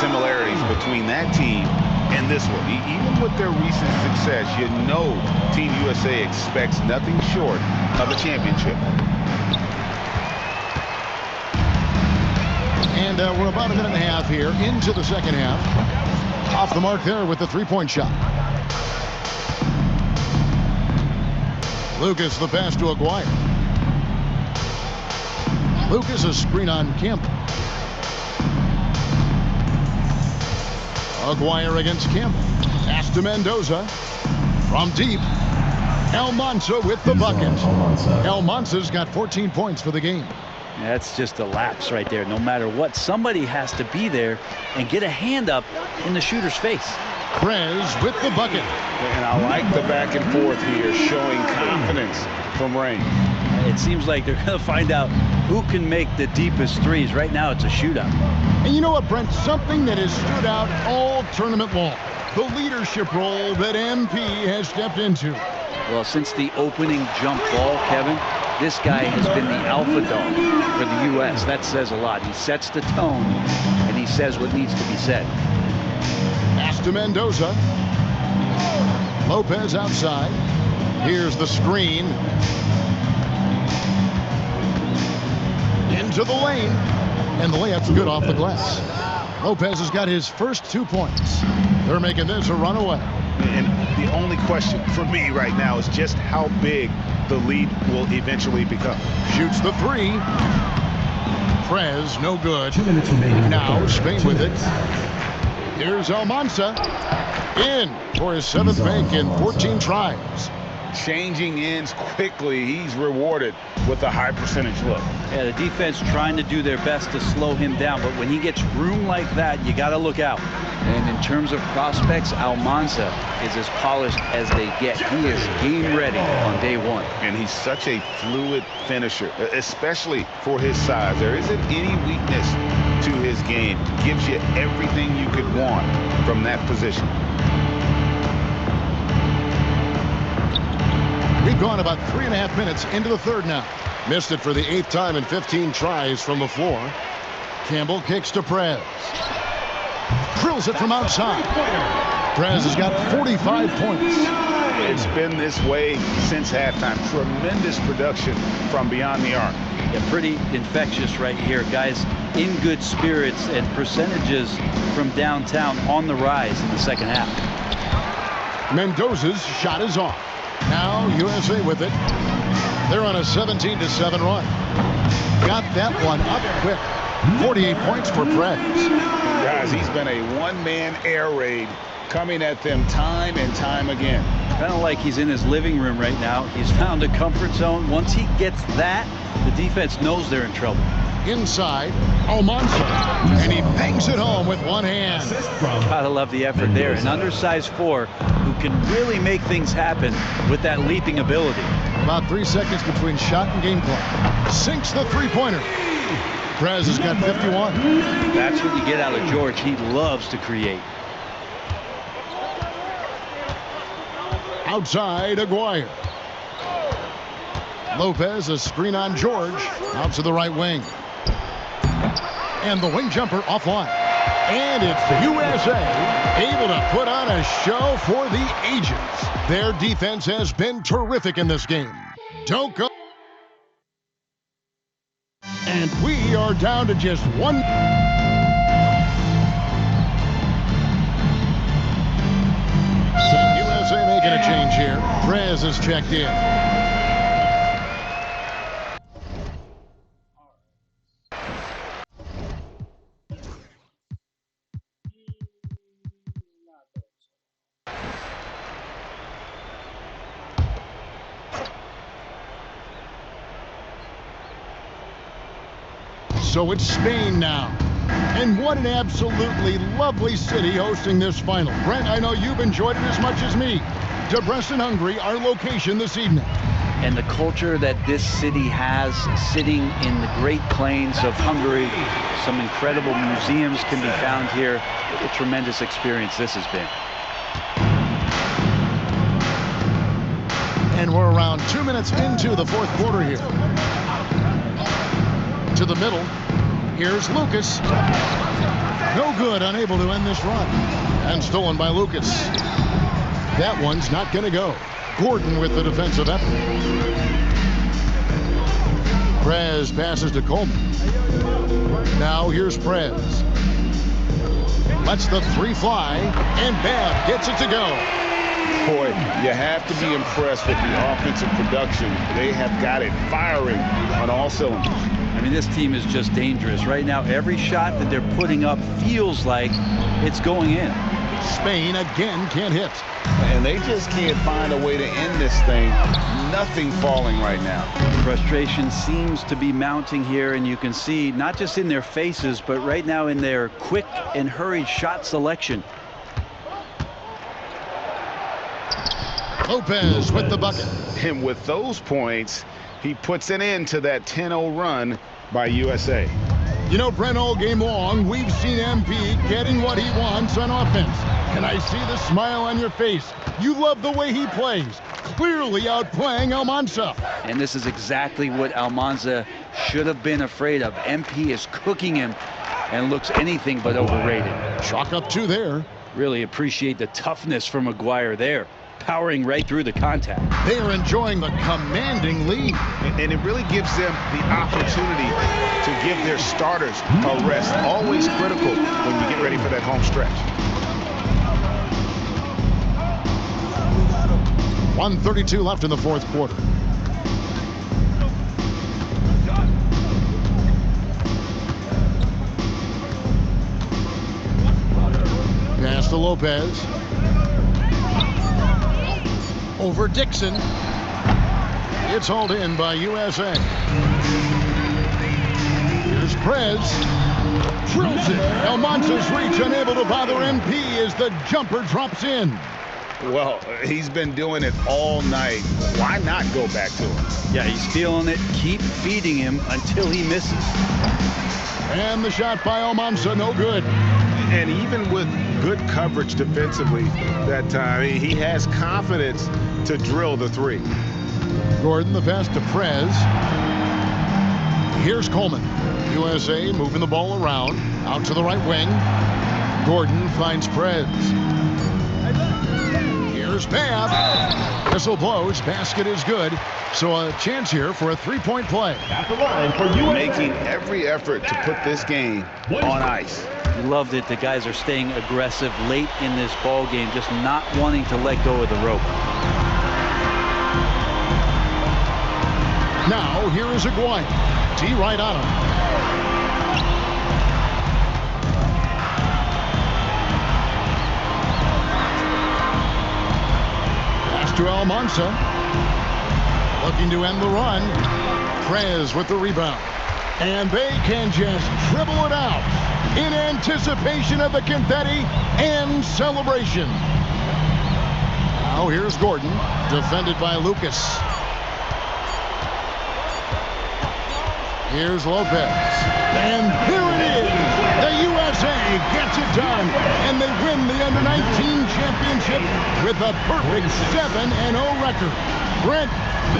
similarities between that team and this one. Even with their recent success, you know Team USA expects nothing short of a championship. And we're about a minute and a half here into the second half. Off the mark there with the three-point shot. Lucas the pass to Aguirre. Lucas a screen on Campbell. Aguirre against Campbell. Pass to Mendoza. From deep. Almanza with the bucket. Almanza's got 14 points for the game. That's just a lapse right there. No matter what, somebody has to be there and get a hand up in the shooter's face. Prez with the bucket. And I like the back and forth here, showing confidence from Rain. It seems like they're going to find out who can make the deepest threes. Right now, it's a shootout. And you know what, Brent? Something that has stood out all tournament long. the leadership role that MP has stepped into. Well, since the opening jump ball, Kevin, this guy has been the alpha dog for the U.S. That says a lot. He sets the tone, and he says what needs to be said. Pass to Mendoza. Lopez outside. Here's the screen. Into the lane. And the layup's good off the glass. Lopez has got his first 2 points. They're making this a runaway. And the only question for me right now is just how big the lead will eventually become. Shoots the three. Prez, no good. Now Spain with it. Here's Almanza. In for his 7th make in 14 tries. Changing ends quickly. He's rewarded with a high percentage look. Yeah, the defense trying to do their best to slow him down, but when he gets room like that, you got to look out. And in terms of prospects, Almanza is as polished as they get. He is game ready on day one. And he's such a fluid finisher, especially for his size. There isn't any weakness to his game. Gives you everything you could want from that position. We've gone about 3.5 minutes into the third now. Missed it for the 8th time in 15 tries from the floor. Campbell kicks to Prez. Drills it from outside. Prez has got 45 points. It's been this way since halftime. Tremendous production from beyond the arc. Yeah, pretty infectious right here. Guys in good spirits, and percentages from downtown on the rise in the second half. Mendoza's shot is off. Now USA with it. They're on a 17-7 run. Got that one up quick. 48 points for Prez. Guys, he's been a one-man air raid coming at them time and time again. Kind of like he's in his living room right now. He's found a comfort zone. Once he gets that, the defense knows they're in trouble. Inside, Almanza, and he bangs it home with one hand. Gotta love the effort there. An undersized 4 who can really make things happen with that leaping ability. About 3 seconds between shot and game clock. Sinks the three-pointer. Prez has got 51. That's what you get out of George. He loves to create. Outside, Aguirre. Lopez, a screen on George. Out to the right wing. And the wing jumper offline. And it's the USA able to put on a show for the ages. Their defense has been terrific in this game. Don't go. And we are down to just one. USA making a change here. Prez is checked in. So it's Spain now. And what an absolutely lovely city hosting this final. Brent, I know you've enjoyed it as much as me. Debrecen, Hungary, our location this evening. And the culture that this city has, sitting in the Great Plains of Hungary. Some incredible museums can be found here. What a tremendous experience this has been. And we're around 2 minutes into the fourth quarter here. To the middle. Here's Lucas. No good, unable to end this run. And stolen by Lucas. That one's not going to go. Gordon with the defensive effort. Prez passes to Coleman. Now here's Prez. Lets the three fly, and Babb gets it to go. Boy, you have to be impressed with the offensive production. They have got it firing on all cylinders. I mean, this team is just dangerous. Right now, every shot that they're putting up feels like it's going in. Spain again can't hit. And they just can't find a way to end this thing. Nothing falling right now. Frustration seems to be mounting here, and you can see not just in their faces, but right now in their quick and hurried shot selection. Lopez with the bucket. And with those points, he puts an end to that 10-0 run by USA. You know, Brent, all game long, we've seen MP getting what he wants on offense. And I see the smile on your face. You love the way he plays, clearly outplaying Almanza. And this is exactly what Almanza should have been afraid of. MP is cooking him and looks anything but overrated. Chalk up 2 there. Really appreciate the toughness from McGuire there, powering right through the contact. They are enjoying the commanding lead. And it really gives them the opportunity to give their starters a rest. Always critical when you get ready for that home stretch. 1:32 left in the fourth quarter. Pass to Lopez. Over Dixon. It's hauled in by USA. Here's Prez. Drills it. Almanza's reach, unable to bother MP as the jumper drops in. Well, he's been doing it all night. Why not go back to him? Yeah, he's feeling it. Keep feeding him until he misses. And the shot by Almanza, no good. And even with good coverage defensively that time, he has confidence to drill the 3. Gordon, the pass to Prez. Here's Coleman. USA moving the ball around. Out to the right wing. Gordon finds Prez. Here's Babb. Whistle blows. Basket is good. So a chance here for a 3-point play. At the line for USA. Making every effort to put this game on ice. Loved it. The guys are staying aggressive late in this ball game, just not wanting to let go of the rope. Now here is Aguayo. T right on him. Pass to Almanza. Looking to end the run. Prez with the rebound. And they can just dribble it out in anticipation of the confetti and celebration. Now here's Gordon, defended by Lucas. Here's Lopez. And here it is. The USA gets it done. And they win the Under-19 championship with a perfect 7-0 record. Brent,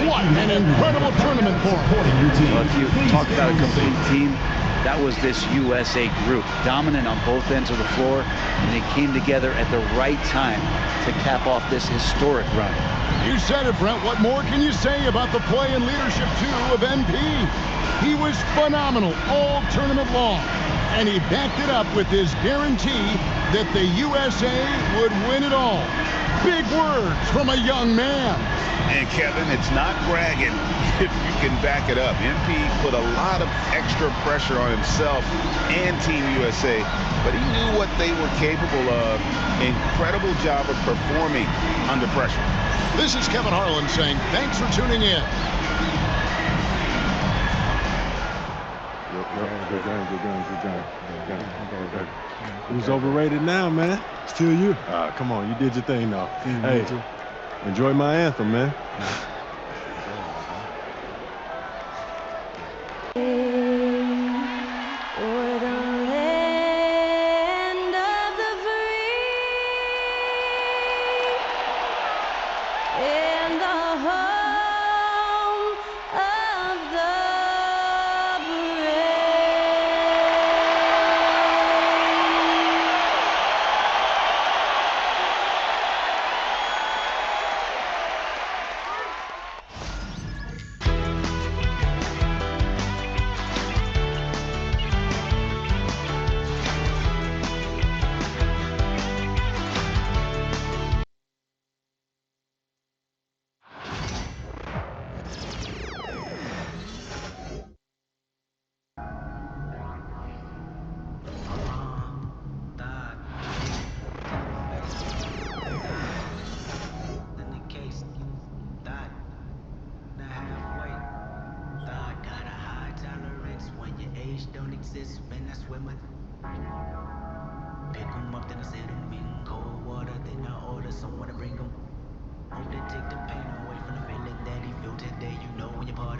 what an incredible tournament for them. Well, if you talk about a complete team, that was this USA group. Dominant on both ends of the floor. And they came together at the right time to cap off this historic run. You said it, Brent. What more can you say about the play and leadership, too, of MP? He was phenomenal all tournament long, and he backed it up with his guarantee that the USA would win it all. Big words from a young man. And Kevin, it's not bragging if you can back it up. MP put a lot of extra pressure on himself and Team USA, but he knew what they were capable of. Incredible job of performing under pressure. This is Kevin Harlan saying thanks for tuning in. Good game. Who's overrated now, man? Still you. Come on, you did your thing now. Hey, enjoy my anthem, man.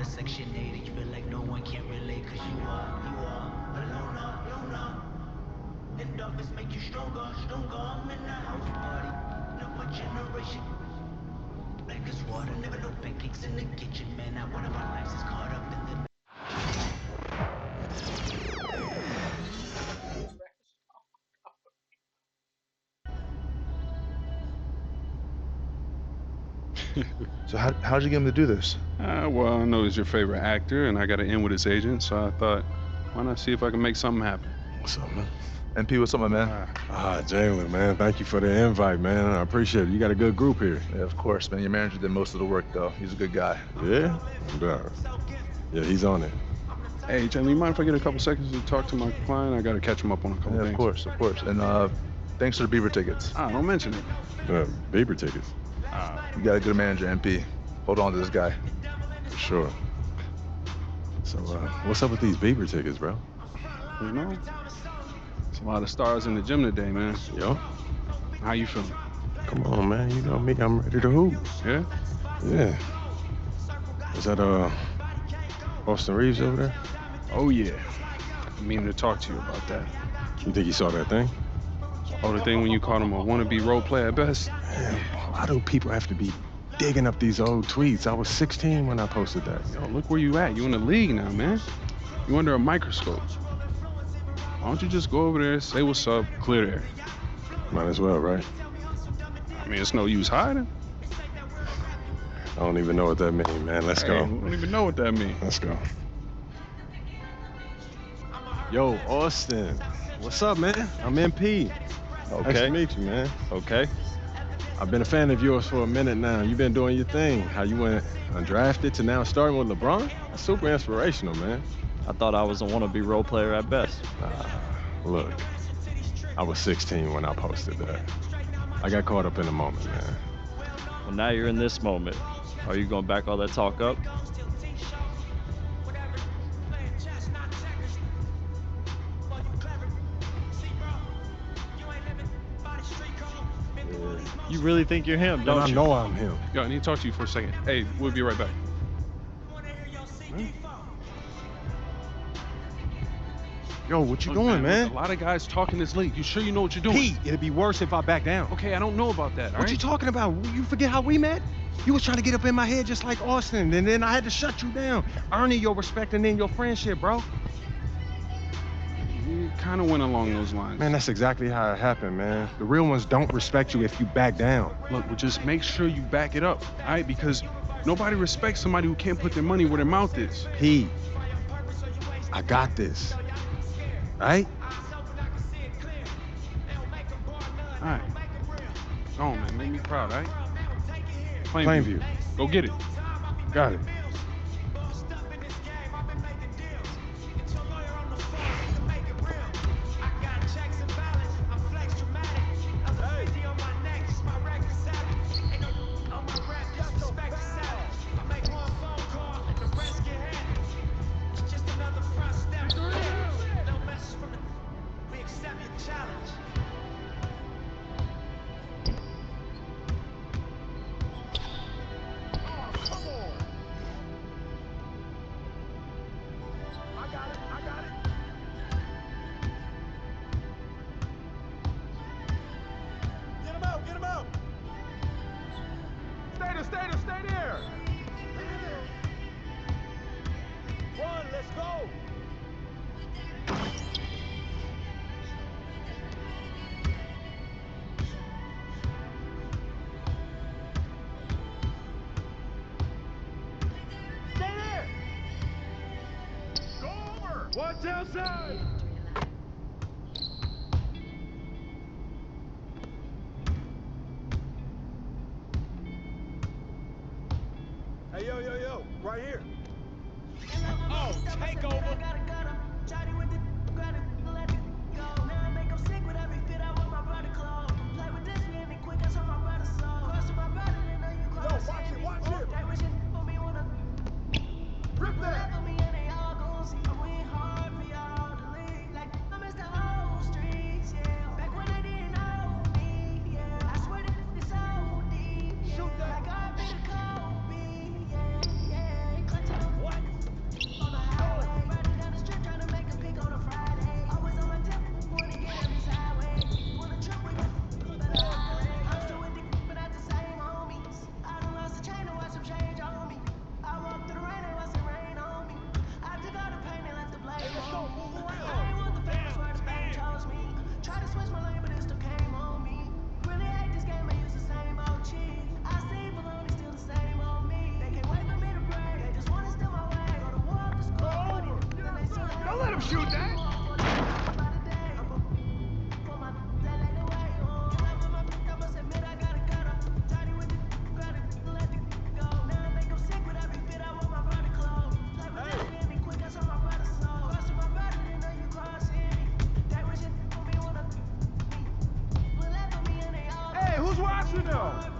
Section 8, you feel like no one can relate, cause you are alone. numbers make you stronger. I'm in the house party. Number generation. Black as water, never no pancakes in the kitchen, man. Not one of our lives is caught up in the. So how'd you get him to do this? Well, I know he's your favorite actor, and I got to end with his agent, so I thought, why not see if I can make something happen? What's up, man? MP, what's up, my man? Jalen, man, thank you for the invite, man. I appreciate it. You got a good group here. Yeah, of course, man. Your manager did most of the work, though. He's a good guy. Yeah? Yeah, he's on it. Hey, Jalen, you mind if I get a couple seconds to talk to my client? I got to catch him up on a couple things. Of course. And thanks for the Bieber tickets. Don't mention it. Bieber tickets? You got a good manager, MP. Hold on to this guy. For sure. So, what's up with these Bieber tickets, bro? You know, it's a lot of stars in the gym today, man. Yo. How you feeling? Come on, man. You know me. I'm ready to hoop. Yeah? Yeah. Is that, Austin Reeves over there? Oh, yeah. I mean to talk to you about that. You think you saw that thing? Oh, the thing when you called him a wannabe role player at best? Man, why do people have to be digging up these old tweets? I was 16 when I posted that. Yo, look where you at. You in the league now, man. You under a microscope. Why don't you just go over there, say what's up, clear the air? Might as well, right? I mean, it's no use hiding. I don't even know what that means, man. Let's go. I don't even know what that means. Let's go. Yo, Austin. What's up, man? I'm MP. Okay. Nice to meet you, man. Okay. I've been a fan of yours for a minute now. You've been doing your thing. How you went undrafted to now starting with LeBron? That's super inspirational, man. I thought I was a wannabe role player at best. Look, I was 16 when I posted that. I got caught up in the moment, man. Well, now you're in this moment. Are you gonna back all that talk up? You really think you're him, don't you? I know I'm him. Yo, I need to talk to you for a second. Hey, we'll be right back. Yo, what you Look, doing, man? There's a lot of guys talking this league. You sure you know what you're doing? Pete, it'd be worse if I back down. Okay, I don't know about that, all What you talking about? You forget how we met? You was trying to get up in my head just like Austin, and then I had to shut you down, earning your respect and then your friendship, bro. You kind of went along those lines. Man, that's exactly how it happened, man. The real ones don't respect you if you back down. Look, well, just make sure you back it up, all right? Because nobody respects somebody who can't put their money where their mouth is. Pete, I got this, all right? All right. Go on, man. Make me proud, all right? Plainview. Go get it. Got it. Stay there. One, let's go. Stay there. Go over. Watch outside. Hey, yo, right here. Oh, take over. Yo, watch it. Rip that. Don't let him shoot that. Hey, who's watching now?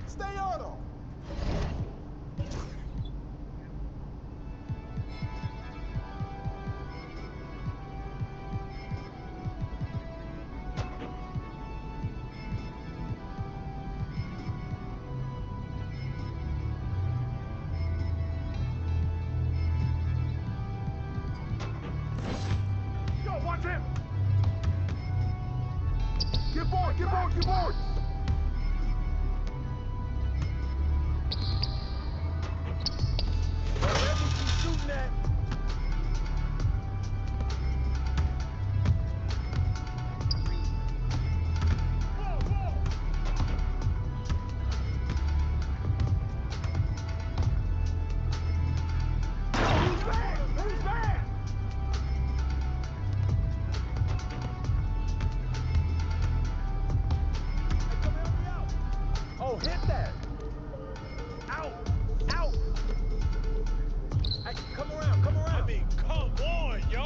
Stay on him. Yo, watch him. Get board, get board, get board. Shooting at. Who's bad? Who's bad? Oh, hit that. Out. Out. Hey, come around, come around. I mean, come on, yo.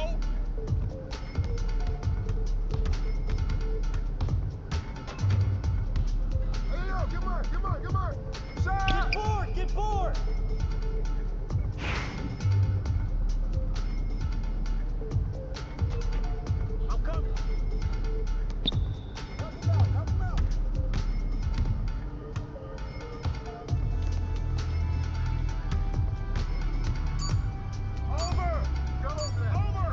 Hey, yo, get mine, get mine, get mine. Get board, get board. I'm coming. Help him out, help him out. Over! Go over!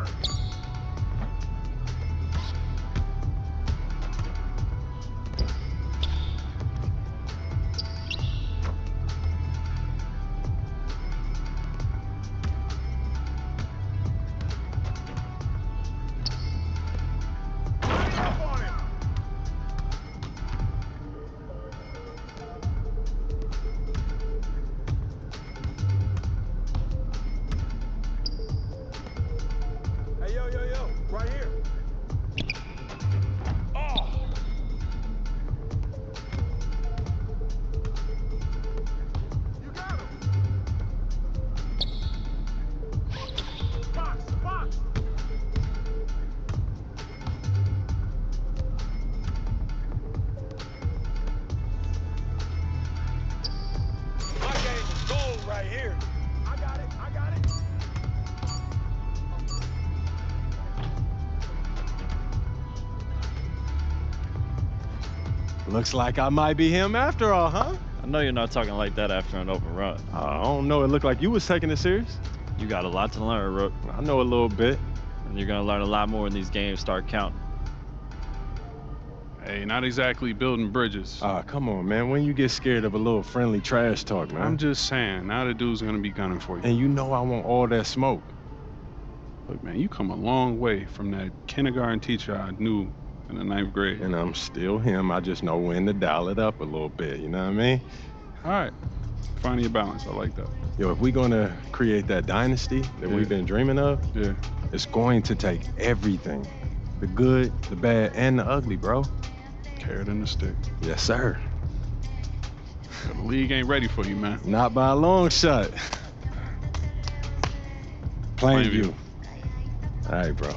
Hurry up on him! Hey, yo, yo, yo, right here. Oh! You got him. Box, box. My game is gold right here. I got it, I got it. Looks like I might be him after all, huh? I know you're not talking like that after an open run. I don't know. It looked like you was taking it serious. You got a lot to learn, Rook. I know a little bit. And you're going to learn a lot more when these games start counting. Hey, not exactly building bridges. Come on, man. When you get scared of a little friendly trash talk, man. I'm just saying, now the dude's gonna be gunning for you. And you know I want all that smoke. Look, man, you come a long way from that kindergarten teacher I knew in the 9th grade. And I'm still him. I just know when to dial it up a little bit. You know what I mean? All right. Finding your balance. I like that. Yo, if we're gonna create that dynasty that we've been dreaming of, it's going to take everything. The good, the bad, and the ugly, bro. Carrot and the stick. Yes, sir. The league ain't ready for you, man. Not by a long shot. Plainview. All right, bro.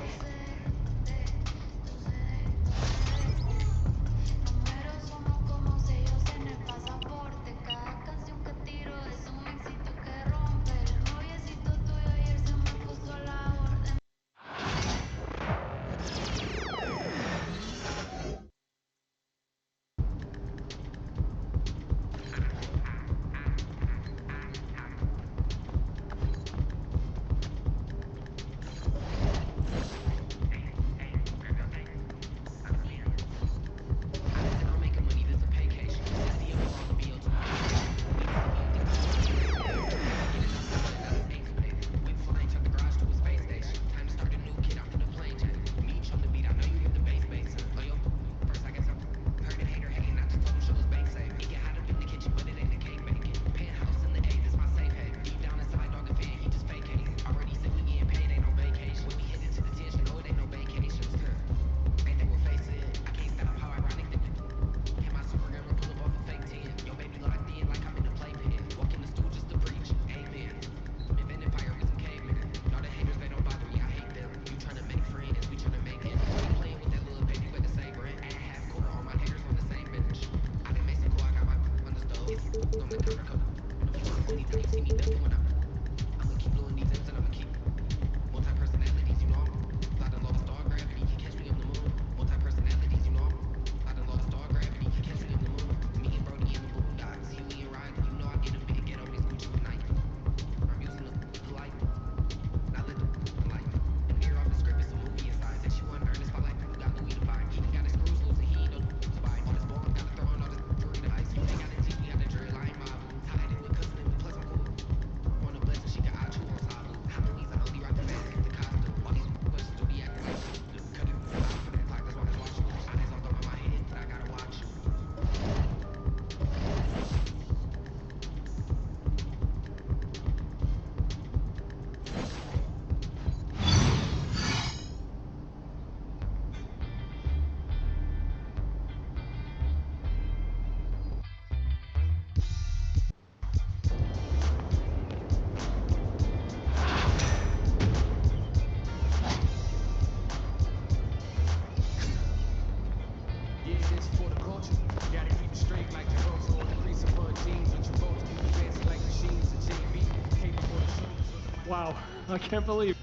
Wow, I can't believe.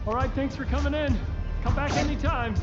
All right, thanks for coming in. Come back anytime.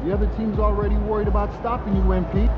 The other team's already worried about stopping you, MP.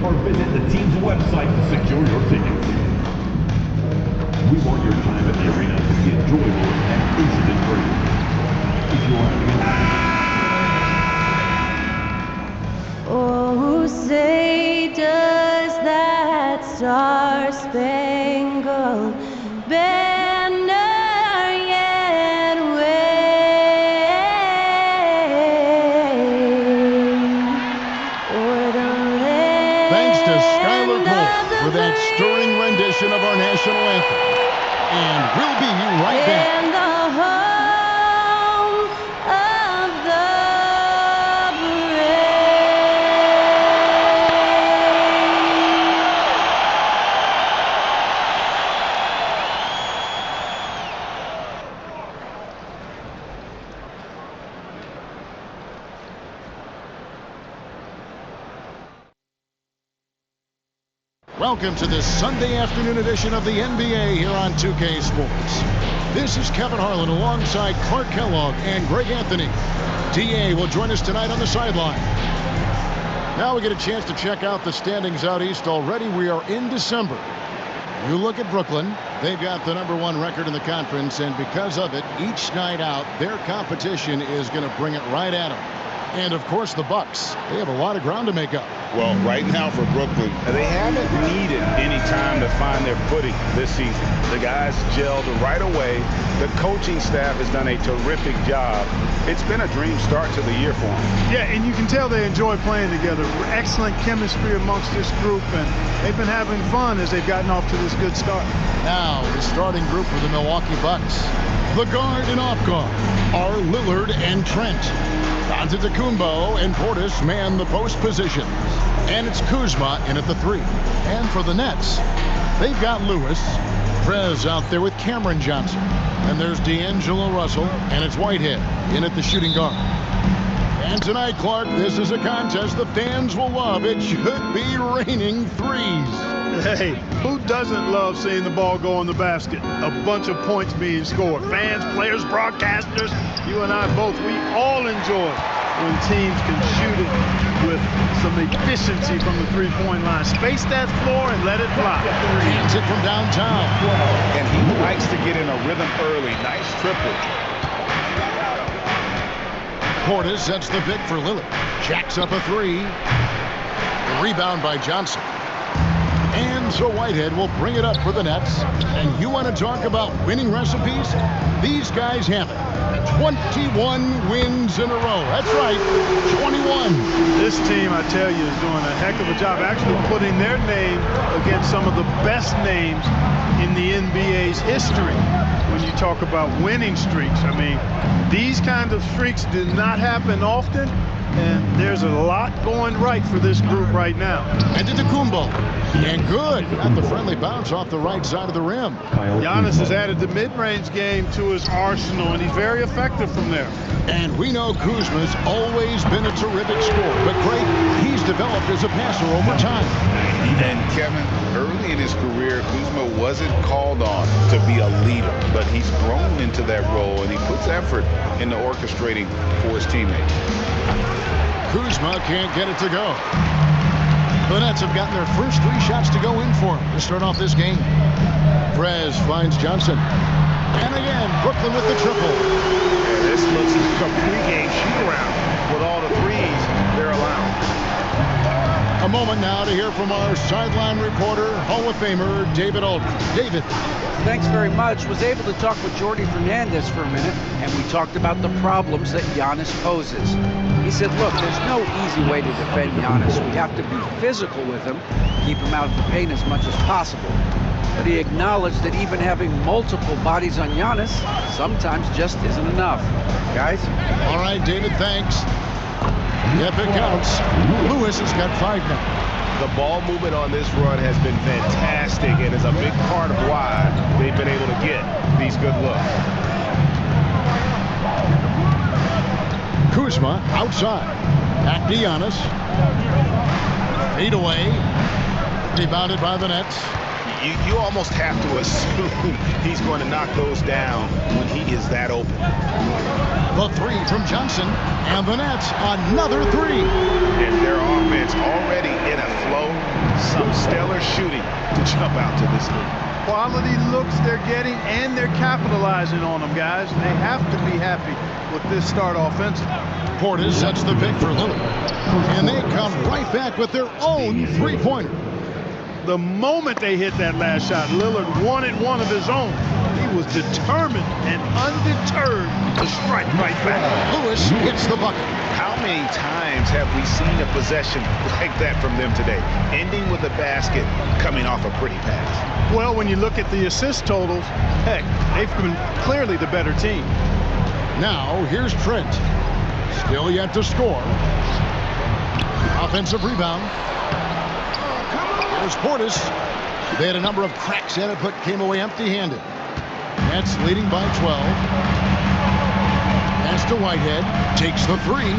or visit the team's website to secure your tickets. We want your time at the arena to be enjoyable and incident-free. If you are having Oh, say does that star-spangled banner yet wave o'er the land? Thanks to Skylar Cole for that stirring rendition of our national anthem. And we'll be right back. In the home of the Welcome to this Sunday afternoon edition of the NBA here on 2K Sports. This is Kevin Harlan alongside Clark Kellogg and Greg Anthony. DA will join us tonight on the sideline. Now we get a chance to check out the standings out east already. We are in December. You look at Brooklyn. They've got the #1 record in the conference, and because of it, each night out, their competition is going to bring it right at them. And, of course, the Bucks. They have a lot of ground to make up. Well, right now for Brooklyn, they haven't needed any time to find their footing this season. The guys gelled right away. The coaching staff has done a terrific job. It's been a dream start to the year for them. Yeah, and you can tell they enjoy playing together. Excellent chemistry amongst this group, and they've been having fun as they've gotten off to this good start. Now, the starting group for the Milwaukee Bucks. The guard and off guard are Lillard and Trent. Antetokounmpo and Portis man the post positions. And it's Kuzma in at the 3. And for the Nets, they've got Lewis. Prez out there with Cameron Johnson. And there's D'Angelo Russell, and it's Whitehead in at the shooting guard. And tonight, Clark, this is a contest the fans will love. It should be raining threes. Hey, who doesn't love seeing the ball go in the basket? A bunch of points being scored. Fans, players, broadcasters, you and I both, we all enjoy when teams can shoot it with some efficiency from the three-point line. Space that floor and let it fly. Hands it from downtown. And he likes to get in a rhythm early. Nice triple. Portis sets the pick for Lillard. Jacks up a 3. The rebound by Johnson. And so Whitehead will bring it up for the Nets. And you want to talk about winning recipes? These guys have it. 21 wins in a row. That's right, 21. This team, I tell you, is doing a heck of a job actually putting their name against some of the best names in the NBA's history. When you talk about winning streaks, I mean, these kinds of streaks do not happen often, and there's a lot going right for this group right now. And Antetokounmpo, and good. Got the friendly bounce off the right side of the rim. Giannis has added the mid-range game to his arsenal, and he's very effective from there. And we know Kuzma's always been a terrific scorer, but Craig, he's developed as a passer over time. And Kevin, early in his career, Kuzma wasn't called on to be a leader, but he's grown into that role, and he puts effort into orchestrating for his teammates. Kuzma can't get it to go. The Nets have gotten their first 3 shots to go in for him to start off this game. Prez finds Johnson. And again, Brooklyn with the triple. Yeah, this looks like a pregame shoot-around with all the threes they're allowing. A moment now to hear from our sideline reporter, Hall of Famer David Aldridge. David. Thanks very much. Was able to talk with Jordy Fernandez for a minute, and we talked about the problems that Giannis poses. He said, look, there's no easy way to defend Giannis. We have to be physical with him, keep him out of the paint as much as possible. But he acknowledged that even having multiple bodies on Giannis sometimes just isn't enough. Guys? All right, David, thanks. Yep, it counts. Lewis has got 5 now. The ball movement on this run has been fantastic and is a big part of why they've been able to get these good looks. Kuzma outside. Back to Giannis. Fade away. Rebounded by the Nets. You almost have to assume he's going to knock those down when he is that open. The three from Johnson, and the Nets another three. And their offense already in a flow. Some stellar shooting to jump out to this league. Quality looks they're getting, and they're capitalizing on them, guys. They have to be happy with this start offensively. Portis sets the pick for Lillard. And they come right back with their own three-pointer. The moment they hit that last shot, Lillard wanted one of his own. He was determined and undeterred to strike right back. Lewis hits the bucket. How many times have we seen a possession like that from them today, ending with a basket coming off a pretty pass? Well, when you look at the assist totals, heck, they've been clearly the better team. Now, here's Trent. Still yet to score. Offensive rebound. Here's Portis. They had a number of cracks at it, but came away empty-handed. Nets leading by 12. Pass to Whitehead. Takes the three.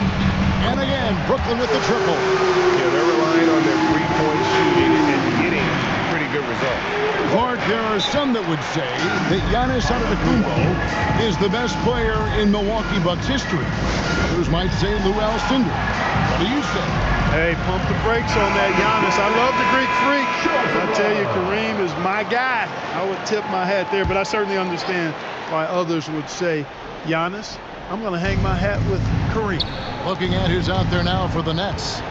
And again, Brooklyn with the triple. Yeah, they're relying on their three-point shooting and getting pretty good results. Clark, there are some that would say that Giannis Antetokounmpo is the best player in Milwaukee Bucks history. Others might say Lou Alcindor. What do you say? Hey, pump the brakes on that Giannis. I love the Greek Freak. I tell you, Kareem is my guy. I would tip my hat there, but I certainly understand why others would say Giannis. I'm going to hang my hat with Kareem. Looking at who's out there now for the Nets.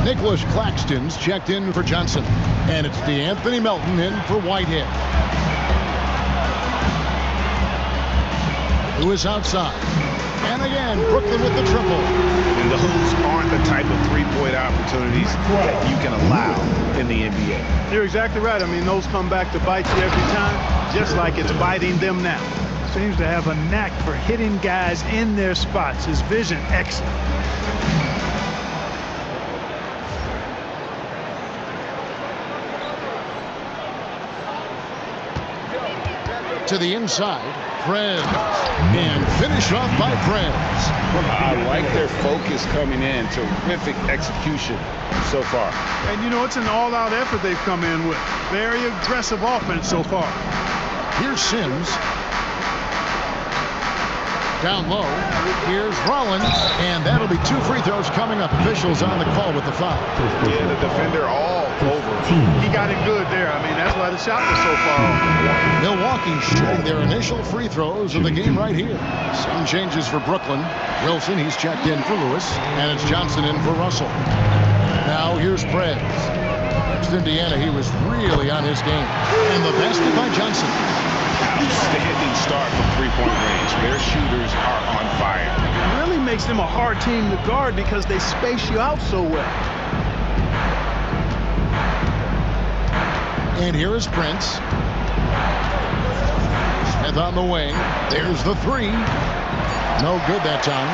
Nicholas Claxton's checked in for Johnson. And it's DeAnthony Melton in for Whitehead. Who is outside. And again, Brooklyn with the triple. And those aren't the type of three-point opportunities that you can allow in the NBA. You're exactly right. I mean, those come back to bite you every time, just like it's biting them now. Seems to have a knack for hitting guys in their spots. His vision, excellent. To the inside, Prez, and finish off by Prez. I like their focus coming in. Terrific execution so far. And you know, it's an all-out effort they've come in with. Very aggressive offense so far. Here's Sims. Down low, here's Rollins, and that'll be two free throws coming up. Officials on the call with the foul. Yeah, the defender all over. He got it good there. I mean, that's why the shot was so far off. Milwaukee shooting their initial free throws of the game right here. Some changes for Brooklyn. Wilson, he's checked in for Lewis, and it's Johnson in for Russell. Now here's Prez. Against Indiana, he was really on his game. And the basket by Johnson. Outstanding start from three-point range. Their shooters are on fire. It really makes them a hard team to guard because they space you out so well. And here is Prince. Smith on the wing. There's the three. No good that time.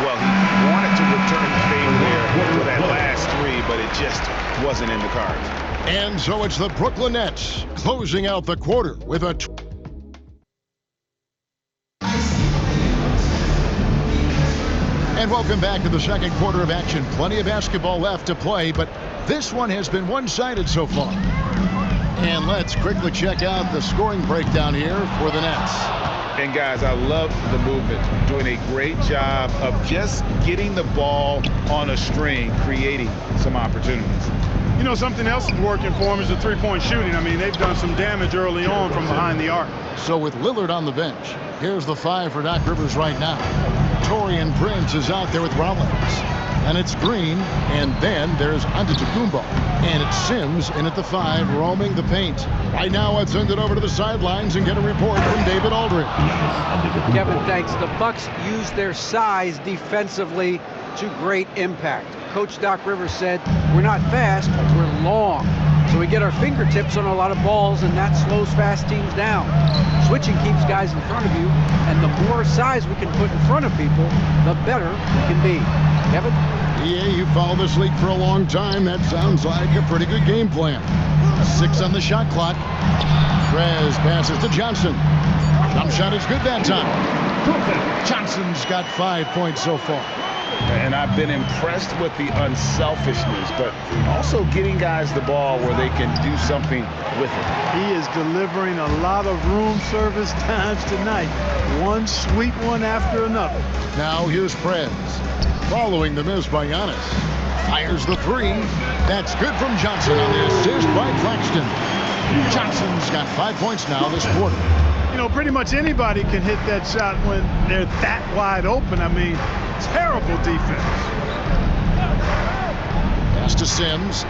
Well, he wanted to return the favor there for that last three, but it just wasn't in the cards. And so it's the Brooklyn Nets closing out the quarter with a... And welcome back to the second quarter of action. Plenty of basketball left to play, but this one has been one-sided so far. And let's quickly check out the scoring breakdown here for the Nets. And guys, I love the movement. Doing a great job of just getting the ball on a string, creating some opportunities. You know, something else is working for them is the three-point shooting. I mean, they've done some damage early on from behind the arc. So with Lillard on the bench, here's the five for Doc Rivers right now. Taurean Prince is out there with Rollins. And it's Green, and then there's Antetokounmpo. And it's Sims in at the five, roaming the paint. Right now, let's send it over to the sidelines and get a report from David Aldridge. Kevin, thanks. The Bucks use their size defensively to great impact. Coach Doc Rivers said, we're not fast, we're long. So we get our fingertips on a lot of balls, and that slows fast teams down. Switching keeps guys in front of you, and the more size we can put in front of people, the better we can be. Kevin? Yeah, you followed this league for a long time. That sounds like a pretty good game plan. 6 on the shot clock. Prez passes to Johnson. Jump shot is good that time. Johnson's got 5 points so far. And I've been impressed with the unselfishness, but also getting guys the ball where they can do something with it. He is delivering a lot of room service times tonight. One sweet one after another. Now here's Prez. Following the miss by Giannis. Fires the three. That's good from Johnson on the assist by Claxton. Johnson's got 5 points now this quarter. You know, pretty much anybody can hit that shot when they're that wide open. I mean, terrible defense. Pass to Sims.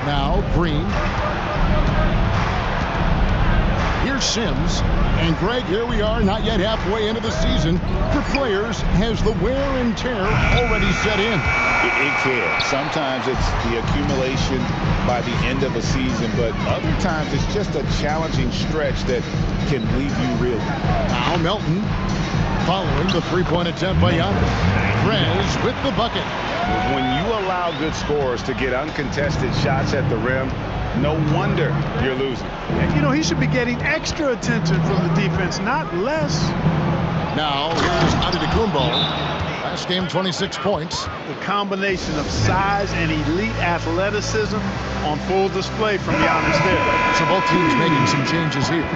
Now Green. Here's Sims. And Greg, here we are, not yet halfway into the season. For players, has the wear and tear already set in? It can. Sometimes it's the accumulation by the end of a season, but other times it's just a challenging stretch that can leave you real. Now Melton following the three-point attempt by Giannis. Prez with the bucket. When you allow good scorers to get uncontested shots at the rim, no wonder you're losing. And, you know, he should be getting extra attention from the defense, not less. Now here's Antetokounmpo. Last game, 26 points. The combination of size and elite athleticism on full display from Giannis there. So both teams making some changes here.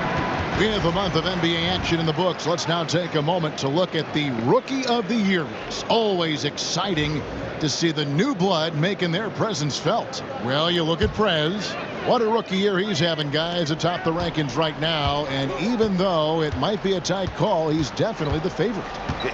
With a month of NBA action in the books, let's now take a moment to look at the Rookie of the Year. It's always exciting to see the new blood making their presence felt. Well, you look at Prez. What a rookie year he's having, guys, atop the rankings right now. And even though it might be a tight call, he's definitely the favorite.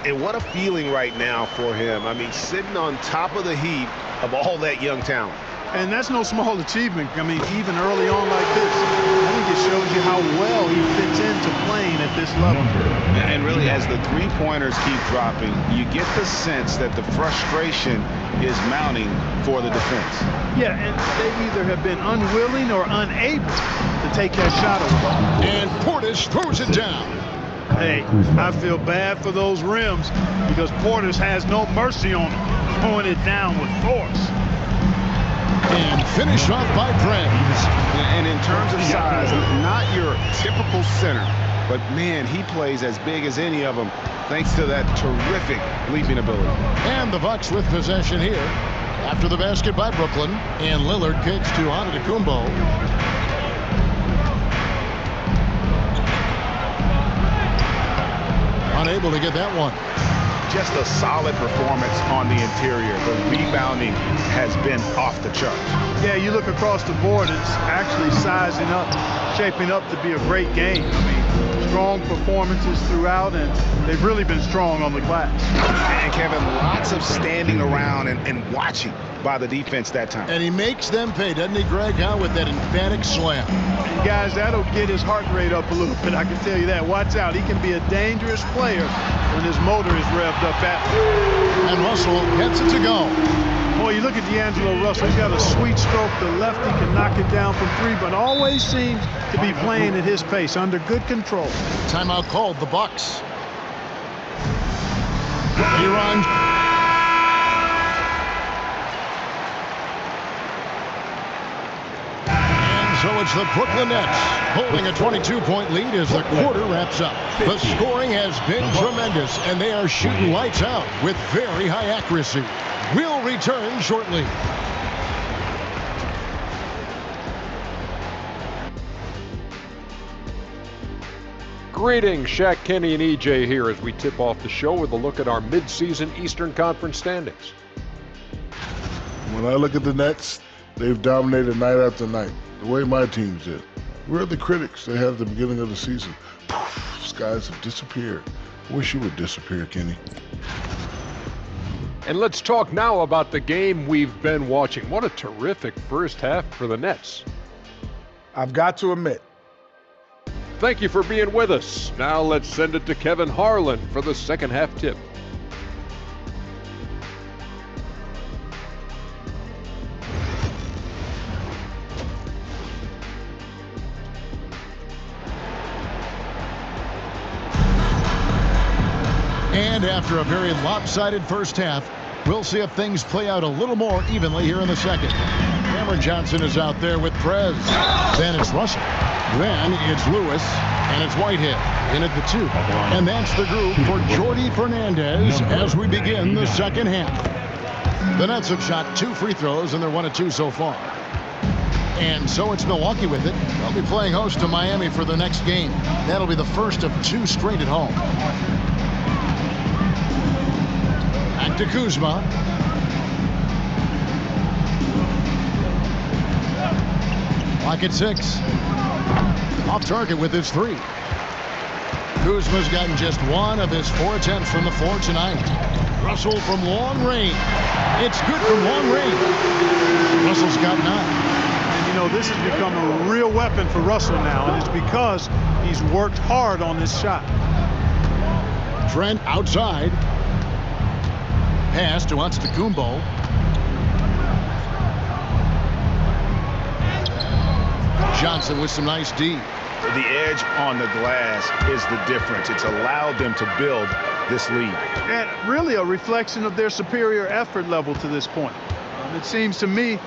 And what a feeling right now for him. I mean, sitting on top of the heap of all that young talent. And that's no small achievement. I mean, even early on like this, I think it shows you how well he fits into playing at this level. And really, as the three-pointers keep dropping, you get the sense that the frustration is mounting for the defense. Yeah, and they either have been unwilling or unable to take that shot away. And Portis throws it down. Hey, I feel bad for those rims because Portis has no mercy on them, throwing it down with force. And finish off by Prez. And in terms of size, not your typical center, but man, he plays as big as any of them thanks to that terrific leaping ability. And the Bucks with possession here after the basket by Brooklyn. And Lillard kicks to Antetokounmpo. Unable to get that one. Just a solid performance on the interior. The rebounding has been off the charts. Yeah, you look across the board, it's actually sizing up, shaping up to be a great game. I mean, strong performances throughout, and they've really been strong on the glass. And Kevin, lots of standing around and watching by the defense that time. And he makes them pay, doesn't he, Greg, with that emphatic slam. And guys, that'll get his heart rate up a little bit, I can tell you that. Watch out, he can be a dangerous player when his motor is revved up at him. And Russell gets it to go. Boy, you look at D'Angelo Russell, he's got a sweet stroke. The lefty can knock it down from three, but always seems to be playing at his pace, under good control. Timeout called, the Bucks. Here on. And so it's the Brooklyn Nets holding a 22-point lead as the quarter wraps up. The scoring has been tremendous, and they are shooting lights out with very high accuracy. We'll return shortly. Greetings, Shaq Kenny and EJ here as we tip off the show with a look at our mid-season Eastern Conference standings. When I look at the Nets, they've dominated night after night, the way my teams did. We're the critics they had at the beginning of the season. Poof, skies have disappeared. I wish you would disappear, Kenny. And let's talk now about the game we've been watching. What a terrific first half for the Nets. I've got to admit. Thank you for being with us. Now let's send it to Kevin Harlan for the second half tip. And after a very lopsided first half, we'll see if things play out a little more evenly here in the second. Cameron Johnson is out there with Prez. Then it's Russell. Then it's Lewis. And it's Whitehead in at the 2. And that's the group for Jordi Fernandez as we begin the second half. The Nets have shot 2 free throws, and they're 1 of 2 so far. And so it's Milwaukee with it. They'll be playing host to Miami for the next game. That'll be the first of 2 straight at home. Back to Kuzma. Clock at 6. Off target with his 3. Kuzma's gotten just 1 of his 4 attempts from the floor tonight. Russell from long range. It's good from long range. Russell's got 9. And you know, this has become a real weapon for Russell now, and it's because he's worked hard on this shot. Trent outside. Pass to Antetokounmpo. Johnson with some nice D. The edge on the glass is the difference. It's allowed them to build this lead. And really a reflection of their superior effort level to this point. It seems to me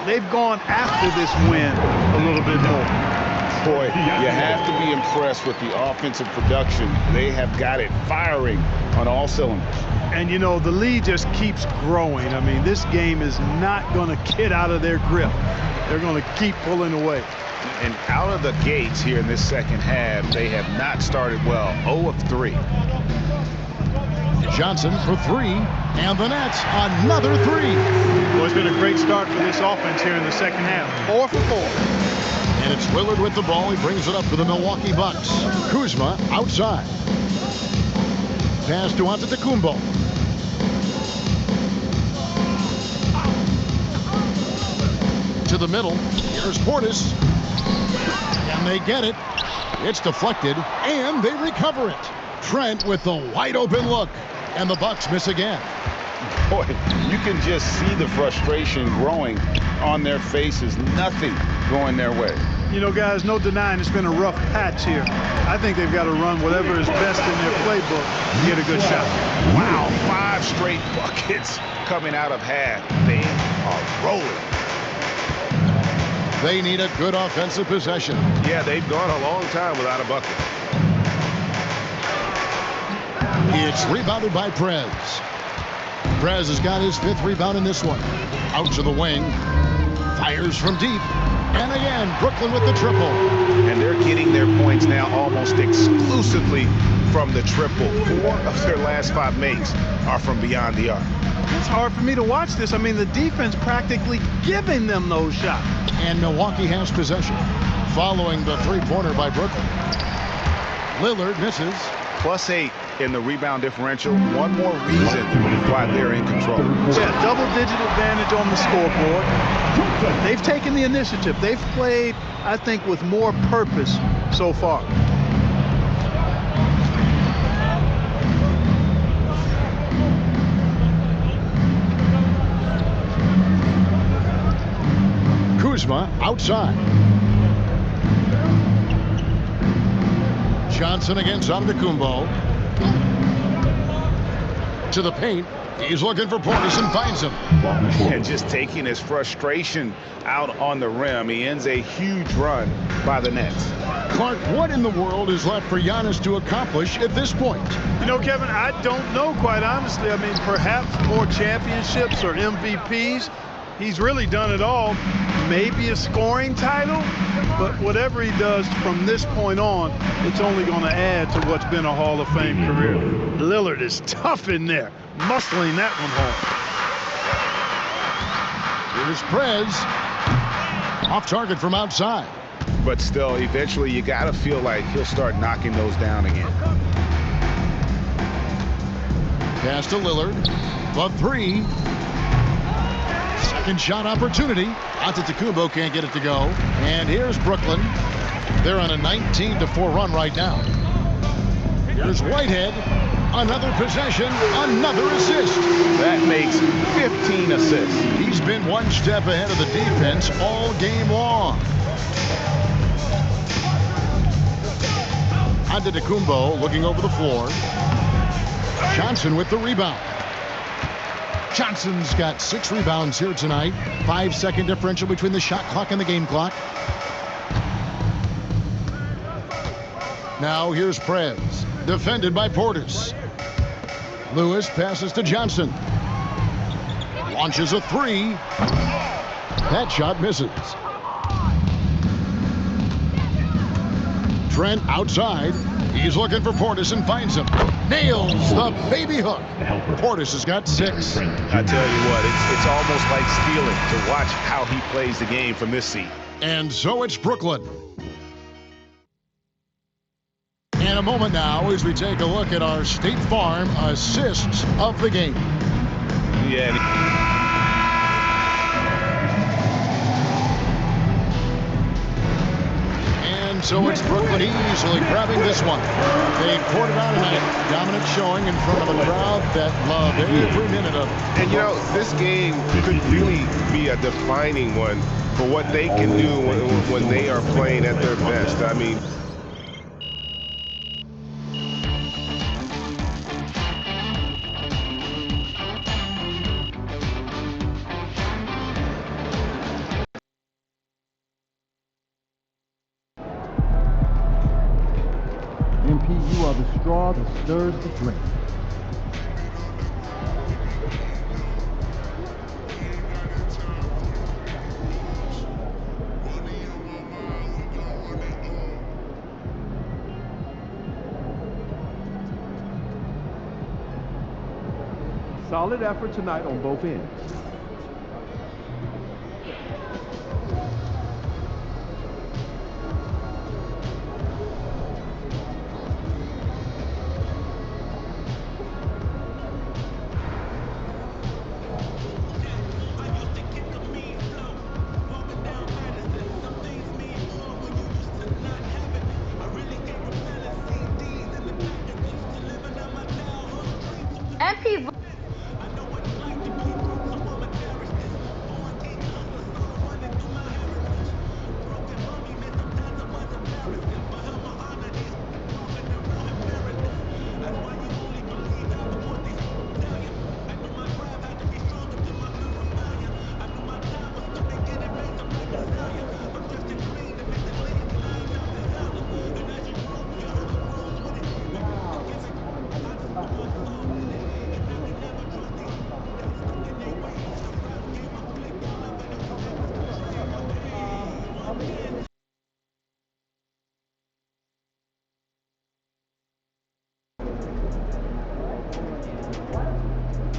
they've gone after this win a little bit more. Boy, you have to be impressed with the offensive production. They have got it firing on all cylinders. And, you know, the lead just keeps growing. I mean, this game is not going to get out of their grip. They're going to keep pulling away. And out of the gates here in this second half, they have not started well. 0 of 3. Johnson for 3, and the Nets another 3. Well, it's been a great start for this offense here in the second half. 4 for 4. And it's Lillard with the ball. He brings it up for the Milwaukee Bucks. Kuzma outside. Pass to Antetokounmpo. To the middle. Here's Portis. And they get it. It's deflected, and they recover it. Trent with the wide open look. And the Bucks miss again. Boy, you can just see the frustration growing on their faces. Nothing going their way. You know, guys, no denying it's been a rough patch here. I think they've got to run whatever is best in their playbook to get a good shot. Wow, 5 straight buckets coming out of half. They are rolling. They need a good offensive possession. Yeah, they've gone a long time without a bucket. It's rebounded by Prez. Prez has got his 5th rebound in this one. Out to the wing. Fires from deep. And again, Brooklyn with the triple. And they're getting their points now almost exclusively from the triple. 4 of their last 5 makes are from beyond the arc. It's hard for me to watch this. I mean, the defense practically giving them those shots. And Milwaukee has possession. Following the 3-pointer by Brooklyn. Lillard misses. +8 in the rebound differential. One more reason why they're in control. Yeah, double-digit advantage on the scoreboard. They've taken the initiative. They've played, I think, with more purpose so far. Kuzma outside. Johnson against Antetokounmpo. To the paint. He's looking for Portis and finds him. And just taking his frustration out on the rim. He ends a huge run by the Nets. Clark, what in the world is left for Giannis to accomplish at this point? You know, Kevin, I don't know, quite honestly. I mean, perhaps more championships or MVPs. He's really done it all. Maybe a scoring title, but whatever he does from this point on, it's only going to add to what's been a Hall of Fame career. Lillard is tough in there, muscling that one home. Here's Prez. Off target from outside. But still, eventually you got to feel like he'll start knocking those down again. Pass to Lillard. The 3. Second shot opportunity. Antetokounmpo can't get it to go. And here's Brooklyn. They're on a 19-4 run right now. Here's Whitehead. Another possession, another assist. That makes 15 assists. He's been one step ahead of the defense all game long. Antetokounmpo looking over the floor. Johnson with the rebound. Johnson's got 6 rebounds here tonight. 5-second differential between the shot clock and the game clock. Now here's Prez, defended by Portis. Lewis passes to Johnson. Launches a 3. That shot misses. Trent outside. He's looking for Portis and finds him. Nails the baby hook. Portis has got 6. I tell you what, it's almost like stealing to watch how he plays the game from this seat. And so it's Brooklyn. In a moment now, as we take a look at our State Farm assists of the game. Yeah. So it's Brooklyn easily grabbing this one. They poured it out tonight. Dominant showing in front of a crowd that loved every minute of it. And you know, this game could really be a defining one for what they can do when they are playing at their best. I mean, You are the straw that stirs the drink. Solid effort tonight on both ends.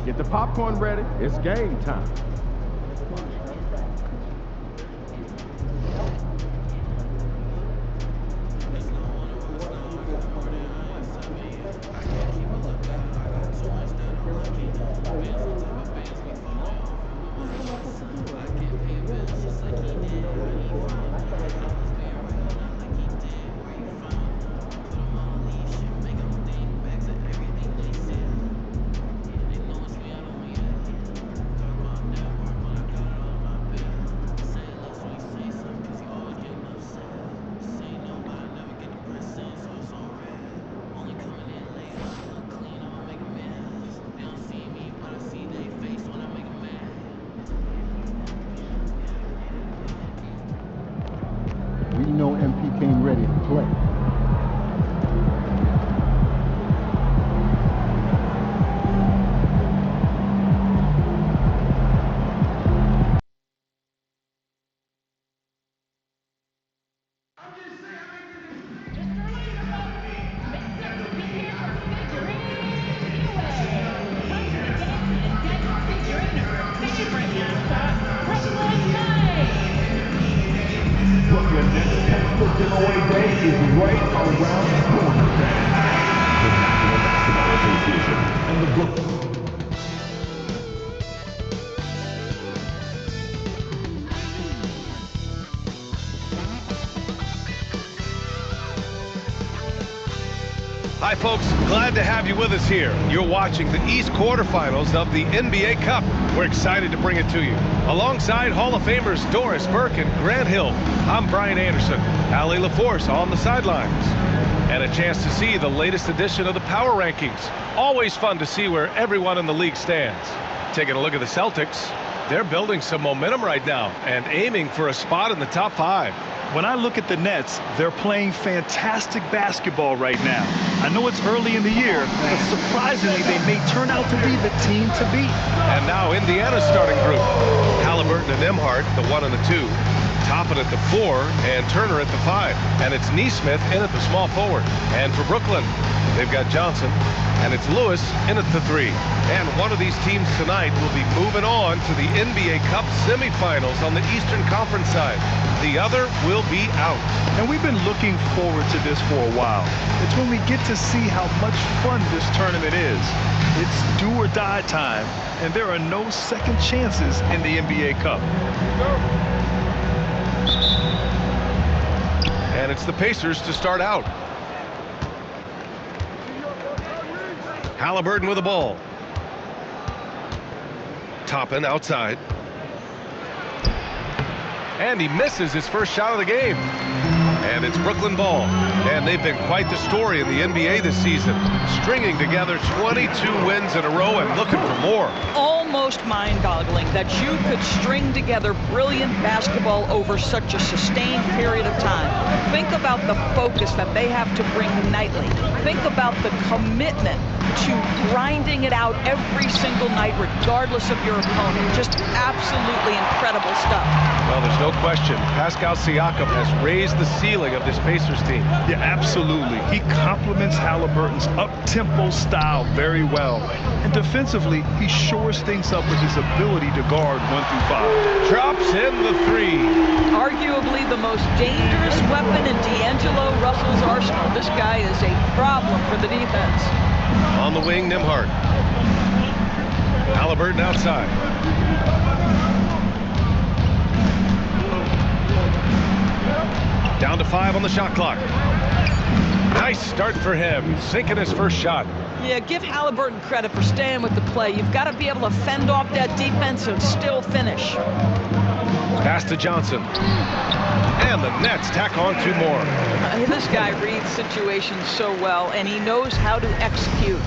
Get the popcorn ready. It's game time. We know MP came ready to play. Brooklyn Nets textbook giveaway day is right around the corner, fans. The National Basketball Association and the Brooklyn. Hi, folks. Glad to have you with us here. You're watching the East quarterfinals of the NBA Cup. We're excited to bring it to you. Alongside Hall of Famers Doris Burke and Grant Hill, I'm Brian Anderson. Allie LaForce on the sidelines. And a chance to see the latest edition of the Power Rankings. Always fun to see where everyone in the league stands. Taking a look at the Celtics, they're building some momentum right now and aiming for a spot in the top 5. When I look at the Nets, they're playing fantastic basketball right now. I know it's early in the year, but surprisingly, they may turn out to be the team to beat. And now Indiana's starting group. Halliburton and Nembhard, the 1 and the 2. Toppin at the 4 and Turner at the 5. And it's Nesmith in at the small forward. And for Brooklyn, they've got Johnson. And it's Lewis in at the 3. And one of these teams tonight will be moving on to the NBA Cup semifinals on the Eastern Conference side. The other will be out. And we've been looking forward to this for a while. It's when we get to see how much fun this tournament is. It's do or die time, and there are no second chances in the NBA Cup. And it's the Pacers to start out. Halliburton with the ball. Toppin outside. And he misses his first shot of the game. And it's Brooklyn ball. And they've been quite the story in the NBA this season, stringing together 22 wins in a row and looking for more. Almost mind-boggling that you could string together brilliant basketball over such a sustained period of time. Think about the focus that they have to bring nightly. Think about the commitment to grinding it out every single night, regardless of your opponent. Just absolutely incredible stuff. Well, there's no question. Pascal Siakam has raised the ceiling of this Pacers team. Yeah, absolutely. He complements Halliburton's up-tempo style very well. And defensively, he shores things up with his ability to guard 1 through 5. Drops in the 3. Arguably the most dangerous weapon in D'Angelo Russell's arsenal. This guy is a problem for the defense. On the wing, Nembhard. Halliburton outside. Down to 5 on the shot clock. Nice start for him, sinking his first shot. Yeah, give Halliburton credit for staying with the play. You've got to be able to fend off that defense and still finish. Pass to Johnson. And the Nets tack on 2 more. This guy reads situations so well, and he knows how to execute.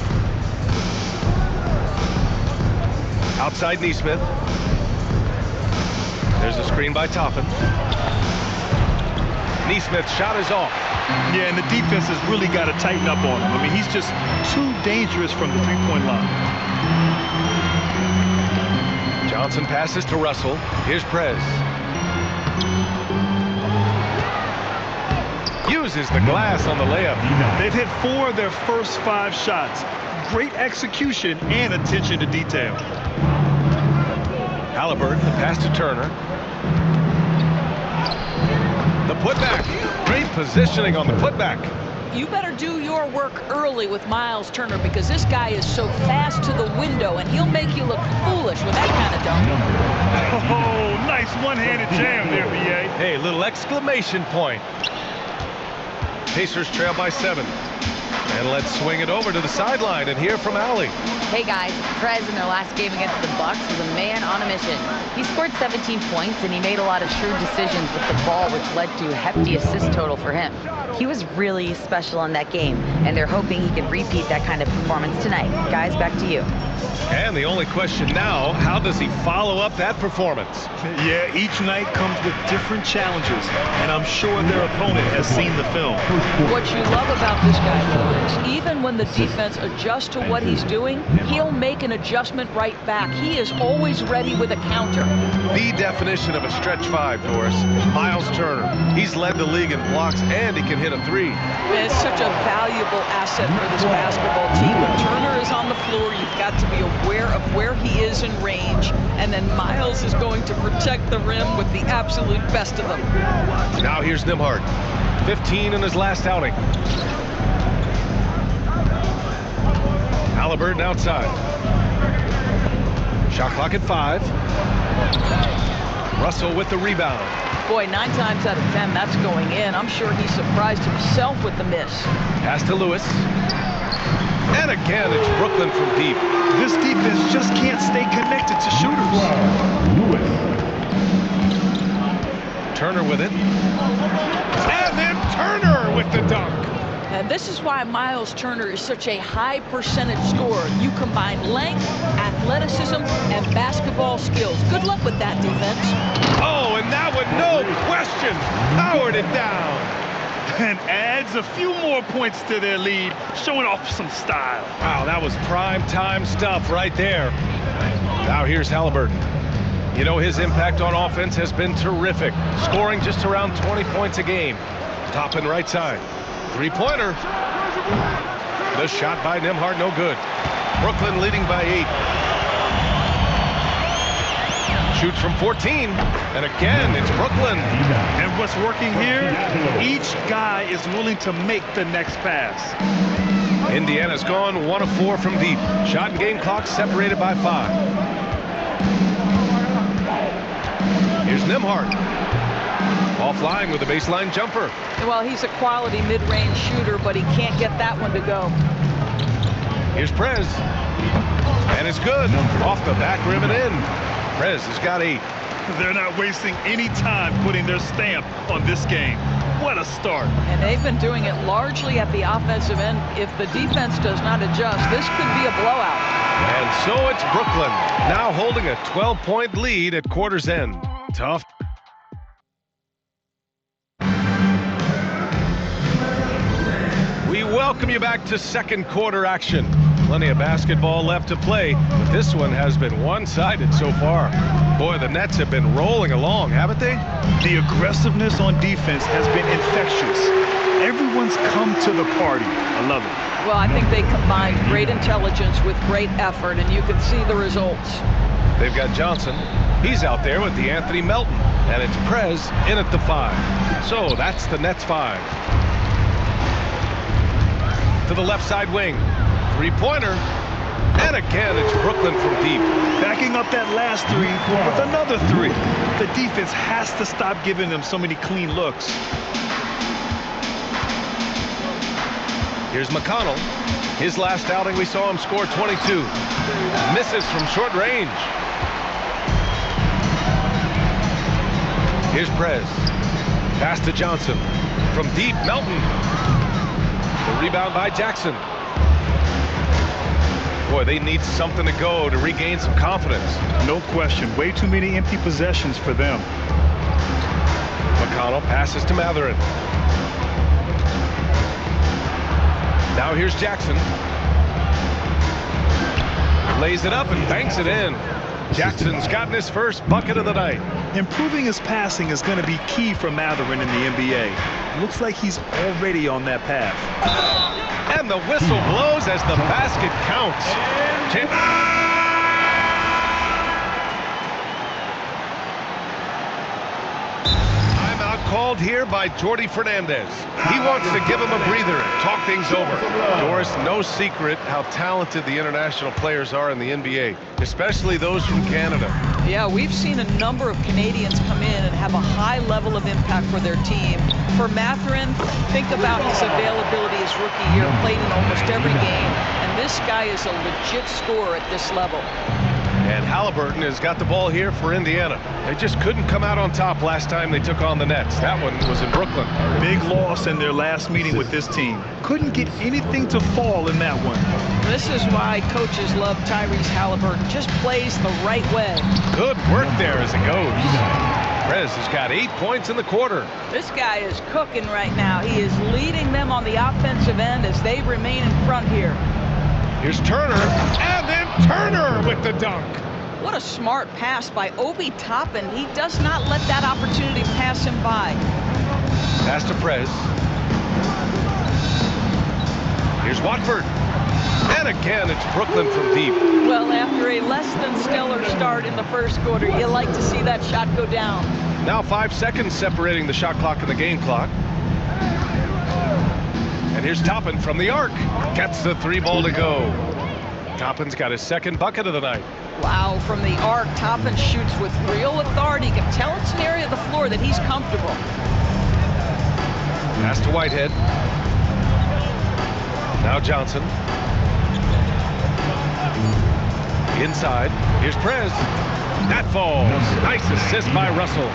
Outside Nesmith. There's a screen by Toppin. Nesmith's shot is off. Yeah, and the defense has really got to tighten up on him. I mean, he's just too dangerous from the three-point line. Johnson passes to Russell. Here's Prez. Uses the glass on the layup. They've hit 4 of their first 5 shots. Great execution and attention to detail. Halliburton, the pass to Turner. The putback. Great positioning on the putback. You better do your work early with Miles Turner because this guy is so fast to the window and he'll make you look foolish with that kind of dunk. Oh, nice one-handed jam there, B.A. Hey, little exclamation point. Pacers trail by 7. And let's swing it over to the sideline and hear from Allie. Hey guys, Prez in their last game against the Bucks was a man on a mission. He scored 17 points and he made a lot of shrewd decisions with the ball, which led to a hefty assist total for him. He was really special in that game, and they're hoping he can repeat that kind of performance tonight. Guys, back to you. And the only question now, how does he follow up that performance? Yeah, each night comes with different challenges, and I'm sure their opponent has seen the film. What you love about this guy, though, is even when the defense adjusts to what he's doing, he'll make an adjustment right back. He is always ready with a counter. The definition of a stretch 5, Doris. Miles Turner. He's led the league in blocks, and he can hit a 3. And it's such a valuable asset for this basketball team. When Turner is on the floor, you've got to be aware of where he is in range, and then Miles is going to protect the rim with the absolute best of them. Now here's Nembhard. 15 in his last outing. Halliburton outside. Shot clock at 5. Russell with the rebound. Boy, 9 times out of 10, that's going in. I'm sure he surprised himself with the miss. Pass to Lewis. And again, it's Brooklyn from deep. This defense just can't stay connected to shooters. Turner with it. And then Turner with the dunk. And this is why Miles Turner is such a high percentage scorer. You combine length, athleticism, and basketball skills. Good luck with that defense. Oh, and that one, no question, powered it down. And adds a few more points to their lead, showing off some style. Wow, that was prime time stuff right there. Now here's Halliburton. You know, his impact on offense has been terrific, scoring just around 20 points a game. Top and right side. Three-pointer. The shot by Nembhard, no good. Brooklyn leading by 8. Shoots from 14, and again, it's Brooklyn. And what's working here? Each guy is willing to make the next pass. Indiana's gone 1 of 4 from deep. Shot and game clock separated by 5. Here's Nembhard. Offline with a baseline jumper. Well, he's a quality mid-range shooter, but he can't get that one to go. Here's Prez. And it's good. Off the back rim and in. Prez has got 8. They're not wasting any time putting their stamp on this game. What a start. And they've been doing it largely at the offensive end. If the defense does not adjust, this could be a blowout. And so it's Brooklyn, now holding a 12-point lead at quarter's end. Tough. We welcome you back to second quarter action. Plenty of basketball left to play, but this one has been one-sided so far. Boy, the Nets have been rolling along, haven't they? The aggressiveness on defense has been infectious. Everyone's come to the party. I love it. Well, I think they combined great intelligence with great effort, and you can see the results. They've got Johnson. He's out there with the Anthony Melton, and it's Prez in at the 5. So that's the Nets 5. To the left side wing. Three-pointer. And again, it's Brooklyn from deep. Backing up that last 3 with another 3. The defense has to stop giving them so many clean looks. Here's McConnell. His last outing, we saw him score 22. Misses from short range. Here's Prez. Pass to Johnson. From deep, Melton. The rebound by Jackson. Boy, they need something to go to regain some confidence. No question. Way too many empty possessions for them. McConnell passes to Mathurin. Now here's Jackson. Lays it up and banks it in. Jackson's gotten his first bucket of the night. Improving his passing is going to be key for Mathurin in the NBA. Looks like he's already on that path. And the whistle blows as the basket counts. Timeout called here by Jordi Fernandez. He wants to give him a breather and talk things over. Doris, no secret how talented the international players are in the NBA, especially those from Canada. Yeah, we've seen a number of Canadians come in and have a high level of impact for their team. For Mathurin, think about his availability his rookie year, played in almost every game, and this guy is a legit scorer at this level. And Halliburton has got the ball here for Indiana. They just couldn't come out on top last time they took on the Nets. That one was in Brooklyn. Big loss in their last meeting with this team. Couldn't get anything to fall in that one. This is why coaches love Tyrese Halliburton. Just plays the right way. Good work there as it goes. Prez has got 8 points in the quarter. This guy is cooking right now. He is leading them on the offensive end as they remain in front here. Here's Turner, and then Turner with the dunk. What a smart pass by Obi Toppin. He does not let that opportunity pass him by. Pass to Prez. Here's Watford. And again, it's Brooklyn from deep. Well, after a less than stellar start in the first quarter, you like to see that shot go down. Now 5 seconds separating the shot clock and the game clock. And here's Toppin from the arc. Gets the 3 ball to go. Toppin's got his second bucket of the night. Wow, from the arc, Toppin shoots with real authority. You can tell it's an area of the floor that he's comfortable. Pass to Whitehead. Now Johnson. Inside. Here's Prez. That falls. Nice assist by Russell.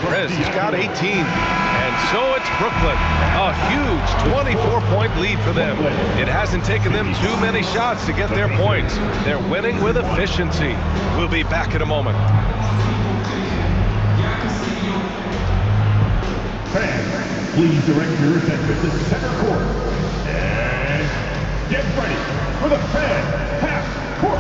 Prez has got 18. And And so it's Brooklyn. A huge 24-point lead for them. It hasn't taken them too many shots to get their points. They're winning with efficiency. We'll be back in a moment. Fans, please direct your attention to center court. And get ready for the fan half court.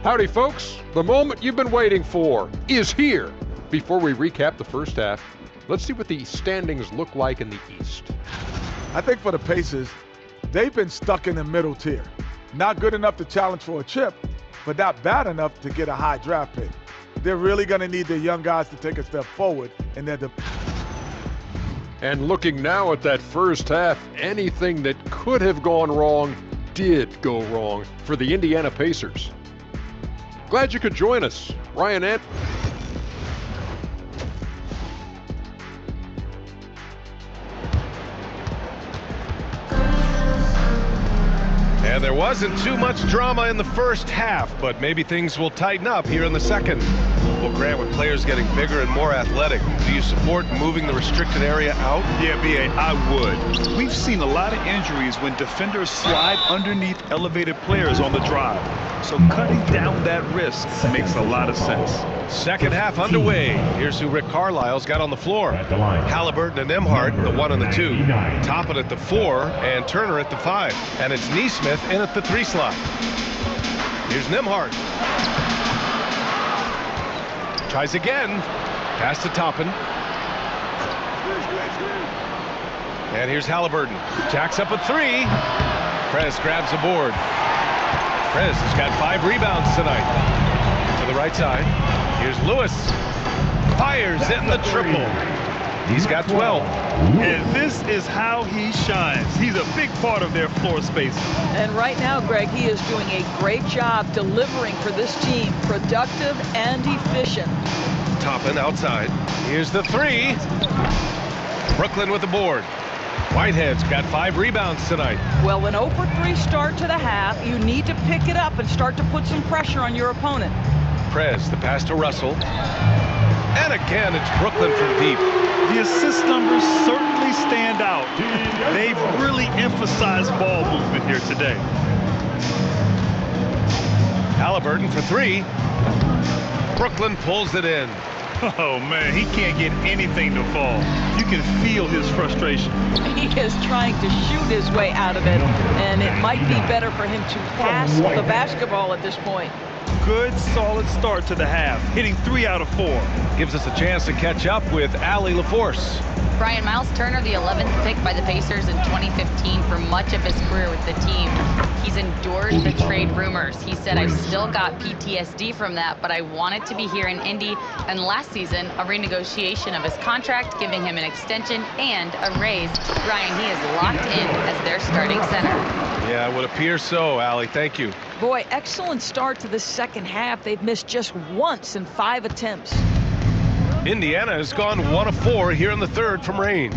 Howdy, folks. The moment you've been waiting for is here. Before we recap the first half, let's see what the standings look like in the East. I think for the Pacers, they've been stuck in the middle tier. Not good enough to challenge for a chip, but not bad enough to get a high draft pick. They're really going to need their young guys to take a step forward in their And looking now at that first half, anything that could have gone wrong did go wrong for the Indiana Pacers. Glad you could join us. Ryan Ant. And there wasn't too much drama in the first half, but maybe things will tighten up here in the second. Well, Grant, with players getting bigger and more athletic, do you support moving the restricted area out? Yeah, B.A., I would. We've seen a lot of injuries when defenders slide underneath elevated players on the drive. So cutting down that risk makes a lot of sense. Second half underway. Here's who Rick Carlisle's got on the floor. Halliburton and Nembhard, the 1 and the 2. Toppin at the 4 and Turner at the 5. And it's Nesmith in at the 3 slot. Here's Nembhard. Tries again. Pass to Toppin. And here's Halliburton. Jacks up a 3. Prez grabs the board. Prez has got 5 rebounds tonight. To the right side. Here's Lewis. Fires in the triple. He's got 12. And this is how he shines. He's a big part of their floor space. And right now, Greg, he is doing a great job delivering for this team. Productive and efficient. Toppin outside. Here's the 3. Brooklyn with the board. Whitehead's got 5 rebounds tonight. Well, an 0 for 3 start to the half. You need to pick it up and start to put some pressure on your opponent. Prez, the pass to Russell. And again, it's Brooklyn from deep. The assist numbers certainly stand out. They've really emphasized ball movement here today. Halliburton for 3. Brooklyn pulls it in. Oh, man, he can't get anything to fall. You can feel his frustration. He is trying to shoot his way out of it, and it might be better for him to pass the basketball at this point. Good, solid start to the half, hitting 3 out of 4. Gives us a chance to catch up with Allie LaForce. Brian, Miles Turner, the 11th pick by the Pacers in 2015 for much of his career with the team. He's endured the trade rumors. He said, I've still got PTSD from that, but I wanted to be here in Indy. And last season, a renegotiation of his contract, giving him an extension and a raise. Brian, he is locked in as their starting center. Yeah, it would appear so, Allie. Thank you. Boy, excellent start to the second half. They've missed just once in 5 attempts. Indiana has gone 1 of 4 here in the third from range.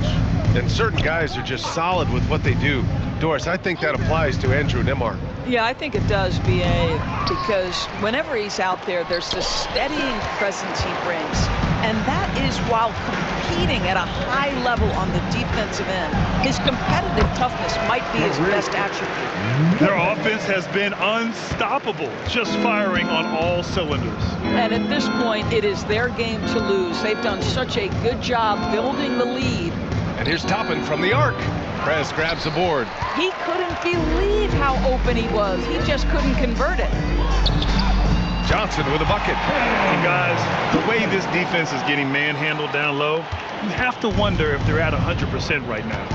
And certain guys are just solid with what they do. Doris, I think that applies to Andrew Nembhard. Yeah, I think it does, B.A., because whenever he's out there, there's this steadying presence he brings. And that is while competing at a high level on the defensive end. His competitive toughness might be his best attribute. Their offense has been unstoppable, just firing on all cylinders. And at this point, it is their game to lose. They've done such a good job building the lead. And here's Toppin from the arc. Prez grabs the board. He couldn't believe how open he was. He just couldn't convert it. Johnson with a bucket. And guys, the way this defense is getting manhandled down low, you have to wonder if they're at 100% right now.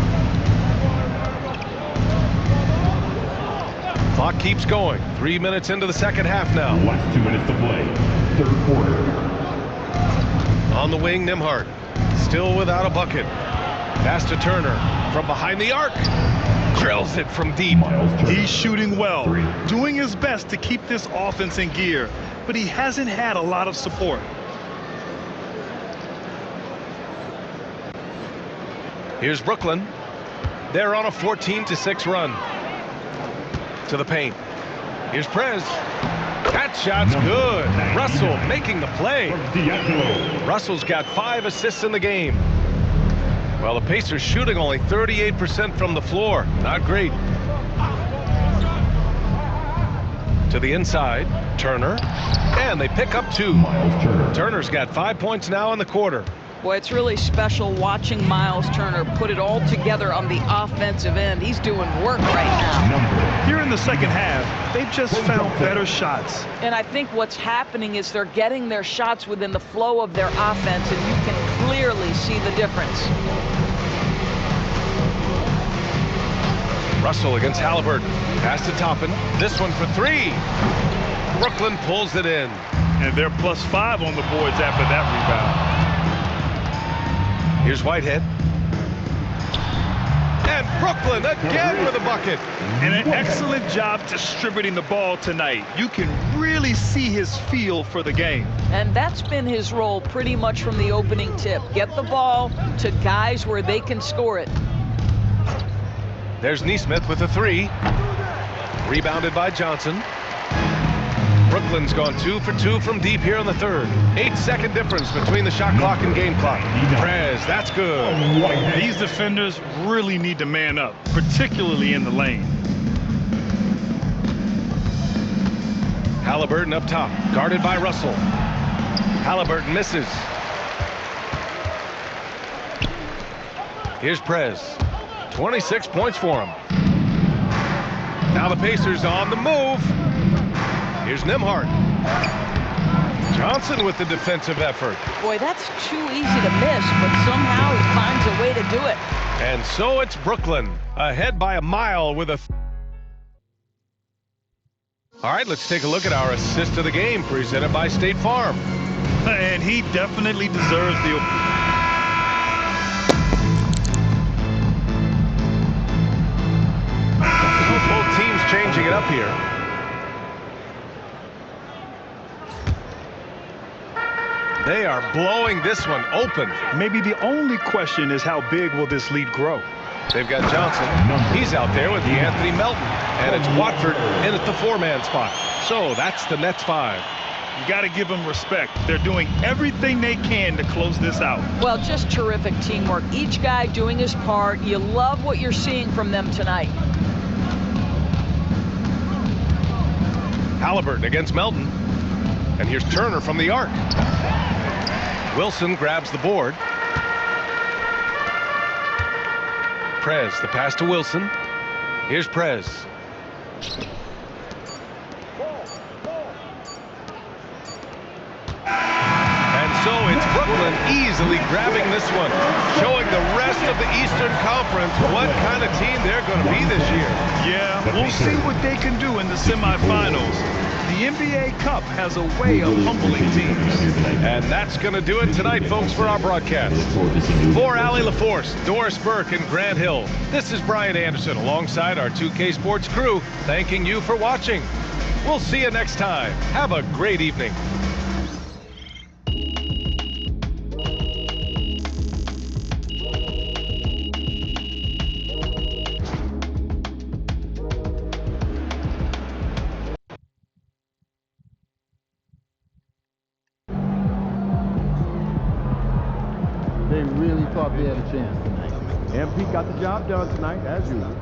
Clock keeps going. 3 minutes into the second half now. Last 2 minutes to play. Third quarter. On the wing, Nembhard. Still without a bucket. Pass to Turner from behind the arc. Drills it from deep. He's shooting well, doing his best to keep this offense in gear, but he hasn't had a lot of support. Here's Brooklyn. They're on a 14-6 run. To the paint. Here's Prez. That shot's good. Russell making the play. Russell's got 5 assists in the game. Well, the Pacers shooting only 38% from the floor. Not great. To the inside, Turner. And they pick up 2. Turner's got 5 points now in the quarter. Boy, it's really special watching Miles Turner put it all together on the offensive end. He's doing work right now. Here in the second half, they've just found better shots. And I think what's happening is they're getting their shots within the flow of their offense, and you can clearly see the difference. Russell against Halliburton. Pass to Toppin. This one for 3. Brooklyn pulls it in. And they're +5 on the boards after that rebound. Here's Whitehead. And Brooklyn again with a bucket. And an excellent job distributing the ball tonight. You can really see his feel for the game. And that's been his role pretty much from the opening tip. Get the ball to guys where they can score it. There's Nesmith with a 3. Rebounded by Johnson. Brooklyn's gone 2 for 2 from deep here in the third. 8-second difference between the shot clock and game clock. Prez, that's good. These defenders really need to man up, particularly in the lane. Halliburton up top, guarded by Russell. Halliburton misses. Here's Prez. 26 points for him. Now the Pacers on the move. Here's Nembhard. Johnson with the defensive effort. Boy, that's too easy to miss, but somehow he finds a way to do it. And so it's Brooklyn, ahead by a mile with a... All right, let's take a look at our assist of the game, presented by State Farm. And he definitely deserves the... Both teams changing it up here. They are blowing this one open. Maybe the only question is how big will this lead grow? They've got Johnson. He's out there with Anthony Melton. And it's Watford in at the 4-man spot. So that's the Nets 5. You got to give them respect. They're doing everything they can to close this out. Well, just terrific teamwork. Each guy doing his part. You love what you're seeing from them tonight. Halliburton against Melton. And here's Turner from the arc. Wilson grabs the board. Prez, the pass to Wilson. Here's Prez. And so it's Brooklyn easily grabbing this one, showing the rest of the Eastern Conference what kind of team they're going to be this year. Yeah, we'll see what they can do in the semifinals. The NBA Cup has a way of humbling teams. And that's going to do it tonight, folks, for our broadcast. For Allie LaForce, Doris Burke, and Grant Hill, this is Brian Anderson alongside our 2K Sports crew, thanking you for watching. We'll see you next time. Have a great evening. They really thought they had a chance tonight. MP got the job done tonight, as usual.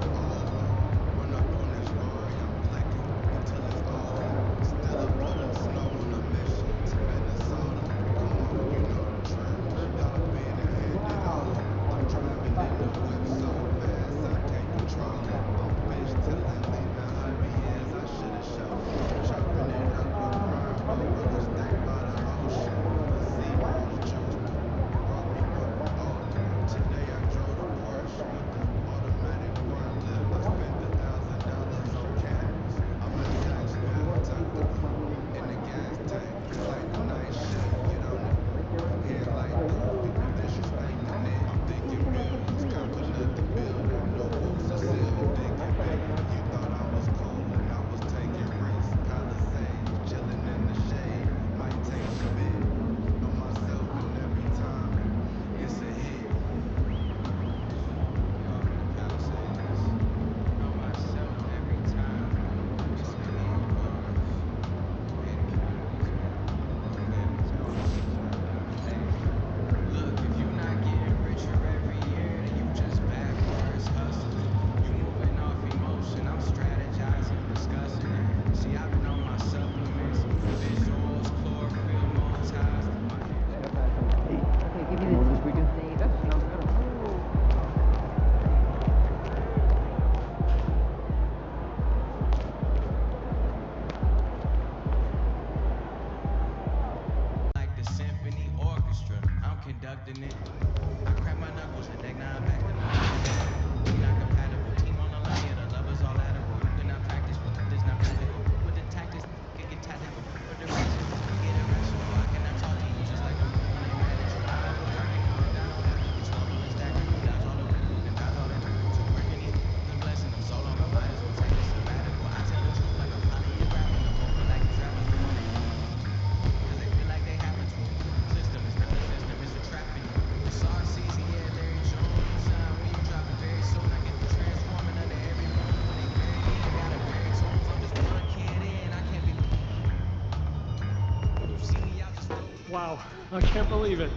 Wow, I can't believe it.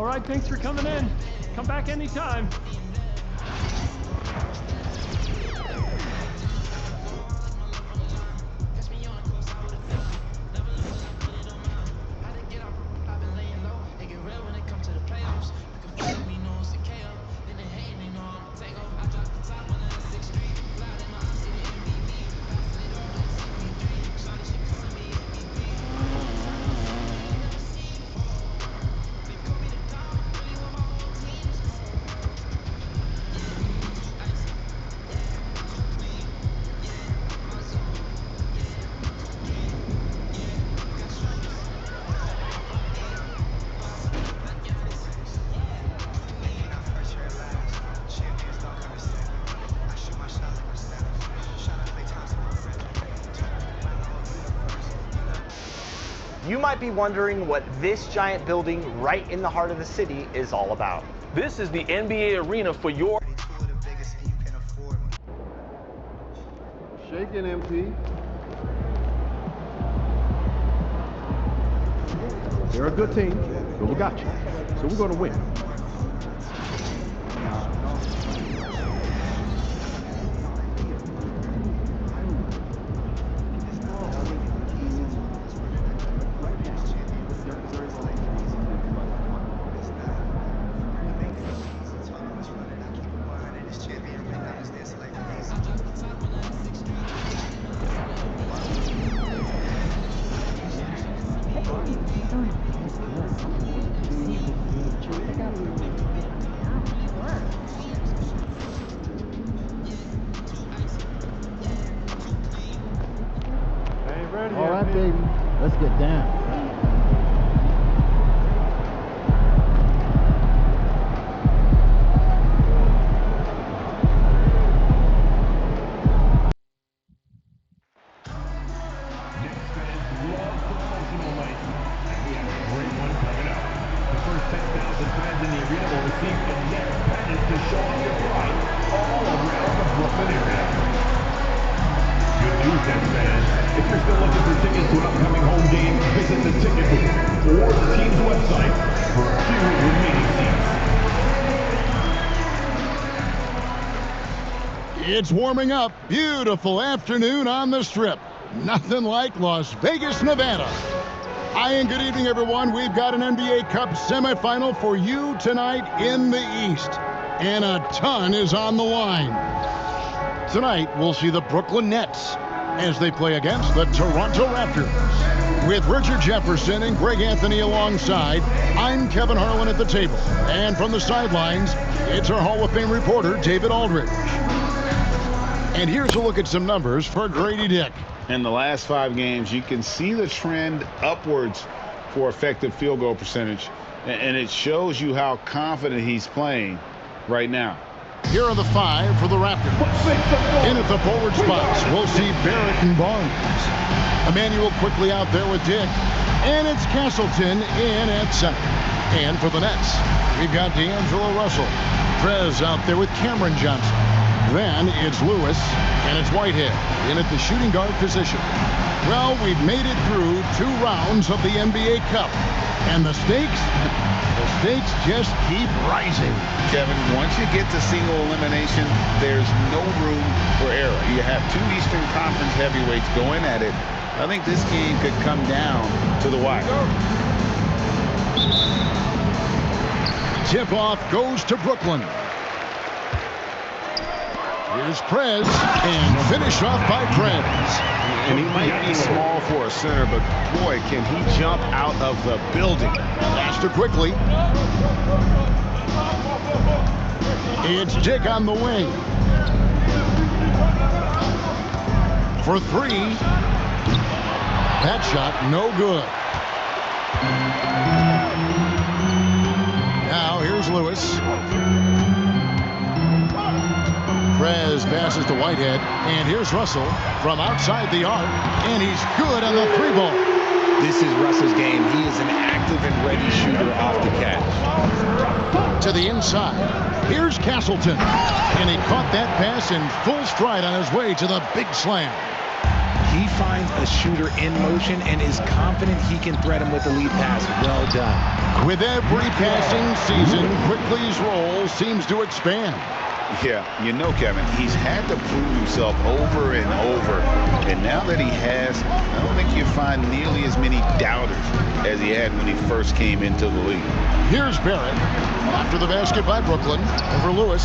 All right, thanks for coming in. Come back anytime. You might be wondering what this giant building right in the heart of the city is all about. This is the NBA arena for your... Shaking, MP. They're a good team, but we got you. So we're going to win. All right, baby. Let's get down. It's warming up. Beautiful afternoon on the Strip. Nothing like Las Vegas, Nevada. Hi and good evening, everyone. We've got an NBA Cup semifinal for you tonight in the East. And a ton is on the line. Tonight, we'll see the Brooklyn Nets as they play against the Toronto Raptors. With Richard Jefferson and Greg Anthony alongside, I'm Kevin Harlan at the table. And from the sidelines, it's our Hall of Fame reporter, David Aldridge. And here's a look at some numbers for Grady Dick. In the last 5 games, you can see the trend upwards for effective field goal percentage, and it shows you how confident he's playing right now. Here are the 5 for the Raptors. In at the forward spots, we'll see Barrett and Barnes. Emmanuel quickly out there with Dick. And it's Castleton in at center. And for the Nets, we've got D'Angelo Russell. Trez out there with Cameron Johnson. Then it's Lewis, and it's Whitehead in at the shooting guard position. Well, we've made it through 2 rounds of the NBA Cup. And the stakes just keep rising. Kevin, once you get to single elimination, there's no room for error. You have 2 Eastern Conference heavyweights going at it. I think this game could come down to the wire. Tip-off goes to Brooklyn. Here's Prez, and finish off by Prez. And he might be small for a center, but boy, can he jump out of the building. Faster quickly. It's Dick on the wing. For 3. That shot, no good. Now here's Lewis. Prez passes to Whitehead, and here's Russell from outside the arc, and he's good on the 3-ball. This is Russell's game. He is an active and ready shooter off the catch. To the inside. Here's Castleton, and he caught that pass in full stride on his way to the big slam. He finds a shooter in motion and is confident he can threat him with the lead pass. Well done. With every passing season, Quickly's role seems to expand. Yeah, you know, Kevin, he's had to prove himself over and over. And now that he has, I don't think you find nearly as many doubters as he had when he first came into the league. Here's Barrett. After the basket by Brooklyn. Over Lewis.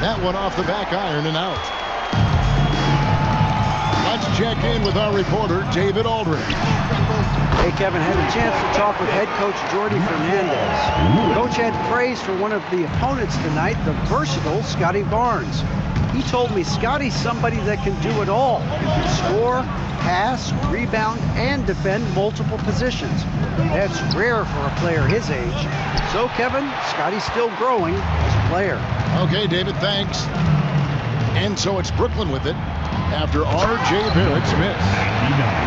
That one off the back iron and out. Let's check in with our reporter, David Aldridge. Hey, Kevin, had a chance to talk with head coach Jordy Fernandez. Coach had praise for one of the opponents tonight, the versatile Scotty Barnes. He told me Scotty's somebody that can do it all. He can score, pass, rebound, and defend multiple positions. That's rare for a player his age. So, Kevin, Scotty's still growing as a player. Okay, David, thanks. And so it's Brooklyn with it after R.J. Barrett's miss.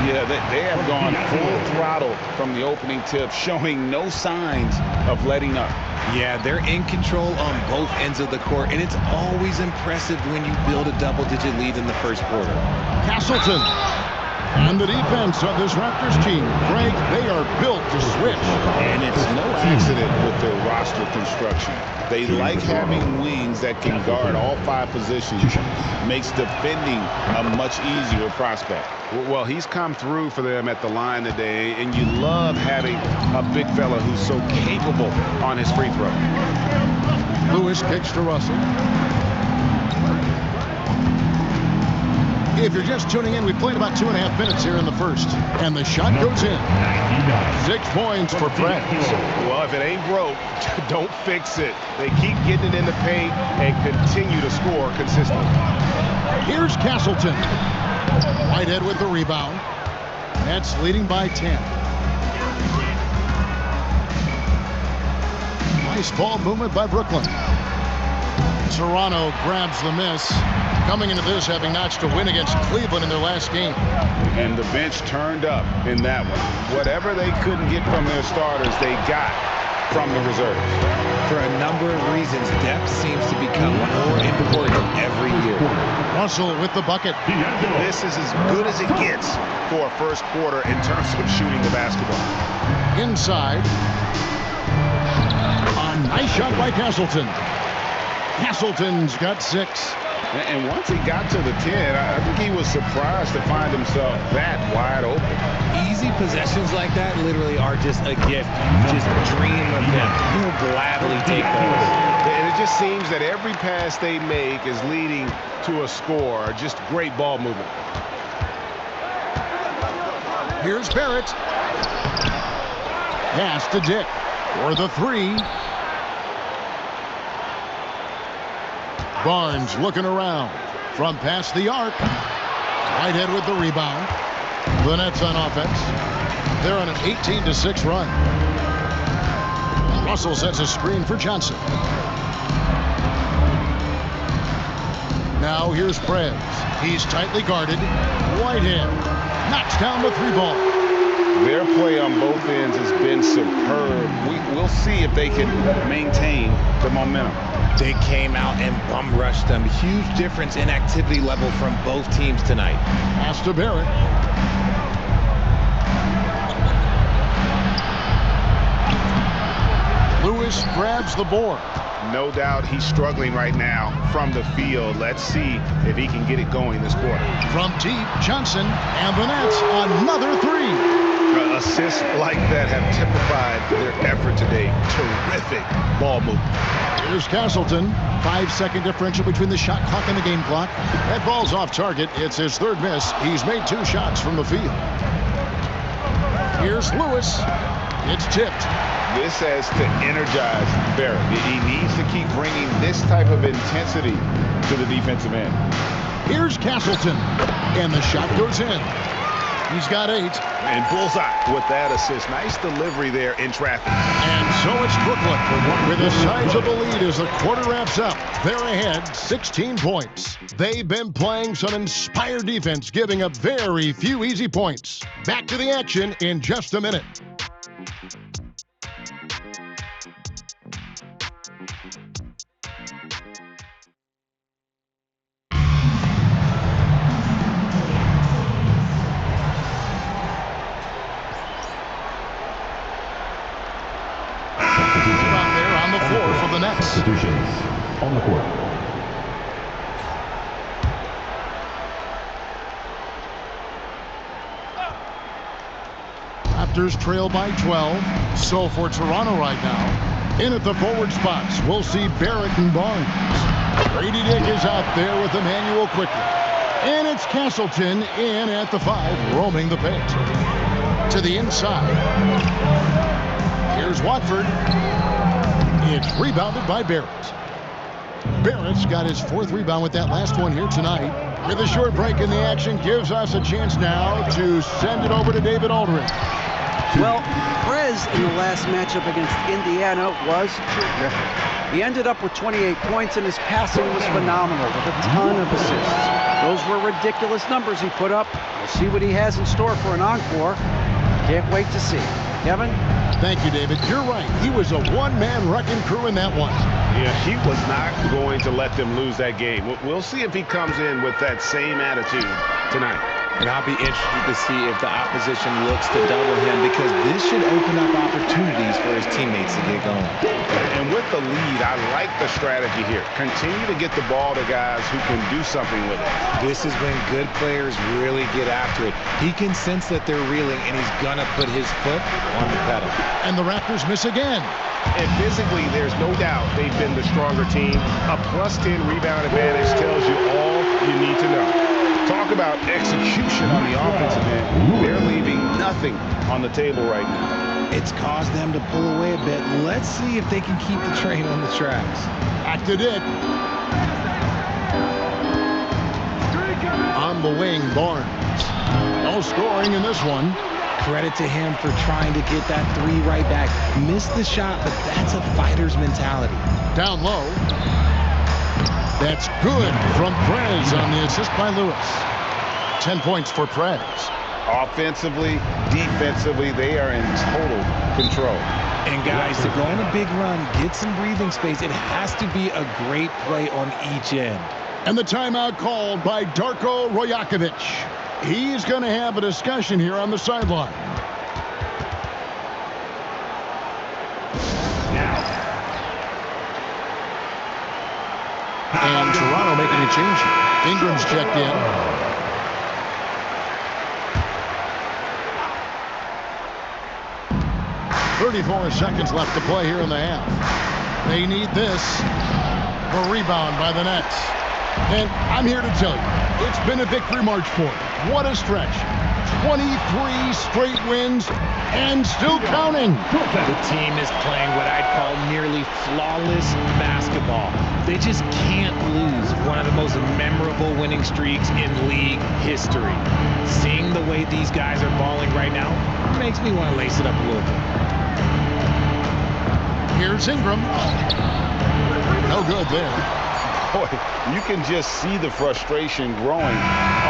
Yeah, they have gone full throttle from the opening tip, showing no signs of letting up. Yeah, they're in control on both ends of the court, and it's always impressive when you build a double-digit lead in the first quarter. Castleton. And the defense of this Raptors team, Greg, they are built to switch. And it's no accident with their roster construction. They like having wings that can guard all 5 positions. Makes defending a much easier prospect. Well, he's come through for them at the line today, and you love having a big fella who's so capable on his free throw. Lewis kicks to Russell. If you're just tuning in, we played about 2.5 minutes here in the first, and the shot goes in. 6 points for Prez. Well, if it ain't broke, don't fix it. They keep getting it in the paint and continue to score consistently. Here's Castleton. Whitehead with the rebound. Nets leading by 10. Nice ball movement by Brooklyn. Toronto grabs the miss. Coming into this, having notched a win against Cleveland in their last game. And the bench turned up in that one. Whatever they couldn't get from their starters, they got from the reserves. For a number of reasons, depth seems to become more important every year. Russell with the bucket. This is as good as it gets for a first quarter in terms of shooting the basketball. Inside. A nice shot by Castleton. Castleton's got 6. And once he got to the 10, I think he was surprised to find himself that wide open. Easy possessions like that literally are just a gift. You just dream of them. He'll gladly take those. And it just seems that every pass they make is leading to a score. Just great ball movement. Here's Barrett. Pass to Dick for the 3. Barnes looking around. from past the arc. Whitehead with the rebound. The Nets on offense. They're on an 18-6 run. Russell sets a screen for Johnson. Now here's Prez. He's tightly guarded. Whitehead knocks down the three ball. Their play on both ends has been superb. We'll see if they can maintain the momentum. They came out and bum rushed them. Huge difference in activity level from both teams tonight. Pass to Barrett. Lewis grabs the board. No doubt he's struggling right now from the field. Let's see if he can get it going this quarter. From deep, Johnson and the Nets another three. Assists like that have typified their effort today. Terrific ball movement. Here's Castleton. 5-second differential between the shot clock and the game clock. That ball's off target. It's his third miss. He's made 2 shots from the field. Here's Lewis. It's tipped. This has to energize Barrett. He needs to keep bringing this type of intensity to the defensive end. Here's Castleton. And the shot goes in. He's got 8. And bullseye with that assist. Nice delivery there in traffic. And so it's Brooklyn with a sizable lead as the quarter wraps up. They're ahead 16 points. They've been playing some inspired defense, giving up very few easy points. Back to the action in just a minute. Substitutions on the court. Raptors trail by 12. So for Toronto right now, in at the forward spots, we'll see Barrett and Barnes. Grady Dick is out there with Emmanuel quickly. And it's Castleton in at the 5, roaming the paint. To the inside. Here's Watford. It's rebounded by Barrett. Barrett's got his 4th rebound with that last one here tonight. With a short break in the action, gives us a chance now to send it over to David Aldridge. Well, Prez in the last matchup against Indiana was terrific. He ended up with 28 points, and his passing was phenomenal with a ton of assists. Those were ridiculous numbers he put up. We'll see what he has in store for an encore. Can't wait to see. Kevin? Thank you, David. You're right. He was a one-man wrecking crew in that one. Yeah, he was not going to let them lose that game. We'll see if he comes in with that same attitude tonight. And I'll be interested to see if the opposition looks to double him, because this should open up opportunities for his teammates to get going. And with the lead, I like the strategy here. Continue to get the ball to guys who can do something with it. This is when good players really get after it. He can sense that they're reeling, and he's going to put his foot on the pedal. And the Raptors miss again. And physically, there's no doubt they've been the stronger team. A +10 rebound advantage tells you all you need to know. Talk about execution on the offensive end. They're leaving nothing on the table right now. It's caused them to pull away a bit. Let's see if they can keep the train on the tracks. Acted it. On the wing, Barnes. No scoring in this one. Credit to him for trying to get that 3 right back. Missed the shot, but that's a fighter's mentality. Down low. That's good from Prez on the assist by Lewis. 10 points for Prez. Offensively, defensively, they are in total control. And guys, to go on a big run, get some breathing space, it has to be a great play on each end. And the timeout called by Darko Rajakovic. He's going to have a discussion here on the sideline. And Toronto making a change. Ingram's checked in. .34 seconds left to play here in the half. They need this. A rebound by the Nets. And I'm here to tell you, it's been a victory march for them. What a stretch. 23 straight wins And still counting. The team is playing what I'd call nearly flawless basketball. They just can't lose one of the most memorable winning streaks in league history. Seeing the way these guys are balling right now makes me want to lace it up a little bit. Here's Ingram. No good there. Boy, you can just see the frustration growing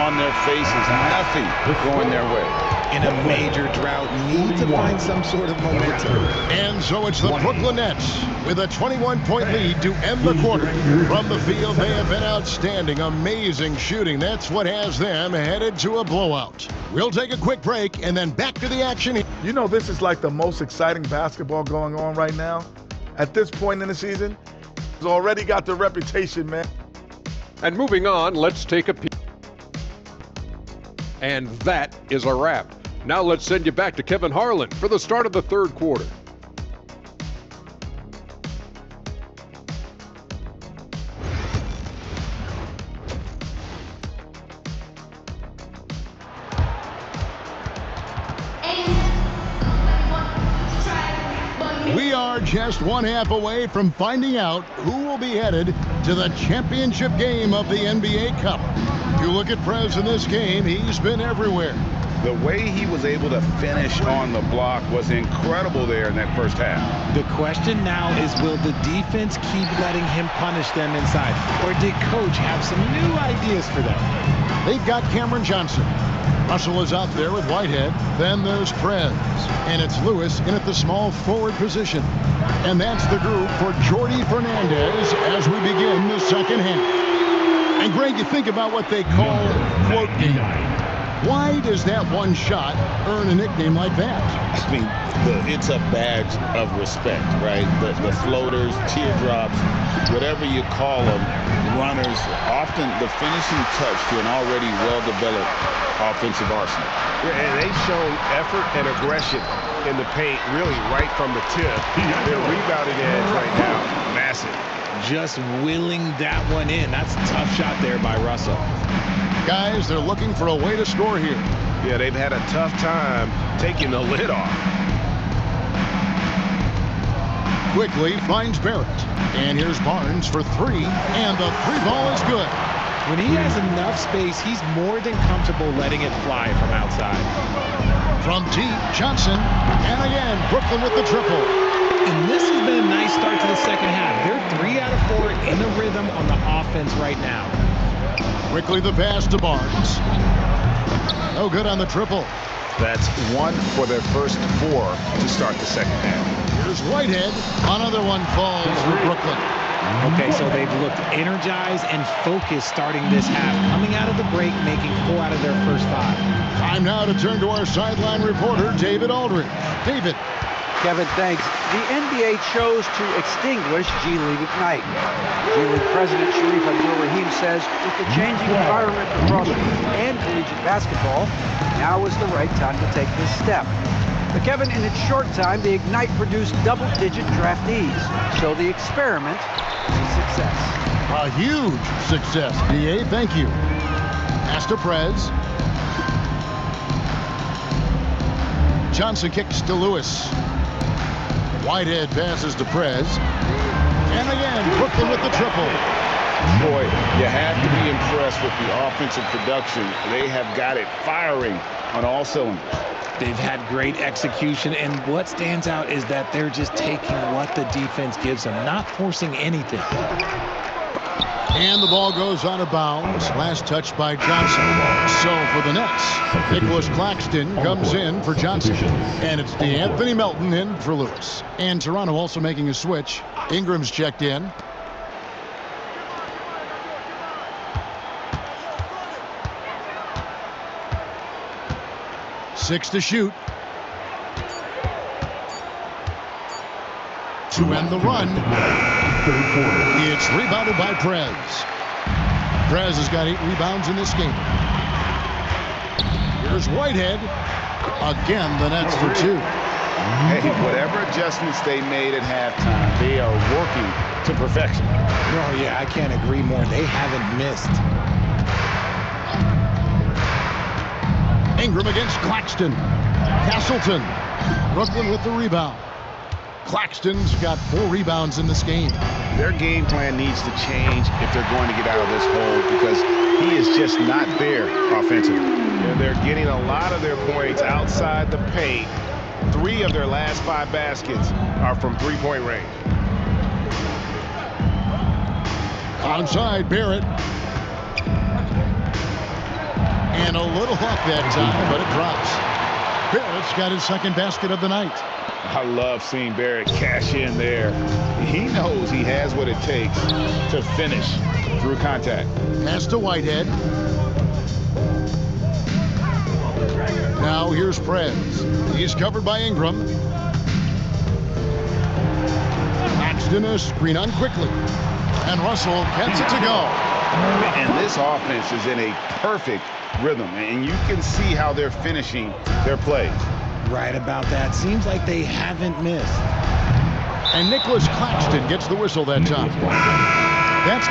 on their faces. Nothing going their way. In a major drought, need to find some sort of momentum. And so it's the Brooklyn Nets with a 21-point lead to end the quarter. From the field, they have been outstanding. Amazing shooting. That's what has them headed to a blowout. We'll take a quick break and then back to the action. You know, this is like the most exciting basketball going on right now. At this point in the season, it's already got the reputation, man. And moving on, let's take a peek. And that is a wrap. Now let's send you back to Kevin Harlan for the start of the third quarter. We are just one half away from finding out who will be headed to the championship game of the NBA Cup. You look at Prez in this game, he's been everywhere. The way he was able to finish on the block was incredible there in that first half. The question now is, will the defense keep letting him punish them inside? Or did coach have some new ideas for them? They've got Cameron Johnson. Russell is out there with Whitehead. Then there's Prez. And it's Lewis in at the small forward position. And that's the group for Jordi Fernandez as we begin the second half. And Greg, you think about what they call float game. Why does that one shot earn a nickname like that? I mean, it's a badge of respect, right? The floaters, teardrops, whatever you call them, runners, often the finishing touch to an already well-developed offensive arsenal. And they've shown effort and aggression in the paint, really right from the tip. Their rebounding edge right now, massive. Just willing that one in. That's a tough shot there by Russell. Guys, they're looking for a way to score here. Yeah, they've had a tough time taking the lid off. Quickly finds Barrett. And here's Barnes for three. And the three ball is good. When he has enough space, he's more than comfortable letting it fly from outside. From deep, Johnson. And again, Brooklyn with the triple. And this has been a nice start to the second half. They're 3 out of 4 in the rhythm on the offense right now. Quickly the pass to Barnes. No good on the triple. That's 1 for their first 4 to start the second half. Here's Whitehead. Another one falls for Brooklyn. Okay, so they've looked energized and focused starting this half. Coming out of the break, making 4 out of their first 5. Time now to turn to our sideline reporter, David Aldridge. David. Kevin, thanks. The NBA chose to extinguish G League Ignite. G League President Sharif Abdul-Rahim says with the changing environment across youth and collegiate basketball, now is the right time to take this step. But Kevin, in its short time, the Ignite produced double-digit draftees. So the experiment is a success. A huge success, DA. Thank you. Pass to Prez. Johnson kicks to Lewis. Whitehead passes to Prez. And again, Brooklyn with the triple. Boy, you have to be impressed with the offensive production. They have got it firing on all cylinders. They've had great execution, and what stands out is that they're just taking what the defense gives them, not forcing anything. And the ball goes out of bounds. Last touch by Johnson. So for the Nets, Nicholas Claxton comes in for Johnson. And it's DeAnthony Melton in for Lewis. And Toronto also making a switch. Ingram's checked in. Six to shoot. To end the run. It's rebounded by Prez. Prez has got 8 rebounds in this game. Here's Whitehead. Again, the Nets for 2. Hey, whatever adjustments they made at halftime, they are working to perfection. Oh, yeah, I can't agree more. They haven't missed. Ingram against Claxton. Castleton. Brooklyn with the rebound. Claxton's got 4 rebounds in this game. Their game plan needs to change if they're going to get out of this hole because he is just not there offensively. They're getting a lot of their points outside the paint. 3 of their last 5 baskets are from three-point range. Onside, Barrett. And a little luck that time, but it drops. Barrett's got his second basket of the night. I love seeing Barrett cash in there. He knows he has what it takes to finish through contact. Pass to Whitehead. Now here's Prez. He's covered by Ingram. Claxton a screen on quickly. And Russell gets it to go. And this offense is in a perfect rhythm, and you can see how they're finishing their plays. Right about that. Seems like they haven't missed. And Nicholas Claxton gets the whistle that time. That's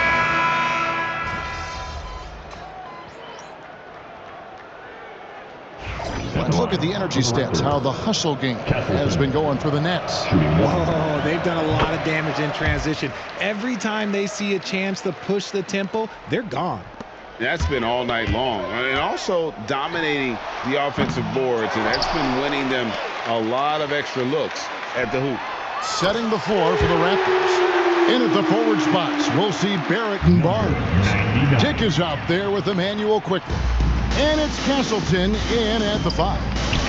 Let's look at the energy stats, how the hustle game has been going for the Nets. Whoa, they've done a lot of damage in transition. Every time they see a chance to push the tempo, they're gone. That's been all night long. And also dominating the offensive boards, and that's been winning them a lot of extra looks at the hoop. Setting the floor for the Raptors. In at the forward spots, we'll see Barrett and Barnes. Dick is out there with Emmanuel quickly. And it's Castleton in at the 5.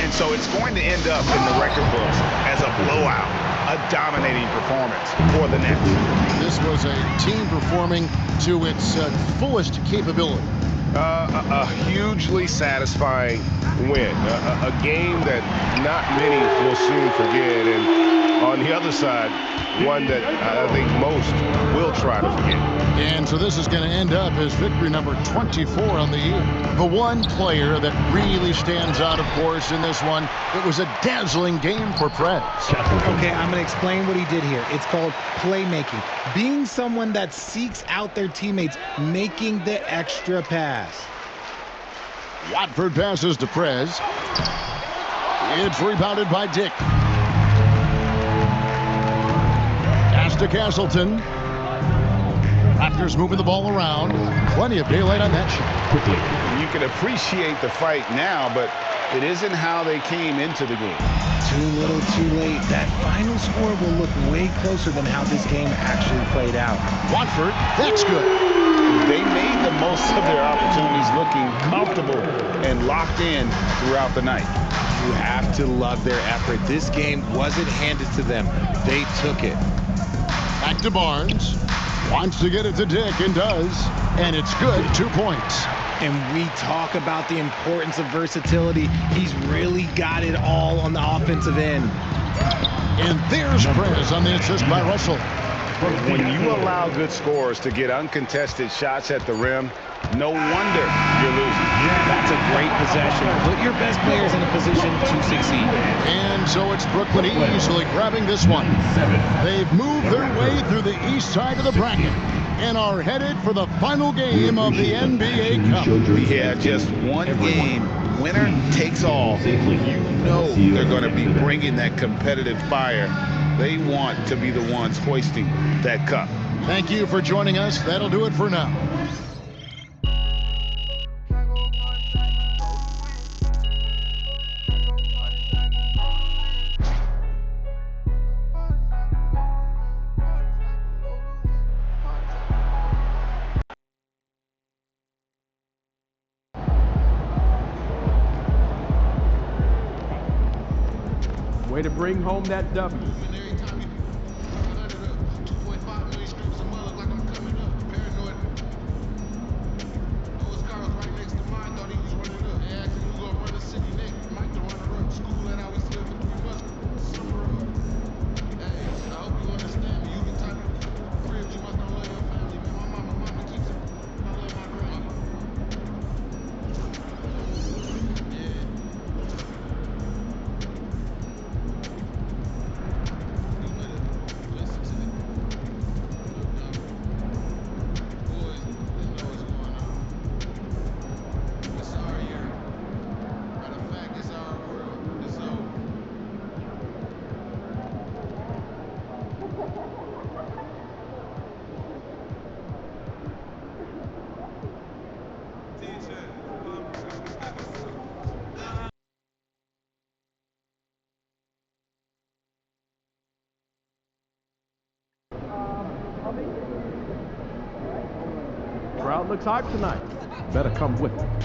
And so it's going to end up in the record books as a blowout, a dominating performance for the Nets. This was a team performing to its fullest capability. A hugely satisfying win. A game that not many will soon forget. And on the other side, one that I think most will try to forget. And so this is going to end up as victory number 24 on the year. The one player that really stands out, of course, in this one, it was a dazzling game for Prez. Okay, I'm going to explain what he did here. It's called playmaking. Being someone that seeks out their teammates, making the extra pass. Watford passes to Prez. It's rebounded by Dick. Pass to Castleton. Raptors moving the ball around. Plenty of daylight on that shot. You can appreciate the fight now, but it isn't how they came into the game. Too little, too late. That final score will look way closer than how this game actually played out. Watford, that's good. They made the most of their opportunities, looking comfortable and locked in throughout the night. You have to love their effort. This game wasn't handed to them. They took it. Back to Barnes. Wants to get it to Dick and does. And it's good, 2 points. And we talk about the importance of versatility. He's really got it all on the offensive end. And there's Prez on the assist by Russell. When you allow good scorers to get uncontested shots at the rim, no wonder you're losing. That's a great possession. Put your best players in a position to succeed. And so it's Brooklyn easily grabbing this one. They've moved their way through the east side of the bracket and are headed for the final game of the NBA Cup. Yeah, just one game. Winner takes all. You know they're going to be bringing that competitive fire. They want to be the ones hoisting that cup. Thank you for joining us. That'll do it for now. Way to bring home that W. Crowd looks hot tonight. Better come with me.